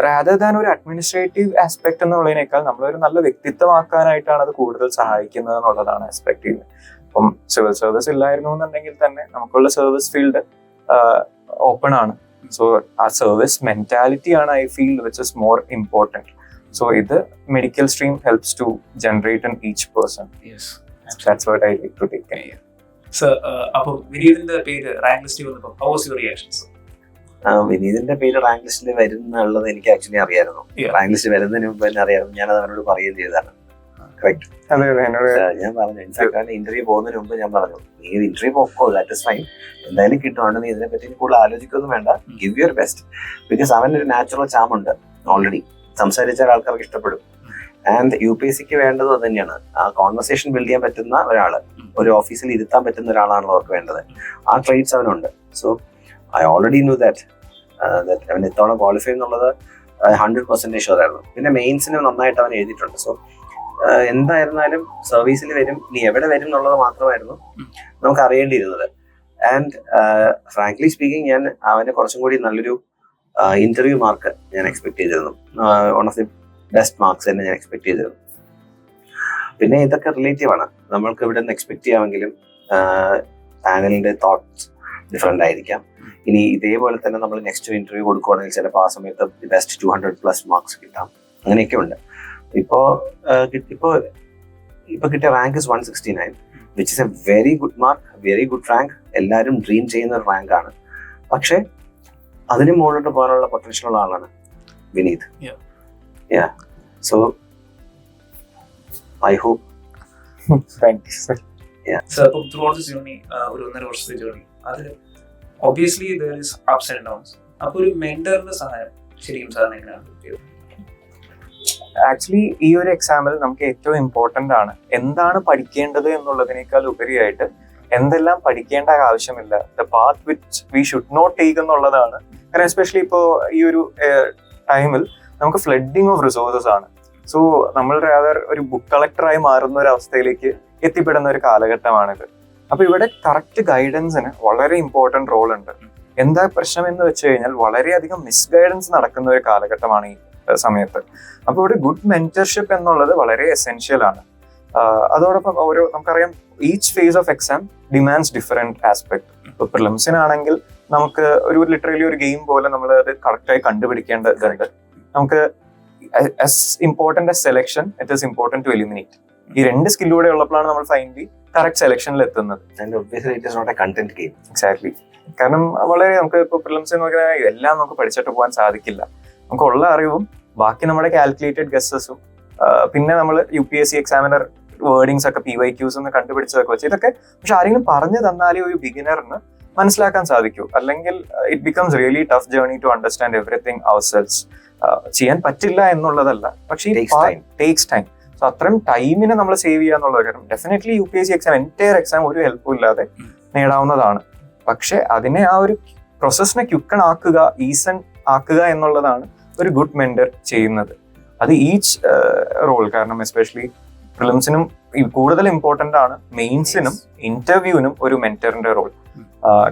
റാദർ ദാൻ ഒരു അഡ്മിനിസ്ട്രേറ്റീവ് ആസ്പെക്ട് എന്നുള്ളതിനേക്കാൾ നമ്മളൊരു നല്ല വ്യക്തിത്വമാക്കാനായിട്ടാണ് അത് കൂടുതൽ സഹായിക്കുന്നത് എന്നുള്ളതാണ് ആസ്പെക്ട്. അപ്പം സിവിൽ സർവീസ് ഇല്ലായിരുന്നു എന്നുണ്ടെങ്കിൽ തന്നെ നമുക്കുള്ള സർവീസ് ഫീൽഡ് ഓപ്പൺ ആണ്. സോ ആ സർവീസ് മെന്റാലിറ്റി ആണ് I feel which is more important. So ഇത് medical stream helps to generate in each person. Yes, that's what I like to take care. So അപ്പോൾ വിനീതിന്റെ പേര് റാങ്ക് ലിസ്റ്റിൽ വന്നപ്പോൾ how was your reactions? വിനീതിന്റെ പേര് rank ലിസ്റ്റിൽ വരുന്നുള്ളത് എനിക്ക് actually അറിയായിരുന്നു. Rank list വരുന്നതിന് മുമ്പ് തന്നെ അറിയായിരുന്നു. ഞാനത് അവരോട് പറയുകയും ചെയ്തതാണ്. കറക്റ്റ്. ഞാൻ പറഞ്ഞു, ഇന്റർവ്യൂ പോകുന്നതിന് മുമ്പ് ഞാൻ പറഞ്ഞു, നീ interview Poco, that is fine, എന്തായാലും കിട്ടുവാണ്ട് നീ ഇതിനെ പറ്റി കൂടുതൽ ആലോചിക്കൊന്നും വേണ്ട, ഗിവ് യുവർ ബെസ്റ്റ്. ബിക്കോസ് അവനൊരു നാച്ചുറൽ ചാമുണ്ട് ഓൾറെഡി, സംസാരിച്ചാൽ ആൾക്കാർക്ക് ഇഷ്ടപ്പെടും. ആൻഡ് UPSCക്ക് വേണ്ടത് അത് തന്നെയാണ്. ആ കോൺവെർസേഷൻ ബിൽഡ് ചെയ്യാൻ പറ്റുന്ന ഒരാള്, ഒരു ഓഫീസിൽ ഇരുത്താൻ പറ്റുന്ന ഒരാളാണല്ലോ അവർക്ക് വേണ്ടത്. ആ ട്രേറ്റ്സ് അവനുണ്ട്. So I already knew that അവൻ ഇത്തവണ ക്വാളിഫൈ എന്നുള്ളത് 100% ഷുവർ ആയിരുന്നു. പിന്നെ മെയിൻസിന് നന്നായിട്ട് അവൻ എഴുതിയിട്ടുണ്ട്. സോ എന്തായിരുന്നാലും സർവീസിൽ വരും, നീ എവിടെ വരും എന്നുള്ളത് മാത്രമായിരുന്നു നമുക്ക് അറിയേണ്ടിയിരുന്നത്. ആൻഡ് ഫ്രാങ്ക്ലി സ്പീക്കിംഗ്, ഞാൻ അവന് കുറച്ചും കൂടി നല്ലൊരു ഇന്റർവ്യൂ മാർക്ക് ഞാൻ എക്സ്പെക്ട് ചെയ്തിരുന്നു. One of the best marks തന്നെ ഞാൻ എക്സ്പെക്ട് ചെയ്തിരുന്നു. പിന്നെ ഇതൊക്കെ റിലേറ്റീവ് ആണ്. നമ്മൾക്ക് ഇവിടെ നിന്ന് എക്സ്പെക്ട് ചെയ്യാമെങ്കിലും പാനലിന്റെ തോട്ട്സ് ഡിഫറെന്റ് ആയിരിക്കാം. ഇനി ഇതേപോലെ തന്നെ നമ്മൾ നെക്സ്റ്റ് ഇന്റർവ്യൂ കൊടുക്കുകയാണെങ്കിൽ ചിലപ്പോൾ ആ സമയത്ത് ബെസ്റ്റ് 200+ മാർക്സ് കിട്ടാം. അങ്ങനെയൊക്കെ ഉണ്ട്. ഇപ്പോ കിട്ടിയ rank is 169, which is a very good mark, very good rank. എല്ലാവരും ഡ്രീം ചെയ്യുന്ന ഒരു റാങ്ക് ആണ്. പക്ഷെ അതിന് മുകളിലോട്ട് പോകാനുള്ള പൊട്ടൻഷ്യൽ ഉള്ള ആളാണ് Vineeth. So I hope. Thank you sir. Sir, ഇപ്പം ത്രൂ ഔട്ട് ദിസ് ജേർണി, ഒരു 1.5 വർഷത്തെ ജേർണി, അതിൽ obviously there is ups and downs. അപ്പോൾ ഒരു മെന്ററിന്റെ സഹായം ശരിക്കും സാറിന് എങ്ങനെയാണ് കിട്ടിയത്? ആക്ച്വലി ഈ ഒരു എക്സാമിൽ നമുക്ക് ഏറ്റവും ഇമ്പോർട്ടന്റ് ആണ് എന്താണ് പഠിക്കേണ്ടത് എന്നുള്ളതിനേക്കാൾ ഉപരിയായിട്ട് എന്തെല്ലാം പഠിക്കേണ്ട ആവശ്യമില്ല, the path which we should not take എന്നുള്ളതാണ്. കാരണം എസ്പെഷ്യലി ഇപ്പോൾ ഈ ഒരു ടൈമിൽ നമുക്ക് ഫ്ലഡിങ് ഓഫ് റിസോഴ്സസ് ആണ്. സോ നമ്മൾ rather ഒരു ബുക്ക് കളക്ടറായി മാറുന്ന ഒരു അവസ്ഥയിലേക്ക് എത്തിപ്പെടുന്ന ഒരു കാലഘട്ടമാണിത്. അപ്പൊ ഇവിടെ കറക്റ്റ് ഗൈഡൻസിന് വളരെ ഇമ്പോർട്ടന്റ് റോൾ ഉണ്ട്. എന്താ പ്രശ്നം എന്ന് വെച്ച് കഴിഞ്ഞാൽ വളരെയധികം മിസ്ഗൈഡൻസ് നടക്കുന്ന ഒരു കാലഘട്ടമാണ് ഈ സമയത്ത്. അപ്പോൾ ഇവിടെ ഗുഡ് മെന്റർഷിപ്പ് എന്നുള്ളത് വളരെ എസെൻഷ്യൽ ആണ്. അതോടൊപ്പം നമുക്കറിയാം each phase of exam demands different aspect. ഇപ്പൊ പ്രിലിംസിനാണെങ്കിൽ നമുക്ക് ലിറ്ററലി ഒരു ഗെയിം പോലെ നമ്മൾ അത് കറക്റ്റായി കണ്ടുപിടിക്കേണ്ടതുണ്ട്. നമുക്ക് as important as selection, it is important to eliminate. ഈ 2 സ്കില്ലൂടെ ഉള്ളപ്പോഴാണ് നമ്മൾ ഫൈനലി കറക്റ്റ് സെലക്ഷനിൽ എത്തുന്നത്. എക്സാക്ട്ലി. കാരണം വളരെ നമുക്ക് ഇപ്പോൾ പ്രിലിംസ് നോക്കിയാൽ എല്ലാം നമുക്ക് പഠിച്ചിട്ട് പോകാൻ സാധിക്കില്ല. നമുക്കുള്ള അറിവും ബാക്കി നമ്മുടെ കാൽക്കുലേറ്റഡ് ഗസ്സസും പിന്നെ നമ്മൾ UPSC എക്സാമിനർ വേർഡിങ്സ് ഒക്കെ PYQs ഒന്ന് കണ്ടുപിടിച്ചതൊക്കെ വെച്ച് ഇതൊക്കെ പക്ഷെ ആരെങ്കിലും പറഞ്ഞു തന്നാലേ ഒരു ബിഗിനറിന് മനസ്സിലാക്കാൻ സാധിക്കൂ. അല്ലെങ്കിൽ it becomes really tough journey to understand everything ourselves. ചെയ്യാൻ പറ്റില്ല എന്നുള്ളതല്ല, പക്ഷേ ടേക്സ് ടൈം. സോ അത്രയും ടൈമിനെ നമ്മൾ സേവ് ചെയ്യാന്നുള്ളത് കാരണം definitely UPSC exam entire exam ഒരു ഹെൽപ്പും ഇല്ലാതെ നേടാവുന്നതാണ്. പക്ഷെ അതിനെ ആ ഒരു പ്രോസസ്സിനെ ക്വിക്കൺ ആക്കുക, ഈസൺ ആക്കുക എന്നുള്ളതാണ് ഒരു ഗുഡ് മെന്റർ ചെയ്യുന്നത്. അത് ഈച്ച് റോൾ, കാരണം എസ്പെഷ്യലി പ്രിലിംസിനും കൂടുതൽ ഇമ്പോർട്ടന്റ് ആണ് മെയിൻസിനും ഇന്റർവ്യൂവിനും ഒരു മെന്ററിന്റെ റോൾ.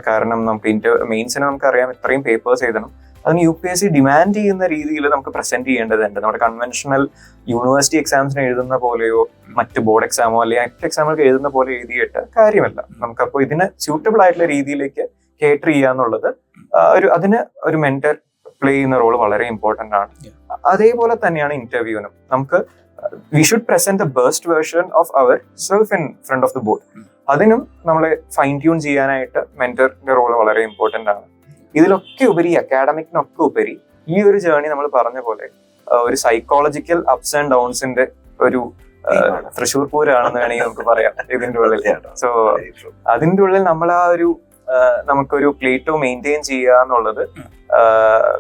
കാരണം നമുക്ക് മെയിൻസിന് നമുക്കറിയാം ഇത്രയും പേപ്പേഴ്സ് എഴുതണം, അതിന് UPSC ഡിമാൻഡ് ചെയ്യുന്ന രീതിയിൽ നമുക്ക് പ്രസന്റ് ചെയ്യേണ്ടതുണ്ട്. നമ്മുടെ കൺവെൻഷണൽ യൂണിവേഴ്സിറ്റി എക്സാംസിന് എഴുതുന്ന പോലെയോ മറ്റ് ബോർഡ് എക്സാമോ അല്ലെങ്കിൽ മറ്റ് എക്സാമുകൾക്ക് എഴുതുന്ന പോലെ എഴുതിയിട്ട് കാര്യമല്ല. നമുക്കപ്പോൾ ഇതിന് സ്യൂട്ടബിൾ ആയിട്ടുള്ള രീതിയിലേക്ക് കേറ്റർ ചെയ്യാന്നുള്ളത് അതിന് ഒരു മെന്റർ പ്ലേ ചെയ്യുന്ന റോൾ വളരെ ഇമ്പോർട്ടന്റ് ആണ്. അതേപോലെ തന്നെയാണ് ഇന്റർവ്യൂവിനും. നമുക്ക് we should present the best version of our self in front of the board. അതിനും നമ്മളെ ഫൈൻ ട്യൂൺ ചെയ്യാനായിട്ട് മെന്ററിന്റെ റോൾ വളരെ ഇമ്പോർട്ടന്റ് ആണ്. ഇതിലൊക്കെ ഉപരി, അക്കാഡമിക്കിനൊക്കെ ഉപരി ഈ ഒരു ജേർണി നമ്മൾ പറഞ്ഞ പോലെ ഒരു സൈക്കോളജിക്കൽ അപ്സ് ആൻഡ് ഡൗൺസിന്റെ ഒരു തൃശ്ശൂർ പൂരാണെന്ന് വേണമെങ്കിൽ നമുക്ക് പറയാം ഇതിന്റെ ഉള്ളിൽ. സോ അതിന്റെ ഉള്ളിൽ നമ്മൾ നമുക്കൊരു പ്ലേറ്റോ മെയിൻറ്റെയിൻ ചെയ്യുക എന്നുള്ളത്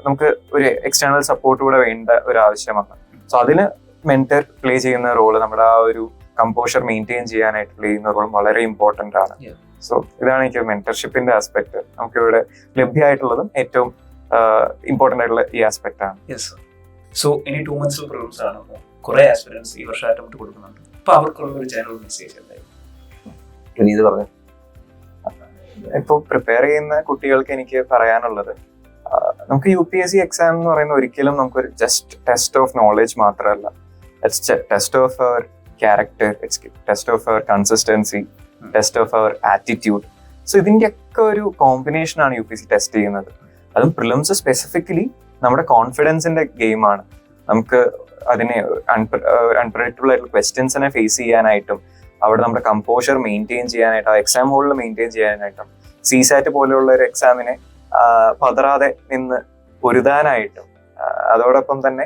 നമുക്ക് ഒരു എക്സ്റ്റേണൽ സപ്പോർട്ട് കൂടെ വേണ്ട ഒരു ആവശ്യമാണ്. സോ അതിന് മെന്റർ പ്ലേ ചെയ്യുന്ന റോള്, നമ്മുടെ ആ ഒരു കമ്പോഷർ മെയിൻറ്റെയിൻ ചെയ്യാനായിട്ട് പ്ലേ ചെയ്യുന്ന റോളും വളരെ ഇമ്പോർട്ടന്റ് ആണ്. സോ ഇതാണ് എനിക്ക് മെന്റർഷിപ്പിന്റെ ആസ്പെക്ട് നമുക്കിവിടെ ലഭ്യമായിട്ടുള്ളതും ഏറ്റവും ഇമ്പോർട്ടന്റ് ആയിട്ടുള്ള ഈ ആസ്പെക്ട് ആണ്. സോ ഇനി 2 months പ്രിലിംസ് ആണ്, കുറെ ആസ്പിരൻസ് ഈ വർഷം അറ്റംപ്റ്റ് കൊടുക്കുന്നുണ്ട്. അപ്പൊ അവർക്കുള്ള ഒരു ജനറൽ മെസ്സേജ് എന്തായാലും പറഞ്ഞു. ഇപ്പോൾ പ്രിപ്പയർ ചെയ്യുന്ന കുട്ടികൾക്ക് എനിക്ക് പറയാനുള്ളത്, നമുക്ക് UPSC എക്സാം എന്ന് പറയുന്നത് ഒരിക്കലും നമുക്കൊരു ജസ്റ്റ് ടെസ്റ്റ് ഓഫ് നോളജ് മാത്രമല്ല. It's test of our character, it's test of our consistency, test of our attitude. So ഇതിൻ്റെയൊക്കെ ഒരു കോമ്പിനേഷനാണ് UPSC ടെസ്റ്റ് ചെയ്യുന്നത്. അതും പ്രിലിംസ് സ്പെസിഫിക്കലി നമ്മുടെ കോൺഫിഡൻസിന്റെ ഗെയിമാണ്. നമുക്ക് അതിനെ അൺപ്രഡിക്റ്റബിൾ ആയിട്ടുള്ള ക്വസ്റ്റ്യൻസിനെ ഫേസ് ചെയ്യാനായിട്ടും അവിടെ നമ്മുടെ കമ്പോഷർ മെയിൻറ്റെയിൻ ചെയ്യാനായിട്ടും എക്സാം ഹോളിൽ മെയിൻറ്റെയിൻ ചെയ്യാനായിട്ടും CSAT പോലെയുള്ള ഒരു എക്സാമിനെ പതറാതെ നിന്ന് പൊരുതാനായിട്ടും അതോടൊപ്പം തന്നെ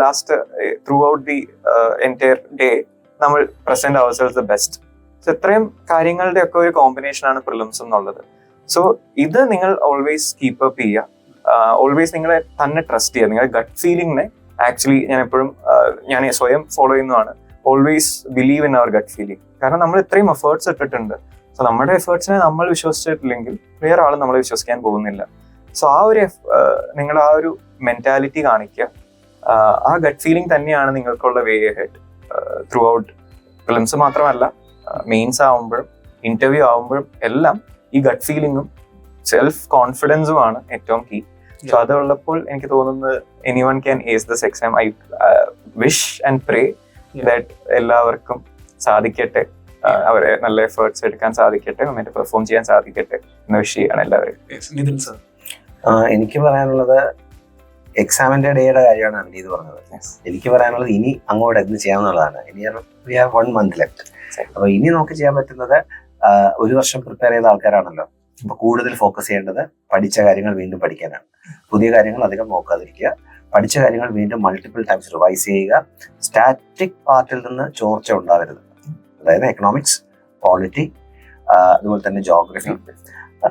last through out the entire day നമ്മൾ പ്രസന്റ് അവർസെൽസ് ദ ബെസ്റ്റ്. സോ ഇത്രയും കാര്യങ്ങളുടെ ഒക്കെ ഒരു കോമ്പിനേഷനാണ് പ്രിലിംസ് എന്നുള്ളത്. സോ ഇത് നിങ്ങൾ ഓൾവേസ് കീപ്പ് അപ്പ് ചെയ്യുക, ഓൾവേസ് നിങ്ങളെ തന്നെ ട്രസ്റ്റ് ചെയ്യുക. നിങ്ങളുടെ ഗട്ട് ഫീലിംഗിനെ ആക്ച്വലി ഞാൻ എപ്പോഴും ഞാൻ സ്വയം ഫോളോ ചെയ്യുന്നതാണ്, always believe in our gut feeling. കാരണം നമ്മൾ ഇത്രയും എഫേർട്സ് ഇട്ടിട്ടുണ്ട്. സോ നമ്മുടെ എഫേർട്സിനെ നമ്മൾ വിശ്വസിച്ചിട്ടില്ലെങ്കിൽ വേറെ ആളും നമ്മളെ വിശ്വസിക്കാൻ പോകുന്നില്ല. സോ നിങ്ങൾ ആ ഒരു മെന്റാലിറ്റി കാണിക്കുക. ആ ഗട്ട് ഫീലിംഗ് തന്നെയാണ് നിങ്ങൾക്കുള്ള വേ ഹെഡ് ത്രൂ ഔട്ട്. പ്രിലിംസ് മാത്രമല്ല, മെയിൻസ് ആവുമ്പോഴും ഇന്റർവ്യൂ ആവുമ്പോഴും എല്ലാം ഈ ഗട്ട് ഫീലിംഗും സെൽഫ് കോൺഫിഡൻസുമാണ് ഏറ്റവും കീ. സോ അതുള്ളപ്പോൾ എനിക്ക് തോന്നുന്നത് anyone can ace this exam. I wish and pray that എല്ലാവർക്കും സാധിക്കട്ടെ, അവരെ നല്ല എഫേർട്സ് എടുക്കാൻ സാധിക്കട്ടെ, നന്നായിട്ട് പെർഫോം ചെയ്യാൻ സാധിക്കട്ടെ എന്ന വിഷയമാണ് എല്ലാവരും. എനിക്ക് പറയാനുള്ളത്, എക്സാമിന്റെ ഡേയുടെ കാര്യമാണ് അനീത് പറഞ്ഞത്. എനിക്ക് പറയാനുള്ളത് ഇനി അങ്ങോട്ട് എന്ത് ചെയ്യാമെന്നുള്ളതാണ്. ഇനി വി ഹാവ് 1 month ലെഫ്റ്റ്. അപ്പൊ ഇനി നമുക്ക് ചെയ്യാൻ പറ്റുന്നത്, ഒരു വർഷം പ്രിപ്പയർ ചെയ്ത ആൾക്കാരാണല്ലോ, അപ്പൊ കൂടുതൽ ഫോക്കസ് ചെയ്യേണ്ടത് പഠിച്ച കാര്യങ്ങൾ വീണ്ടും പഠിക്കാനാണ്. പുതിയ കാര്യങ്ങൾ അധികം നോക്കാതിരിക്കുക, പഠിച്ച കാര്യങ്ങൾ വീണ്ടും മൾട്ടിപ്പിൾ ടൈംസ് റിവൈസ് ചെയ്യുക. സ്റ്റാറ്റിക് പാർട്ടിൽ നിന്ന് ചോർച്ച ഉണ്ടാവരുത്. അതായത് എക്കണോമിക്സ്, പോളിറ്റി, അതുപോലെ തന്നെ ജോഗ്രഫി,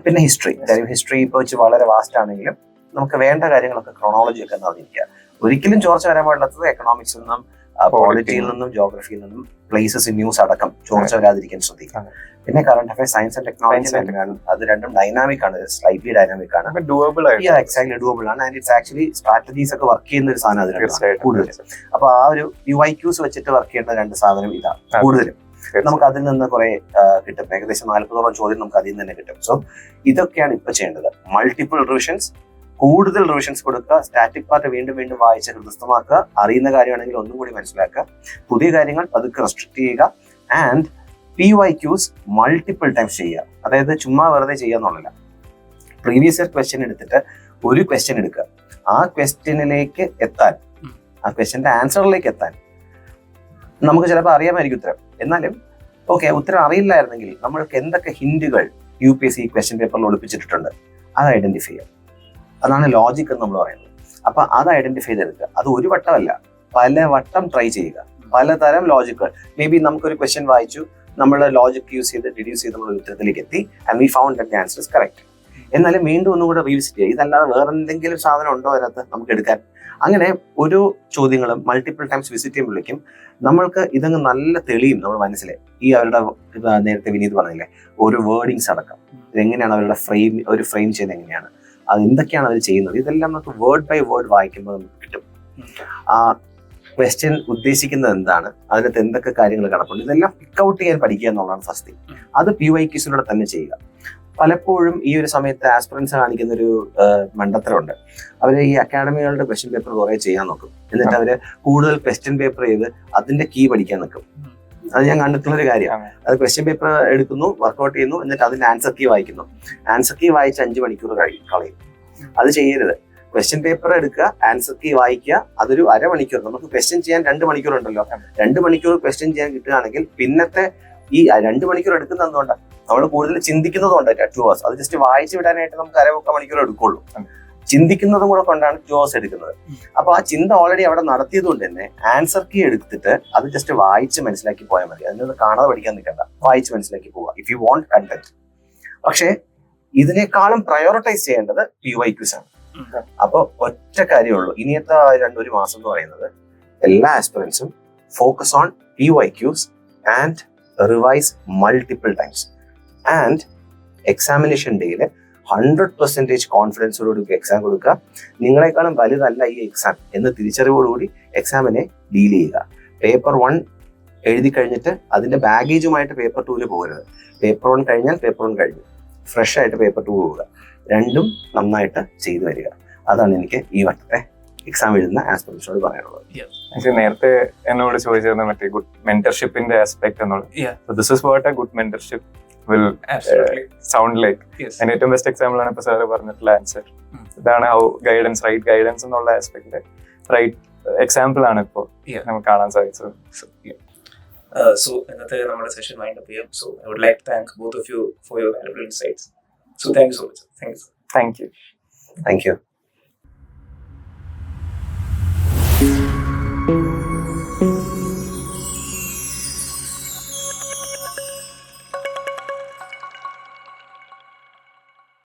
പിന്നെ ഹിസ്റ്ററി. കാര്യം ഹിസ്റ്ററി ഇപ്പോൾ വെച്ച് വളരെ വാസ്റ്റ് ആണെങ്കിലും നമുക്ക് വേണ്ട കാര്യങ്ങളൊക്കെ ക്രോണോളജി ഒക്കെ അറിഞ്ഞിരിക്കുക. ഒരിക്കലും ചോർച്ച വരാൻ പാടില്ലാത്തത് എക്കണോമിക്സിൽ നിന്നും പോളിറ്റിയിൽ നിന്നും ജോഗ്രഫിയിൽ നിന്നും പ്ലേസസ് ഇൻ ന്യൂസ് അടക്കം ചോർച്ച വരാതിരിക്കാൻ ശ്രദ്ധിക്കുക. പിന്നെ current affairs, science and technology, അത് രണ്ടും ഡൈനാമിക് ആണ്, സ്ലൈറ്റ്ലി ഡൈനാമിക് ആണ്, എക്സാക്ട്ലി ഡൂവബിൾ ആണ്. ആൻഡ് ഇറ്റ്സ് ആക്ച്വലി സ്ട്രാറ്റജീസ് ഒക്കെ വർക്ക് ചെയ്യുന്ന ഒരു സാധനം അതിനാണ് കൂടുതൽ. അപ്പൊ ആ ഒരു UIQs വെച്ചിട്ട് വർക്ക് ചെയ്യേണ്ട 2 സാധനം ഇതാണ് കൂടുതലും. നമുക്ക് അതിൽ നിന്ന് കുറെ കിട്ടും. ഏകദേശം 40ഓളം ചോദ്യം നമുക്ക് അതിൽ നിന്ന് തന്നെ കിട്ടും. സോ ഇതൊക്കെയാണ് ഇപ്പൊ ചെയ്യേണ്ടത്. മൾട്ടിപ്പിൾ റിവിഷൻസ്, കൂടുതൽ റിവിഷൻസ് കൊടുക്കുക, സ്റ്റാറ്റിക് പാർട്ട് വീണ്ടും വീണ്ടും വായിച്ച് ഹൃദയസ്ഥമാക്കുക, അറിയുന്ന കാര്യമാണെങ്കിൽ ഒന്നും കൂടി മനസ്സിലാക്കുക, പുതിയ കാര്യങ്ങൾ പതുക്കെ റെസ്ട്രിക്ട് ചെയ്യുക, ആൻഡ് PYQs മൾട്ടിപ്പിൾ ടൈംസ് ചെയ്യുക. അതായത് ചുമ്മാ വെറുതെ ചെയ്യാന്നുള്ളല്ല. പ്രീവിയസ് ഇയർ ക്വസ്റ്റ്യൻ എടുത്തിട്ട് ഒരു ക്വസ്റ്റ്യൻ എടുക്കുക, ആ ക്വസ്റ്റ്യനിലേക്ക് എത്താൻ, ആ ക്വസ്റ്റ്യന്റെ ആൻസറിലേക്ക് എത്താൻ നമുക്ക് ചിലപ്പോൾ അറിയാമായിരിക്കും ഉത്തരം, എന്നാലും ഓക്കെ ഉത്തരം അറിയില്ലായിരുന്നെങ്കിൽ നമ്മൾക്ക് എന്തൊക്കെ ഹിന്റുകൾ UPSC ക്വസ്റ്റ്യൻ പേപ്പറിൽ ഒളിപ്പിച്ചിട്ടുണ്ട് അത് ഐഡന്റിഫൈ ചെയ്യുക. അതാണ് ലോജിക് എന്ന് നമ്മൾ പറയുന്നത്. അപ്പൊ അത് ഐഡന്റിഫൈ ചെയ്തെടുക്കുക. അത് ഒരു വട്ടമല്ല, പല വട്ടം ട്രൈ ചെയ്യുക, പലതരം ലോജിക്കുകൾ. മേ ബി നമുക്കൊരു ക്വസ്റ്റ്യൻ വായിച്ചു, നമ്മൾ ലോജിക് യൂസ് ചെയ്ത് ഡിഡ്യൂസ് ചെയ്ത് നമ്മൾ ഉത്തരത്തിലേക്ക് എത്തി, and we found that the answer is correct. എന്നാലും വീണ്ടും ഒന്നും കൂടെ റീവിസിറ്റ് ചെയ്യുക. ഇതല്ലാതെ വേറെ എന്തെങ്കിലും സാധനം ഉണ്ടോ അതിനകത്ത് നമുക്ക് എടുക്കാൻ. അങ്ങനെ ഓരോ ചോദ്യങ്ങളും മൾട്ടിപ്പിൾ ടൈംസ് വിസിറ്റ് ചെയ്യുമ്പോഴേക്കും നമ്മൾക്ക് ഇതങ്ങ് നല്ല തെളിയും നമ്മുടെ മനസ്സിലെ. ഈ അവരുടെ നേരത്തെ വിനീത് പറഞ്ഞില്ലേ, ഒരു വേർഡിങ്സ് അടക്കം, ഇതെങ്ങനെയാണ് അവരുടെ ഫ്രെയിം ചെയ്യുന്നത്, എങ്ങനെയാണ് അത്, എന്തൊക്കെയാണ് അവർ ചെയ്യുന്നത്, ഇതെല്ലാം നമുക്ക് വേർഡ് ബൈ വേർഡ് വായിക്കുമ്പോൾ നമുക്ക് കിട്ടും. ആ ക്വസ്റ്റ്യൻ ഉദ്ദേശിക്കുന്നത് എന്താണ്, അതിനകത്ത് എന്തൊക്കെ കാര്യങ്ങൾ കിടപ്പുണ്ട്, ഇതെല്ലാം പിക്ക് ഔട്ട് ചെയ്യാൻ പഠിക്കുക എന്നുള്ളതാണ് ഫസ്റ്റ് തിങ്. അത് PYQസിലൂടെ തന്നെ ചെയ്യുക. പലപ്പോഴും ഈ ഒരു സമയത്ത് ആസ്പിറൻസ് കാണിക്കുന്ന ഒരു മണ്ടത്തരമുണ്ട്. അവർ ഈ അക്കാഡമികളുടെ ക്വസ്റ്റ്യൻ പേപ്പർ കുറെ ചെയ്യാൻ നോക്കും, എന്നിട്ട് അവര് കൂടുതൽ ക്വസ്റ്റ്യൻ പേപ്പർ ചെയ്ത് അതിന്റെ കീ പഠിക്കാൻ നിൽക്കും. അത് ഞാൻ കണ്ടിട്ടുള്ള ഒരു കാര്യമാണ്. അത് ക്വസ്റ്റ്യൻ പേപ്പർ എടുക്കുന്നു, വർക്ക്ഔട്ട് ചെയ്യുന്നു, എന്നിട്ട് അതിന്റെ ആൻസർ കീ വായിക്കുന്നു. ആൻസർ കീ വായിച്ച് 5 മണിക്കൂർ കളയും. അത് ചെയ്യരുത്. ക്വസ്റ്റ്യൻ പേപ്പർ എടുക്കുക, ആൻസർ കീ വായിക്കുക, അതൊരു അരമണിക്കൂർ. നമുക്ക് ക്വസ്റ്റ്യൻ ചെയ്യാൻ 2 മണിക്കൂർ ഉണ്ടല്ലോ, 2 മണിക്കൂർ ക്വസ്റ്റ്യൻ ചെയ്യാൻ കിട്ടുകയാണെങ്കിൽ പിന്നത്തെ ഈ 2 മണിക്കൂർ എടുക്കുന്നത് എന്തുകൊണ്ടാണ്? നമ്മൾ കൂടുതൽ ചിന്തിക്കുന്നതുകൊണ്ട് 2 hours. അത് ജസ്റ്റ് വായിച്ചു വിടാനായിട്ട് നമുക്ക് 1/2 മണിക്കൂർ എടുക്കുള്ളൂ. ചിന്തിക്കുന്നതും കൂടെ കൊണ്ടാണ് 2 hours എടുക്കുന്നത്. അപ്പൊ ആ ചിന്ത ഓൾറെഡി അവിടെ നടത്തിയത് കൊണ്ട് തന്നെ ആൻസർ കീ എടുത്തിട്ട് അത് ജസ്റ്റ് വായിച്ച് മനസ്സിലാക്കി പോയാൽ മതി. അതിനൊന്ന് കാണാതെ പഠിക്കാൻ നിൽക്കണ്ട, വായിച്ച് മനസ്സിലാക്കി പോവുക ഇഫ് യു വോണ്ട് കണ്ടന്റ്. പക്ഷേ ഇതിനേക്കാളും പ്രയോറിറ്റൈസ് ചെയ്യേണ്ടത് PYQs ആണ്. അപ്പൊ ഒറ്റ കാര്യമുള്ളൂ ഇനിയത്തെ 1 മാസം എന്ന് പറയുന്നത്, എല്ലാ ആസ്പിറൻസും focus on PYQs and revise multiple times. And examination ഡേയിൽ 100% കോൺഫിഡൻസോടുകൂടി എക്സാം കൊടുക്കുക. നിങ്ങളെക്കാളും വലുതല്ല ഈ എക്സാം എന്ന് തിരിച്ചറിവോടുകൂടി എക്സാമിനെ ഡീൽ ചെയ്യുക. പേപ്പർ 1 എഴുതി കഴിഞ്ഞിട്ട് അതിന്റെ ബാഗേജുമായിട്ട് പേപ്പർ 2 പോകരുത്. പേപ്പർ 1 കഴിഞ്ഞാൽ പേപ്പർ 1 കഴിഞ്ഞു, ഫ്രഷ് ആയിട്ട് പേപ്പർ 2 പോവുക. രണ്ടും നന്നായിട്ട് ചെയ്തു വരിക. അതാണ് എനിക്ക് ഈ വട്ടത്തെ എക്സാം എഴുതുന്ന ആസ്പിറൻസിനോട് പറയാനുള്ളത്. നേരത്തെ എന്നോട് ചോദിച്ചിരുന്ന മറ്റേ ഗുഡ് മെന്റർഷിപ്പിന്റെ ആസ്പെക്ട് എന്നുള്ളത്. This is what A good mentorship will sound like. And ഏറ്റവും ബെസ്റ്റ് എക്സാമ്പിൾ ആണ് ഇപ്പൊ സാറ് പറഞ്ഞിട്ടുള്ള ആൻസർ. ഇതാണ് ഹൗ ഗൈഡൻസ്, റൈറ്റ് ഗൈഡൻസ് എന്നുള്ള ആസ്പെക്ട് റൈറ്റ് എക്സാമ്പിൾ ആണ് ഇപ്പോൾ നമുക്ക് കാണാൻ സാധിച്ചത്. So ഇന്നത്തെ നമ്മുടെ സെഷൻ വൈൻഡ് അപ്പ് ചെയ്യാം. So I would like to thank both of you for your valuable insights. So thank you so much. Thank you. Thank you. Thank you.